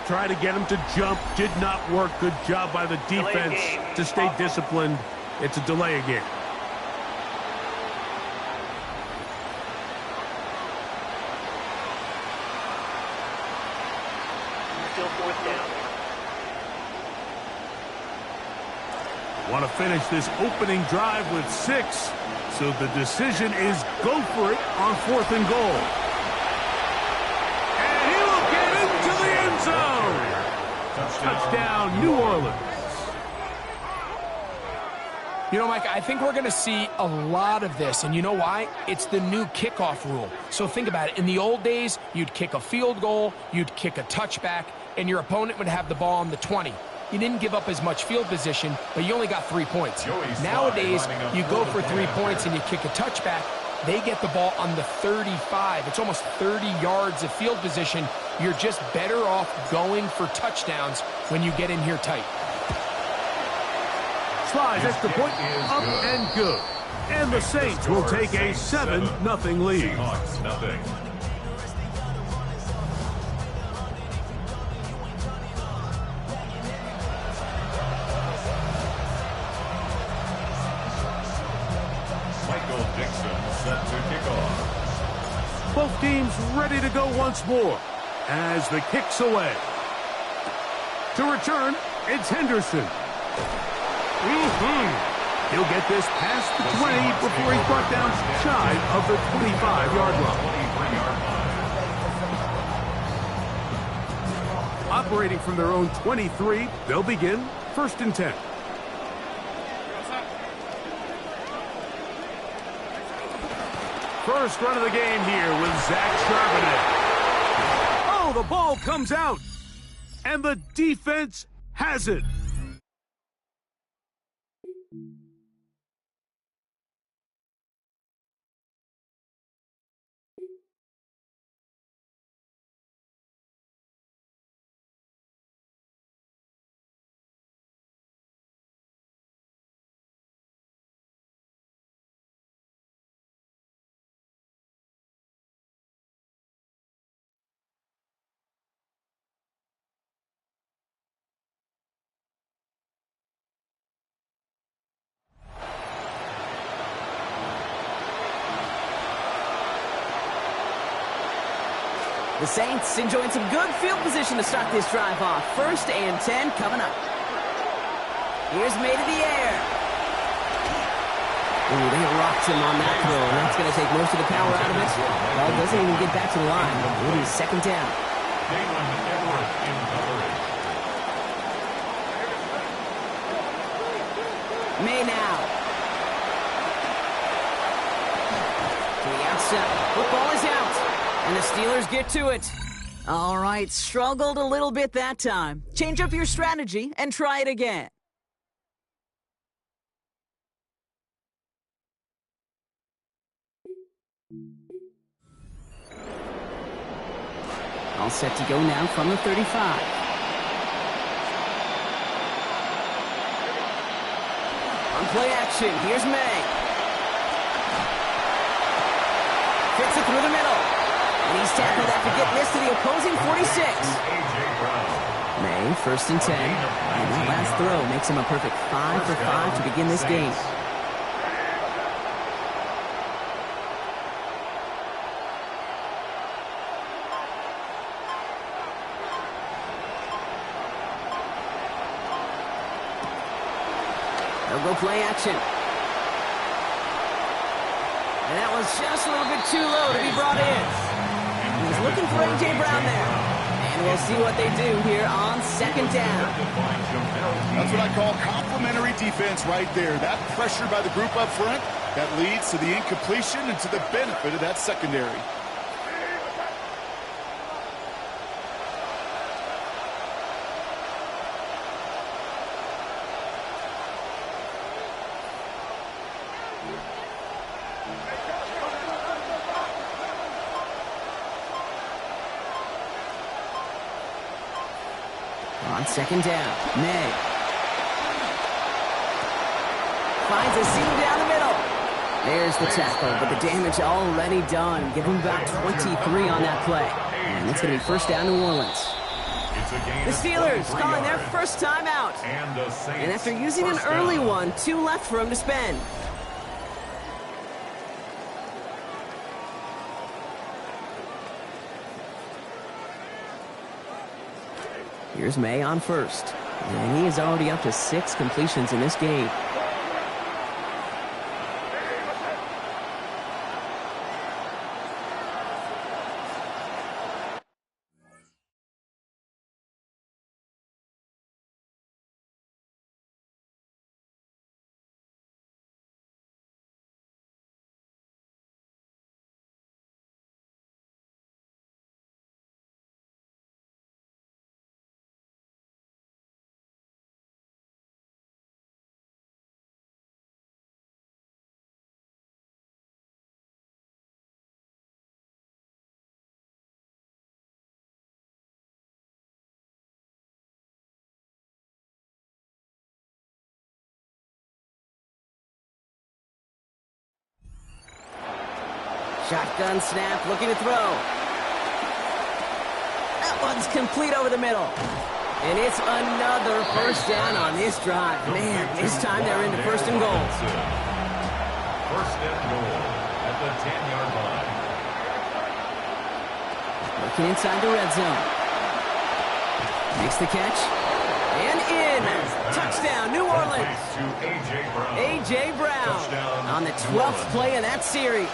Try to get him to jump. Did not work. Good job by the defense to stay disciplined. It's a delay again. Still 4th down. Want to finish this opening drive with 6. So the decision is go for it on 4th and goal. Touchdown, New Orleans. You know, Mike, I think we're going to see a lot of this, and you know why? It's the new kickoff rule. So think about it. In the old days, you'd kick a field goal, you'd kick a touchback, and your opponent would have the ball on the 20. You didn't give up as much field position, but you only got 3 points. Nowadays, you go for 3 points and you kick a touchback, they get the ball on the 35. It's almost 30 yards of field position. You're just better off going for touchdowns when you get in here tight. Slides extra point, up and good. And the Saints will take a 7-0 lead. Seahawks, nothing. set to kick off. Both teams ready to go once more as the kick's away. To return, it's Henderson. He'll get this past the 20 before he's brought down shy of the 25-yard line. Operating from their own 23, they'll begin 1st and 10. First run of the game here with Zach Charbonnet. Oh, the ball comes out. And the defense has it. The Saints enjoying some good field position to start this drive off. 1st and 10 coming up. Here's May to the air. Ooh, they rocked him on that throw, and that's going to take most of the power out of it. Ball doesn't even get back to the line. It is 2nd down. May now. To the outside. Football is out. And the Steelers get to it. All right, struggled a little bit that time. Change up your strategy and try it again. All set to go now from the 35. On play action, here's May. Fits it through the middle. And he's tackled after getting this to the opposing 46. May, 1st and 10. And that last throw makes him a perfect 5 for 5 to begin this game. They'll go play action. And that was just a little bit too low to be brought in. He's looking for A.J. Brown there. And we'll see what they do here on 2nd down. That's what I call complimentary defense right there. That pressure by the group up front, that leads to the incompletion and to the benefit of that secondary. On 2nd down, May. Finds a seam down the middle. There's the tackle, but the damage already done. Give him about 23 on that play. And it's going to be 1st down, New Orleans. The Steelers calling their first time out. And after using an early one, 2 left for him to spend. Here's May on 1st. And he is already up to 6 completions in this game. Shotgun snap, looking to throw. That one's complete over the middle. And it's another 1st down on this drive. Man, this time they're into 1st and goal. 1st and goal at the Working inside the red zone. Makes the catch. And in. Touchdown, New Orleans. A.J. Brown on the 12th play of that series.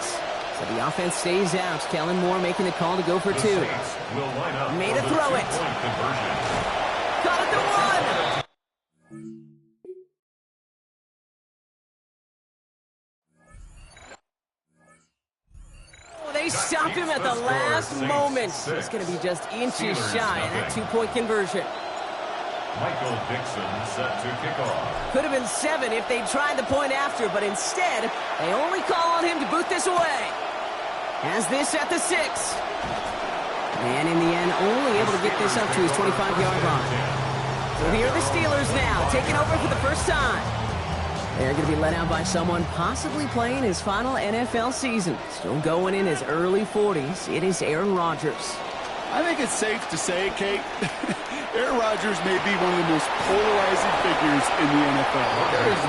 So the offense stays out. Kellen Moore making the call to go for 2. Made a throw it. Caught at the 1. They stop him at the last moment. He's going to be just inches shy of that 2-point conversion. Michael Dixon set to kick off. Could have been 7 if they tried the point after, but instead, they only call on him to boot this away. Has this at the 6. And in the end, only able to get this up to his 25-yard line. So here are the Steelers now, taking over for the first time. They're going to be let out by someone possibly playing his final NFL season. Still going in his early 40s. It is Aaron Rodgers. I think it's safe to say, Kate, Aaron Rodgers may be one of the most polarizing figures in the NFL. There is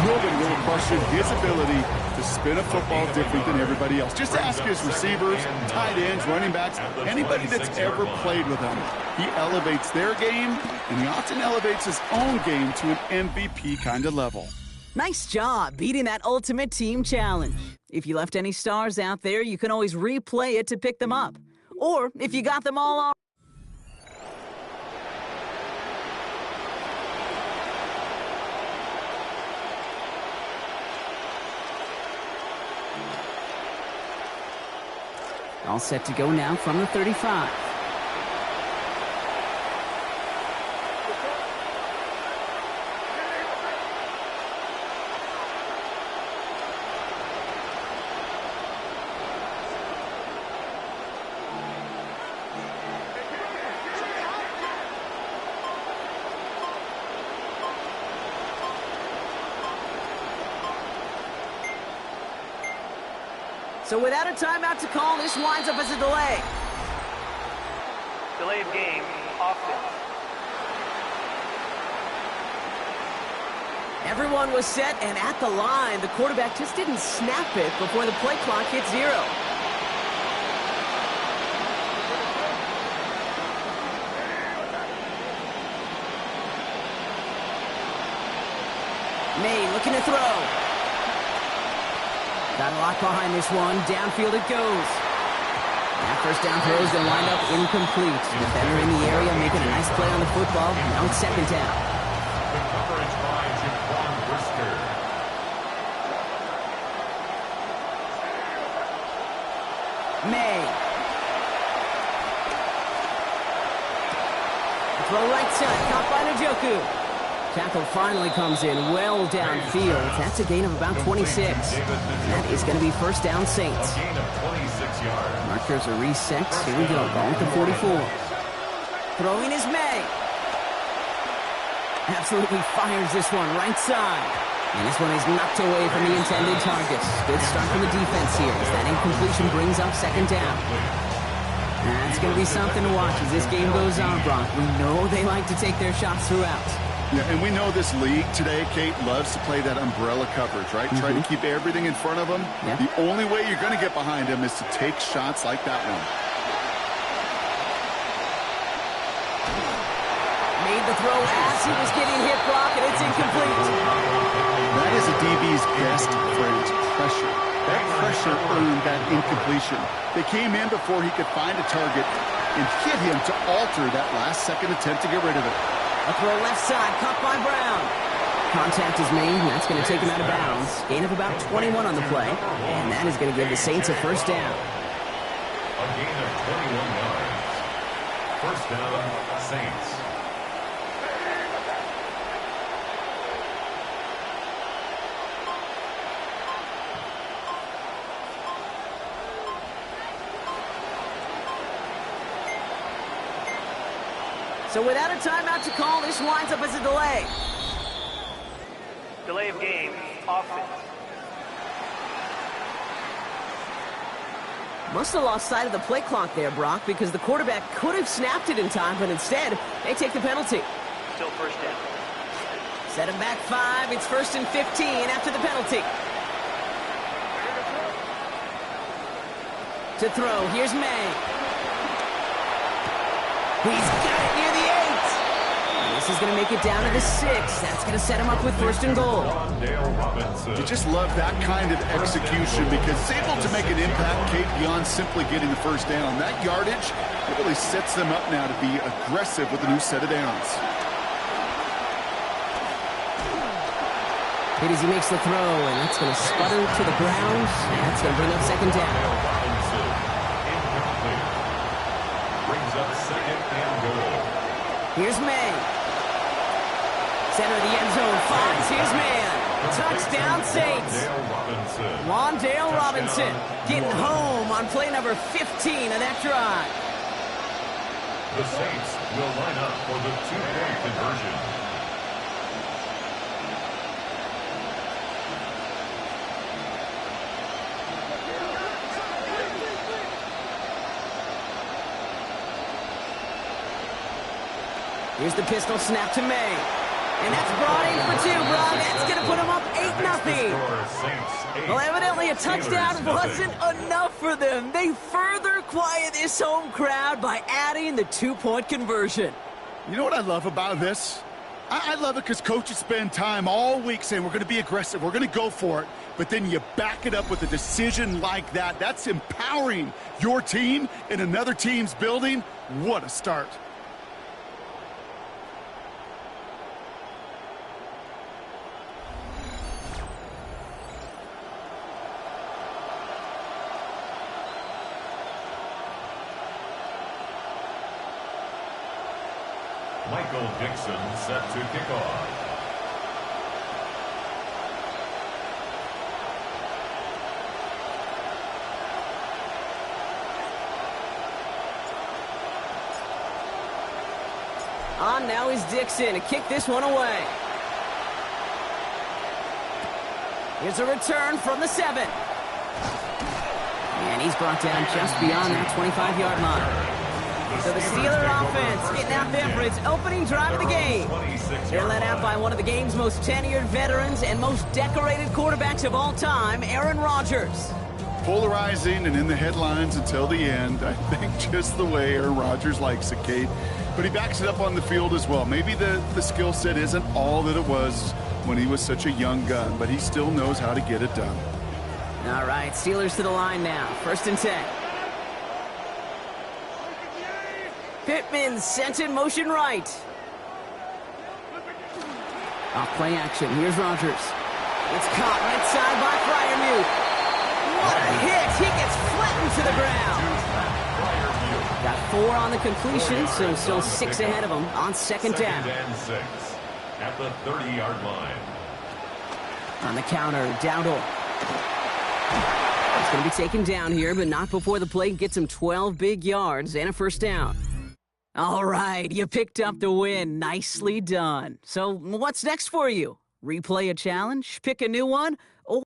nobody will question his ability to spin a football different than everybody else. Just ask his receivers, tight ends, running backs, anybody that's ever played with him. He elevates their game, and he often elevates his own game to an MVP kind of level. Nice job beating that Ultimate Team Challenge. If you left any stars out there, you can always replay it to pick them up. Or if you got them all all set to go now from the 35. So without a timeout to call, this winds up as a delay. Delay of game, offense. Everyone was set and at the line. The quarterback just didn't snap it before the play clock hit 0. May looking to throw. Got a lot behind this one. Downfield it goes. That first down throw is going to wind up incomplete. The defender in the area making a nice play on the football. Now it's 2nd down. The coverage by Jaquan Brisker. May. Throw right side. Caught by Njoku. Tackle finally comes in well downfield. That's a gain of about 26. That is going to be first down Saints. Gain of 26 yards. Markers are reset. Here we go. Ball at the 44. Throwing is May. Absolutely fires this one right side. And this one is knocked away from the intended target. Good start from the defense here as that incompletion brings up 2nd down. That's going to be something to watch as this game goes on, Brock. We know they like to take their shots throughout. Yeah, and we know this league today, Kate, loves to play that umbrella coverage, right? Try to keep everything in front of them. Yeah. The only way you're going to get behind them is to take shots like that one. Made the throw as he was getting hit, Brock, and it's incomplete. That is a DB's best phrase, pressure. That pressure earned that incompletion. They came in before he could find a target and hit him to alter that last-second attempt to get rid of it. A throw left side, caught by Brown. Contact is made, and that's going to take him out of bounds. Gain of about 21 on the play, and that is going to give the Saints a first down. A gain of 21 yards. First down, Saints. So without a timeout to call, this winds up as a delay. Delay of game, offense. Must have lost sight of the play clock there, Brock, because the quarterback could have snapped it in time, but instead, they take the penalty. Still first down. Set him back 5. It's 1st and 15 after the penalty. To throw, here's May. He's got it near the 8. This is going to make it down to the 6. That's going to set him up with first and goal. You just love that kind of execution because it's able to make an impact, Kate, beyond simply getting the first down. That yardage, it really sets them up now to be aggressive with a new set of downs. As he makes the throw, and that's going to sputter to the ground. That's going to bring up second down. Brings up second and goal. Here's May. Center of the end zone finds his man. Touchdown, Saints. Wan'Dale Robinson getting home on play number 15 of that drive. The Saints will line up for the two-point conversion. Here's the pistol snap to May. And that's brought in for 2, Brock. That's going to put him up 8-0. Well, evidently a touchdown wasn't enough for them. They further quiet this home crowd by adding the 2-point conversion. You know what I love about this? I love it because coaches spend time all week saying we're going to be aggressive, we're going to go for it, but then you back it up with a decision like that. That's empowering your team in another team's building. What a start. Michael Dixon set to kick off. On now is Dixon to kick this one away. Here's a return from the 7. And he's brought down just beyond that 25-yard line. So the Steeler offense getting out there for its opening drive of the game. They're led out by one of the game's most tenured veterans and most decorated quarterbacks of all time, Aaron Rodgers. Polarizing and in the headlines until the end. I think just the way Aaron Rodgers likes it, Kate. But he backs it up on the field as well. Maybe the skill set isn't all that it was when he was such a young gun, but he still knows how to get it done. All right, Steelers to the line now. 1st and 10. Pittman sent in motion right. Off play action. Here's Rodgers. It's caught right side by Freiermuth. What a hit. He gets flattened to the ground. Got 4 on the completion, so still 6 ahead of him on second down. 2nd and 6 at the 30-yard line. On the counter, Dowdle. It's going to be taken down here, but not before the play gets him 12 big yards and a first down. All right, you picked up the win. Nicely done. So what's next for you? Replay a challenge? Pick a new one? Or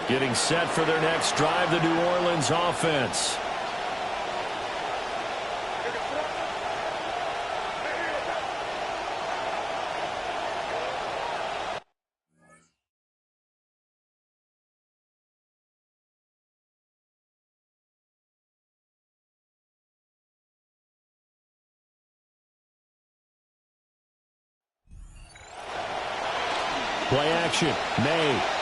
Getting set for their next drive, the New Orleans offense. Play action. May.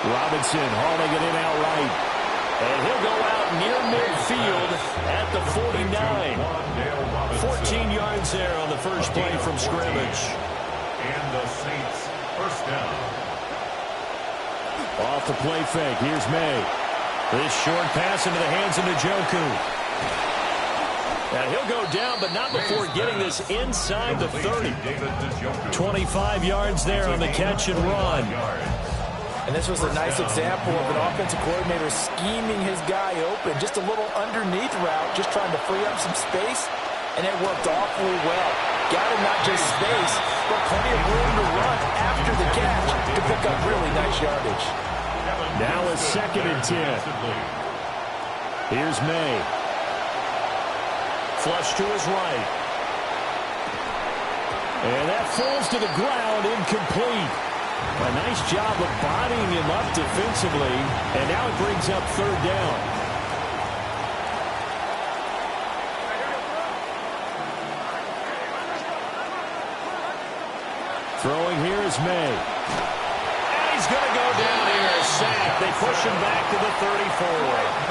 Robinson hauling it in outright. And he'll go out near midfield at the 49. 14 yards there on the first play from scrimmage. And the Saints first down. Off the play fake. Here's May. This short pass into the hands of Njoku. And he'll go down, but not before getting this inside the 30. 25 yards there on the catch and run. And this was a nice example of an offensive coordinator scheming his guy open. Just a little underneath route, just trying to free up some space, and it worked awfully well. Got him not just space, but plenty of room to run after the catch to pick up really nice yardage. Now a 2nd and 10. Here's May. Flush to his right. And that falls to the ground, incomplete. A nice job of bodying him up defensively, and now it brings up 3rd down. Throwing here is May. And he's going to go down here, a sack. They push him back to the 34.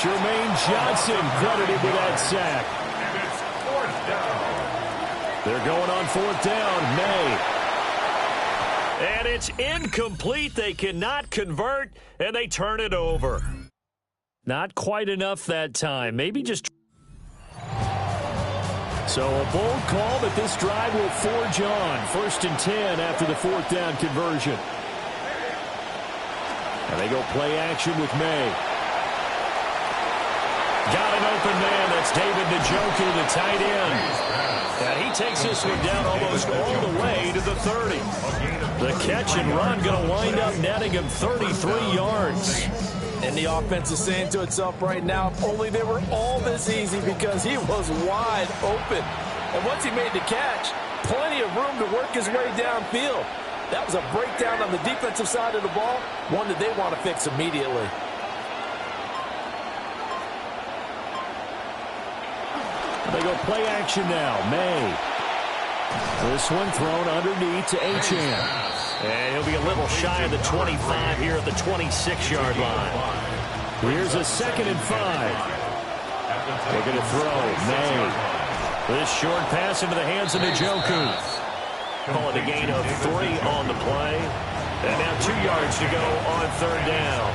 Jermaine Johnson credited with that sack. And it's 4th down. They're going on 4th down. May. And it's incomplete. They cannot convert, and they turn it over. Not quite enough that time. Maybe just... So a bold call, but this drive will forge on. 1st and 10 after the 4th down conversion. And they go play action with May. Got an open man. That's David Njoku, the tight end. And he takes this one down almost all the way to the 30. The catch and run going to wind up netting him 33 yards. And the offense is saying to itself right now, if only they were all this easy, because he was wide open. And once he made the catch, plenty of room to work his way downfield. That was a breakdown on the defensive side of the ball, one that they want to fix immediately. They go play action now. May. This one thrown underneath to Achane. And he'll be a little shy of the 25 here at the 26-yard line. Here's a 2nd and 5. Looking to throw. May. This short pass into the hands of Njoku. Call it a gain of 3 on the play. And now 2 yards to go on 3rd down.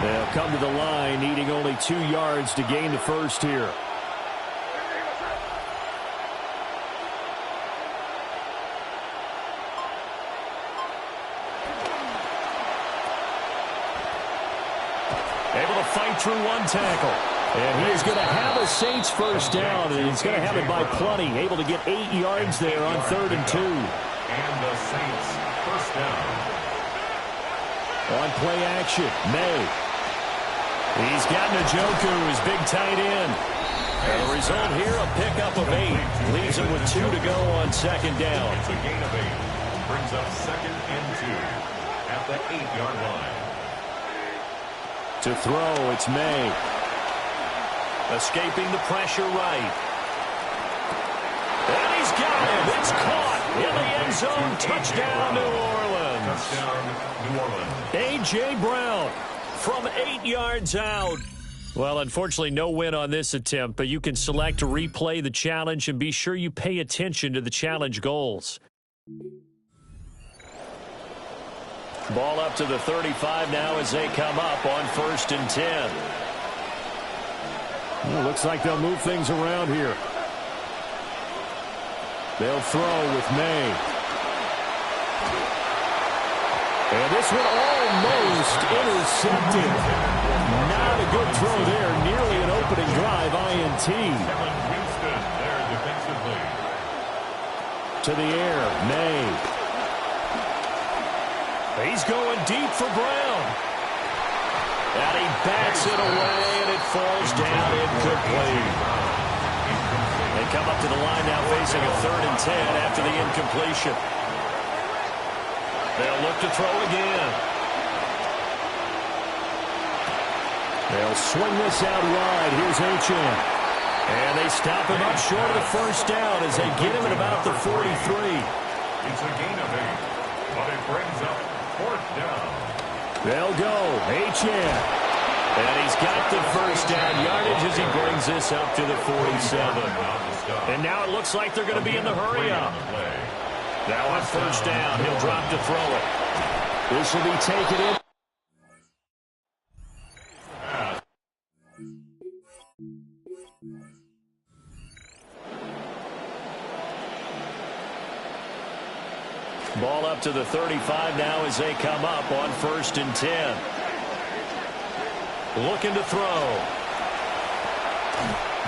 They'll come to the line, needing only 2 yards to gain the first here. Able to fight through one tackle. And he is going to have a Saints 1st down, and he's going to have it by plenty. Able to get 8 yards there on 3rd and 2. And the Saints 1st down. On play action, May. He's got Njoku, his big tight end. And the result here, a pickup of 8. Leaves him with 2 to go on 2nd down. It's a gain of 8. Brings up 2nd and 2 at the 8-yard line. To throw, it's May. Escaping the pressure right. And he's got him. It's caught in the end zone. Touchdown, New Orleans. Touchdown, New Orleans. A.J. Brown from 8 yards out. Well, unfortunately, no win on this attempt, but you can select to replay the challenge and be sure you pay attention to the challenge goals. Ball up to the 35 now as they come up on 1st and 10. Well, looks like they'll move things around here. They'll throw with May. And this one almost intercepted. Not a good throw there. Nearly an opening drive INT. Winston there defensively. To the air, May. He's going deep for Brown. And he bats it away, and it falls down incomplete. They come up to the line now facing a 3rd and 10 after the incompletion. They'll look to throw again. They'll swing this out wide. Here's Achane. And they stop him up short of the 1st down as they get him at about the 43. It's a gain of 8, but it brings up 4th down. They'll go. Achane. And he's got the 1st down yardage as he brings this up to the 47. And now it looks like they're going to be in the hurry up. Now on 1st down, he'll drop to throw it. This will be taken in. Ball up to the 35 now as they come up on 1st and 10. Looking to throw.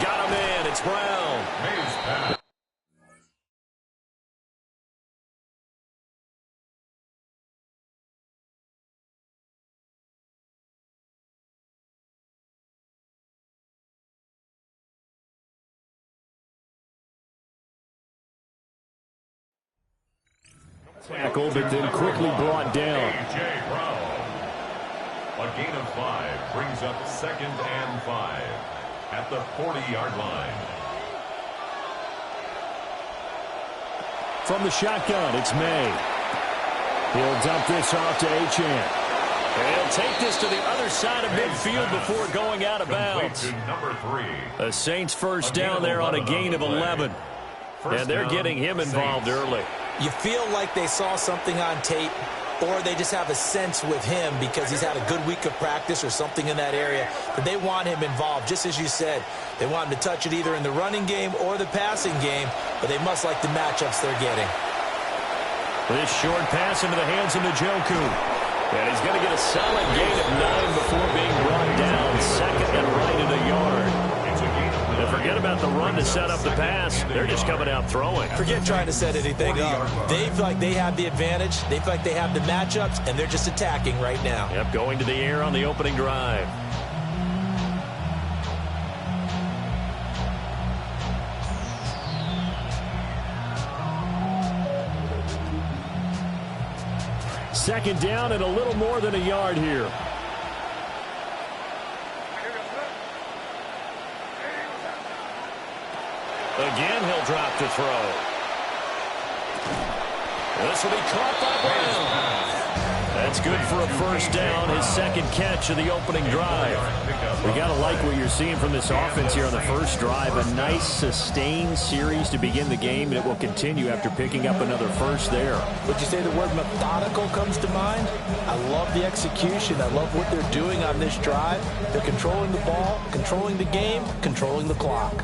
Got him in. It's Brown. Tackle, but then quickly brought down. A.J. Brown. A gain of 5 brings up 2nd and 5 at the 40-yard line. From the shotgun, it's May. He'll dump this off to Achane. He'll take this to the other side of midfield before going out of bounds. Number 3. A Saints first down there on a gain of 11. And they're getting him involved early. You feel like they saw something on tape, or they just have a sense with him because he's had a good week of practice or something in that area that they want him involved. Just as you said, they want him to touch it either in the running game or the passing game, but they must like the matchups they're getting. This short pass into the hands of Njoku. And he's going to get a solid gain of 9 before being brought down. 2nd and right at a yard. And forget about the run to set up the pass. They're just coming out throwing. Forget trying to set anything up. They feel like they have the advantage. They feel like they have the matchups, and they're just attacking right now. Yep, going to the air on the opening drive. Second down and a little more than a yard here. Again, he'll drop to throw. This will be caught by Brown. That's good for a first down, his 2nd catch of the opening drive. We got to like what you're seeing from this offense here on the first drive. A nice, sustained series to begin the game, and it will continue after picking up another first there. Would you say the word methodical comes to mind? I love the execution. I love what they're doing on this drive. They're controlling the ball, controlling the game, controlling the clock.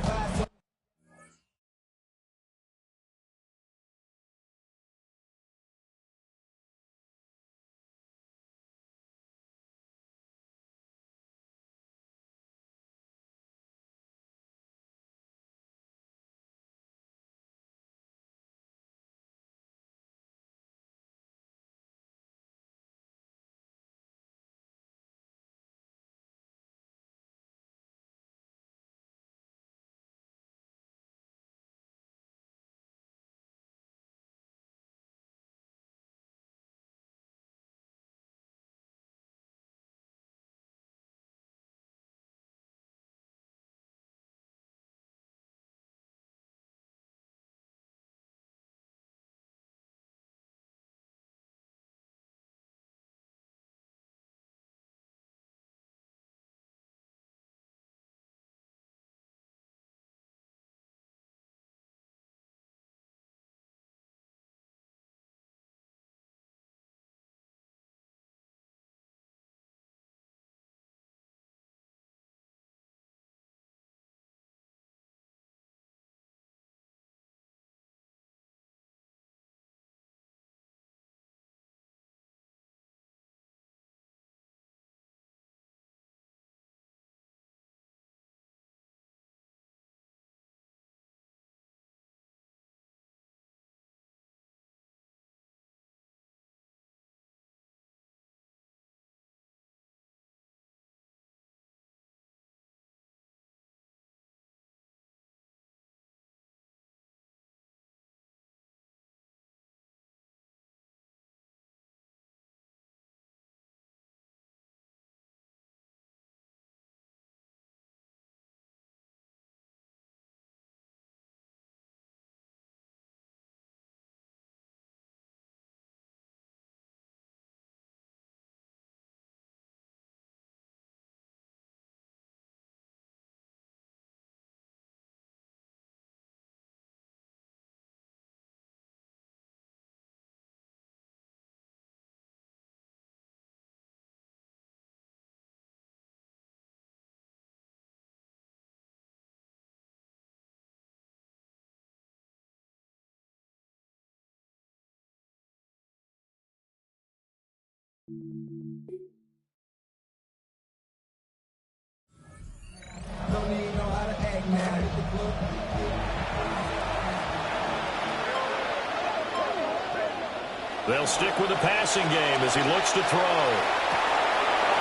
They'll stick with the passing game as he looks to throw.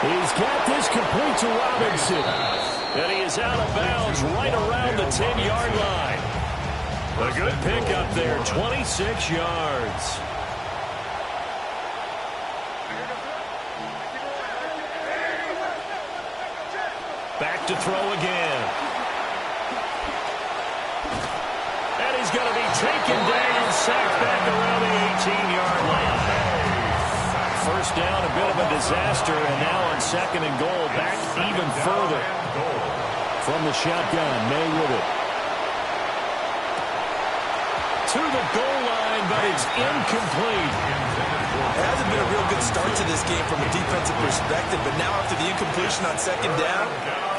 He's got this complete to Robinson. And he is out of bounds right around the 10-yard line. A good pickup there, 26 yards. Back to throw again. And he's going to be taken down, sacked back around the 18-yard line. First down, a bit of a disaster, and now on 2nd and goal, back even further. From the shotgun, May with it. To the goal line, but it's incomplete. It hasn't been a real good start to this game from a defensive perspective, but now after the incompletion on 2nd down,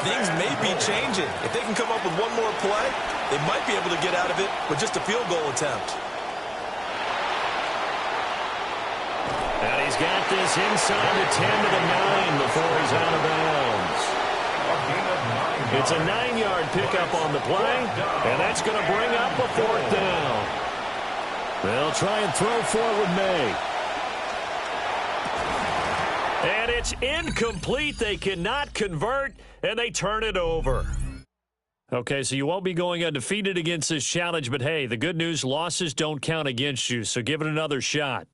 things may be changing. If they can come up with one more play, they might be able to get out of it with just a field goal attempt. And he's got this inside the 10 to the 9 before he's out of bounds. It's a 9-yard pickup on the play, and that's going to bring up a 4th down. They'll try and throw forward May. And it's incomplete. They cannot convert, and they turn it over. Okay, so you won't be going undefeated against this challenge, but hey, the good news, losses don't count against you, so give it another shot.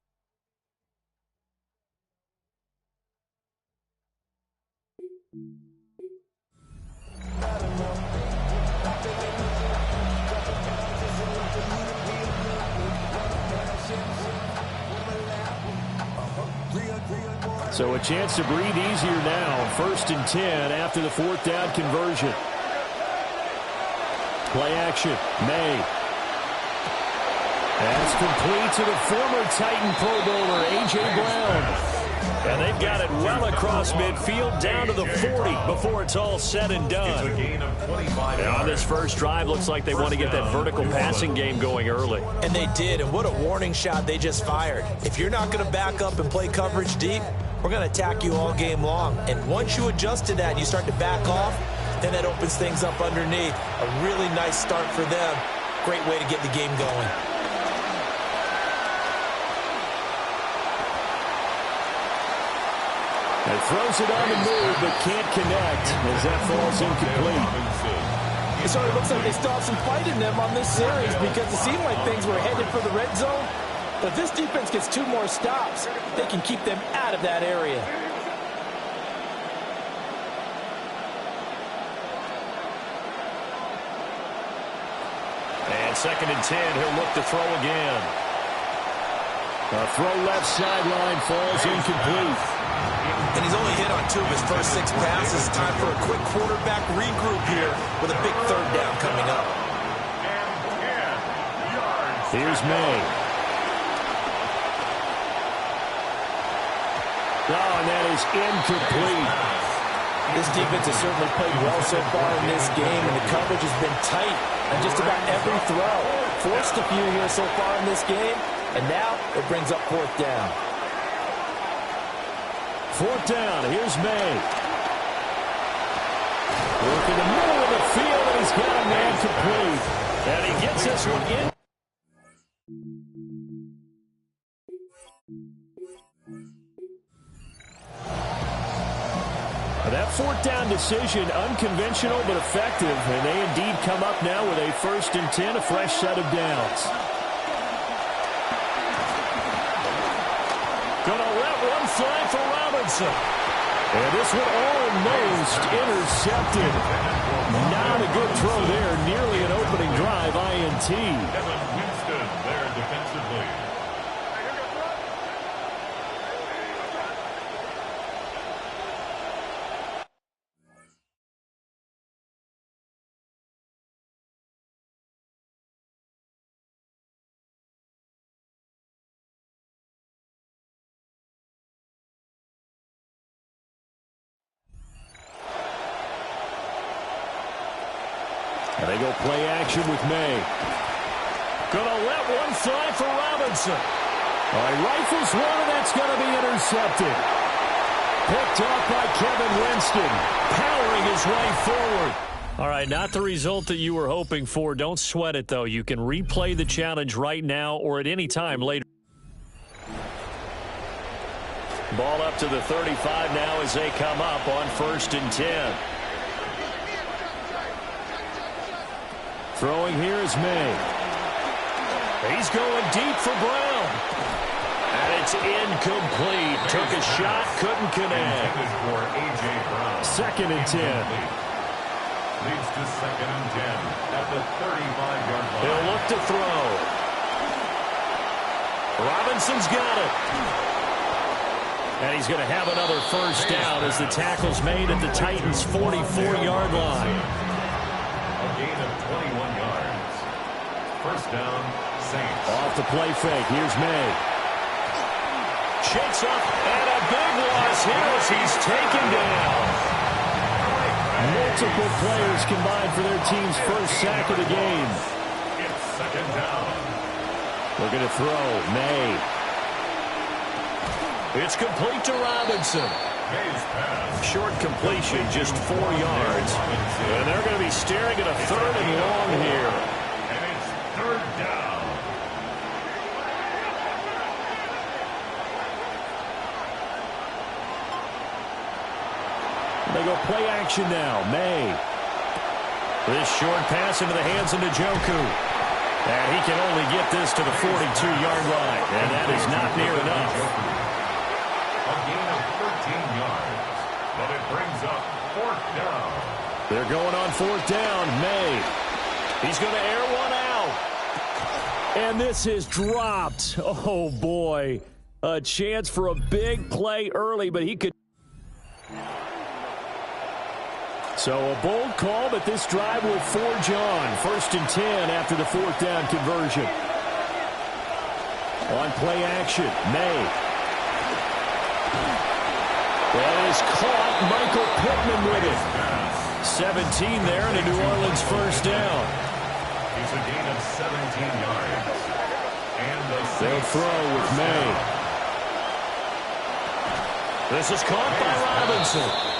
So a chance to breathe easier now. 1st and 10 after the 4th down conversion. Play action. May. That's complete to the former Titan Pro Bowler, A.J. Brown. And they've got it well across midfield down to the 40 before it's all said and done. And on this first drive, looks like they want to get that vertical passing game going early. And they did, and what a warning shot they just fired. If you're not going to back up and play coverage deep, we're going to attack you all game long. And once you adjust to that and you start to back off, then that opens things up underneath. A really nice start for them. Great way to get the game going. And throws it on the move, but can't connect as that falls incomplete. So it looks like they still have some fight in them on this series because it seemed like things were headed for the red zone. But if this defense gets 2 more stops, they can keep them out of that area. And 2nd and 10, he'll look to throw again. A throw left sideline falls incomplete. And he's only hit on 2 of his first 6 passes. Time for a quick quarterback regroup here with a big 3rd down coming up. Here's May. Oh, and that is incomplete. This defense has certainly played well so far in this game, and the coverage has been tight on just about every throw. Forced a few here so far in this game, and now it brings up 4th down. 4th down, here's May. Work in the middle of the field, and he's got a man complete. And he gets this one in. That 4th down decision, unconventional but effective, and they indeed come up now with a 1st and 10, a fresh set of downs. Gonna let one fly for Robinson. And this one almost intercepted. Not a good throw there, nearly an opening drive, INT. Kevin Winston there defensively. And they go play action with May. Gonna let one fly for Robinson. All right, rifles one, and that's going to be intercepted. picked off by Kevin Winston, powering his way forward. All right, not the result that you were hoping for. Don't sweat it, though. You can replay the challenge right now or at any time later. Ball up to the 35 now as they come up on 1st and 10. Throwing here is May. He's going deep for Brown. And it's incomplete. Took a shot, couldn't connect. For A.J. Brown. 2nd and 10. Leads to 2nd and 10 at the 35-yard line. He'll look to throw. Robinson's got it. And he's going to have another first down as the tackle's made at the Titans' 44-yard line. A gain of 21 yards. First down, Saints. Off the play fake. Here's May. Shakes up, and a big loss here as he's taken down. Multiple players combined for their team's first sack of the game. It's 2nd down. Looking to throw. May. It's complete to Robinson. May's pass. Short completion, just 4 yards. And they're going to be staring at a 3rd and long here. And it's 3rd down. They go play action now. May. This short pass into the hands of Njoku. And he can only get this to the 42-yard line. And that is not near enough. A gain of 13 yards. But it brings up 4th down. They're going on 4th down. May. He's going to air one out. And this is dropped. Oh, boy. A chance for a big play early, but he could. So a bold call, but this drive will forge on. 1st and 10 after the 4th down conversion. On play action, May. That is caught. Michael Pittman with it. 17 there and a New Orleans first down. It's a gain of 17 yards. And they'll throw with May. This is caught by Robinson.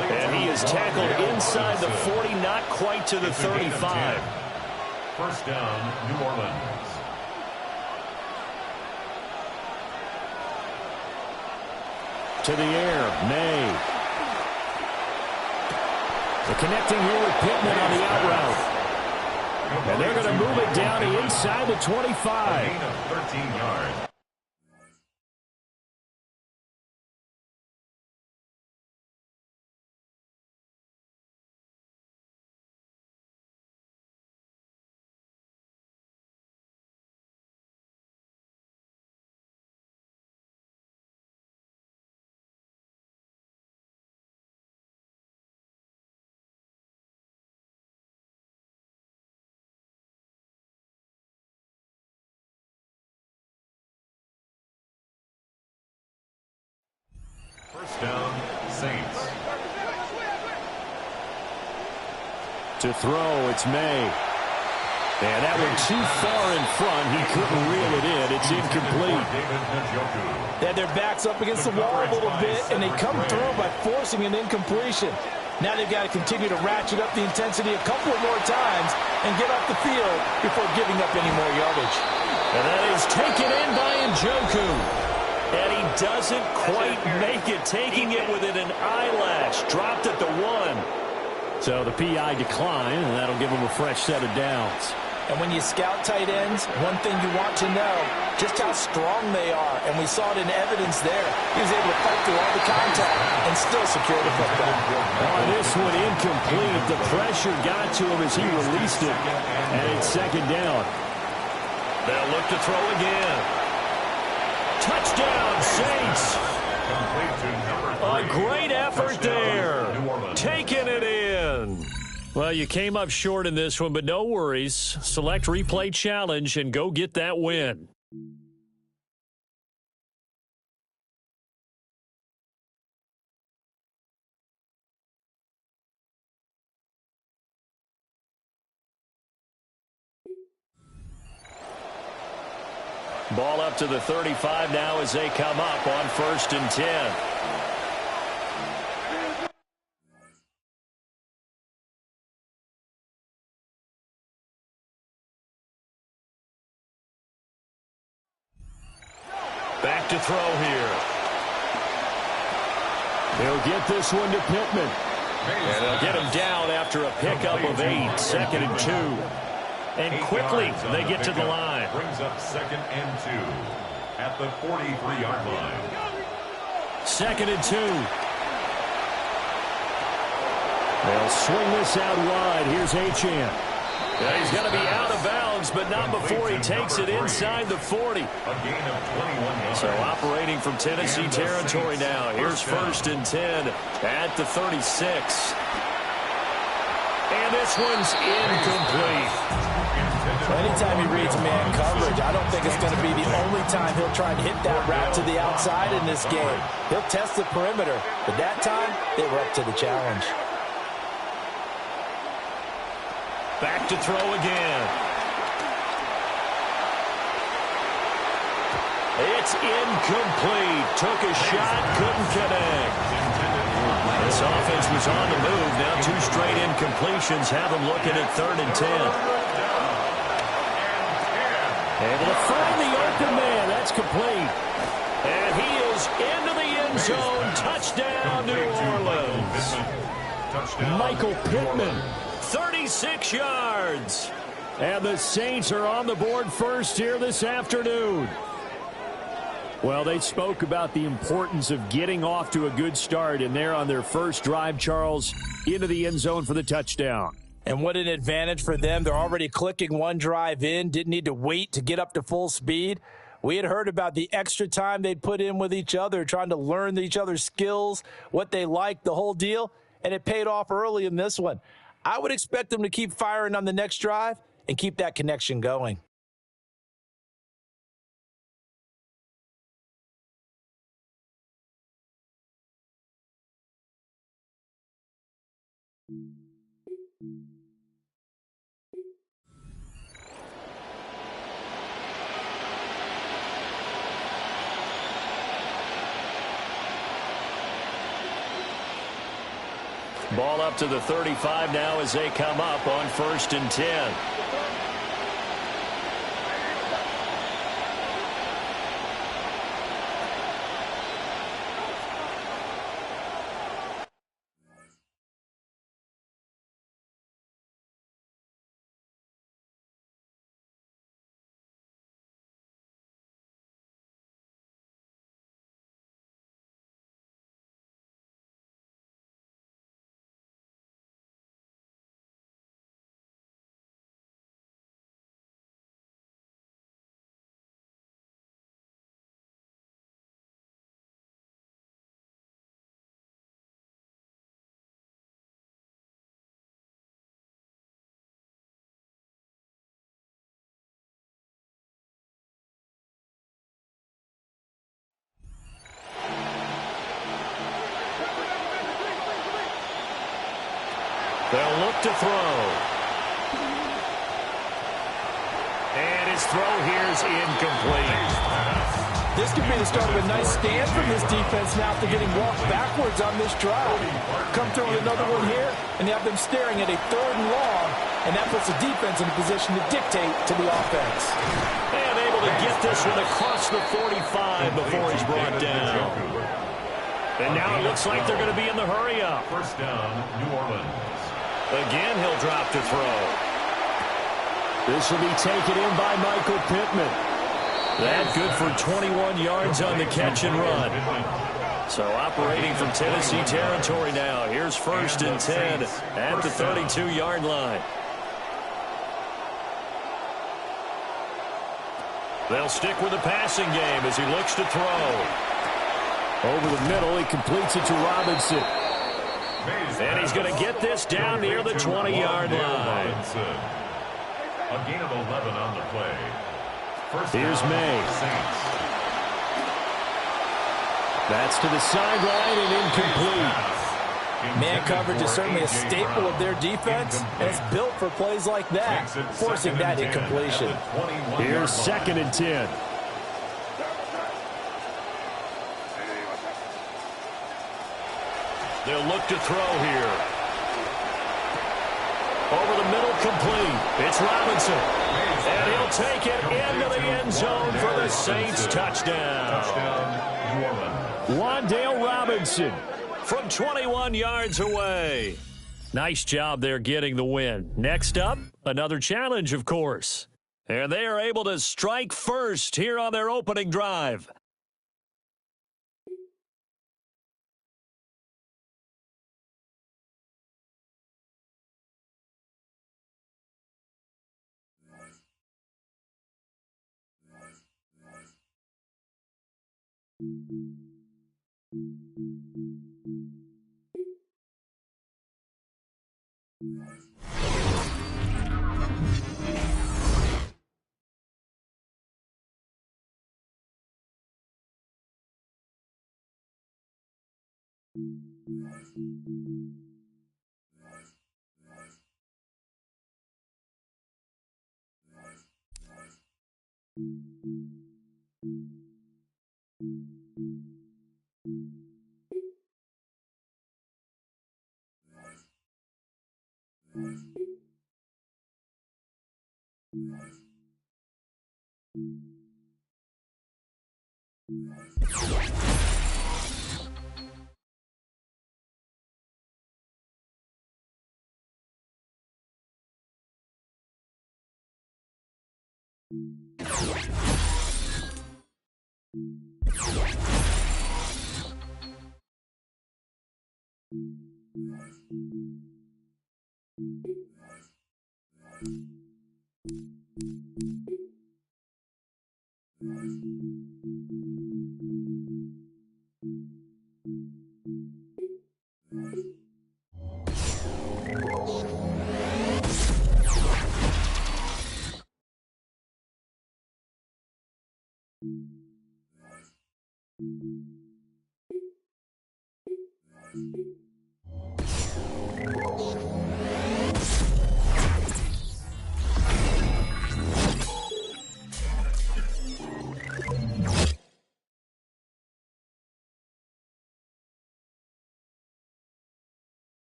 And he is tackled inside the 40, not quite to the 35. First down, New Orleans. To the air, May. They're connecting here with Pittman on the out route. And they're going to move it down to inside the 25. A gain of 13 yards. First down, Saints. To throw, it's May. And that one too far in front. He couldn't reel it in. It's incomplete. They had their backs up against the wall a little bit, and they come through by forcing an incompletion. Now they've got to continue to ratchet up the intensity a couple of more times and get off the field before giving up any more yardage. And that is taken in by Njoku. And he doesn't quite make it, taking it within an eyelash. Dropped at the 1. So the PI decline, and that'll give him a fresh set of downs. And when you scout tight ends, one thing you want to know, just how strong they are. And we saw it in evidence there. He was able to fight through all the contact and still secure the football. On this one, incomplete. The pressure got to him as he released it. And it's 2nd down. They'll look to throw again. Touchdown, Saints. A great effort there. Taking it in. Well, you came up short in this one, but no worries. Select replay challenge and go get that win. Ball up to the 35 now as they come up on 1st and 10. Back to throw here. He'll get this one to Pittman. And they'll get him down after a pickup of 8, 2nd and 2. And quickly they get to the line. Brings up 2nd and 2 at the 43-yard line. 2nd and 2. They'll swing this out wide. Here's Achane. Yeah, he's going to be out of bounds, but not before he takes it inside the 40. A gain of 21 yards. So operating from Tennessee territory now. Here's 1st and 10 at the 36. And this one's incomplete. Anytime he reads man coverage, I don't think it's going to be the only time he'll try and hit that route to the outside in this game. He'll test the perimeter, but that time they were up to the challenge. Back to throw again. It's incomplete. Took a shot, couldn't connect. This offense was on the move. Now 2 straight incompletions have them looking at 3rd and 10. Able to find the open man. That's complete. And he is into the end zone. Touchdown, New Orleans. Michael Pittman. 36 yards. And the Saints are on the board first here this afternoon. Well, they spoke about the importance of getting off to a good start, and they're on their first drive, Charles, into the end zone for the touchdown. And what an advantage for them. They're already clicking one drive in, didn't need to wait to get up to full speed. We had heard about the extra time they'd put in with each other, trying to learn each other's skills, what they liked, the whole deal, and it paid off early in this one. I would expect them to keep firing on the next drive and keep that connection going. Ball up to the 35 now as they come up on 1st and 10. They'll look to throw. And his throw here is incomplete. This could be the start of a nice stand from this defense now after getting walked backwards on this drive. Come through with another one here, and you have them staring at a 3rd and long, and that puts the defense in a position to dictate to the offense. And able to get this one across the 45 before he's brought down. And now it looks like they're going to be in the hurry-up. First down, New Orleans. Again, he'll drop to throw. This will be taken in by Michael Pittman. That good for 21 yards on the catch and run. So operating from Tennessee territory now. Here's 1st and 10 at the 32-yard line. They'll stick with the passing game as he looks to throw. Over the middle, he completes it to Robinson. And he's going to get this down near the 20-yard line. A gain of 11 on the play. Here's May. That's to the sideline and incomplete. Man coverage is certainly a staple of their defense, and it's built for plays like that, forcing that incompletion. Here's 2nd and 10. They'll look to throw here. Over the middle, complete. It's Robinson. And he'll take it into the end zone for the Saints touchdown. Wan'Dale Robinson from 21 yards away. Nice job there getting the win. Next up, another challenge, of course. And they are able to strike first here on their opening drive.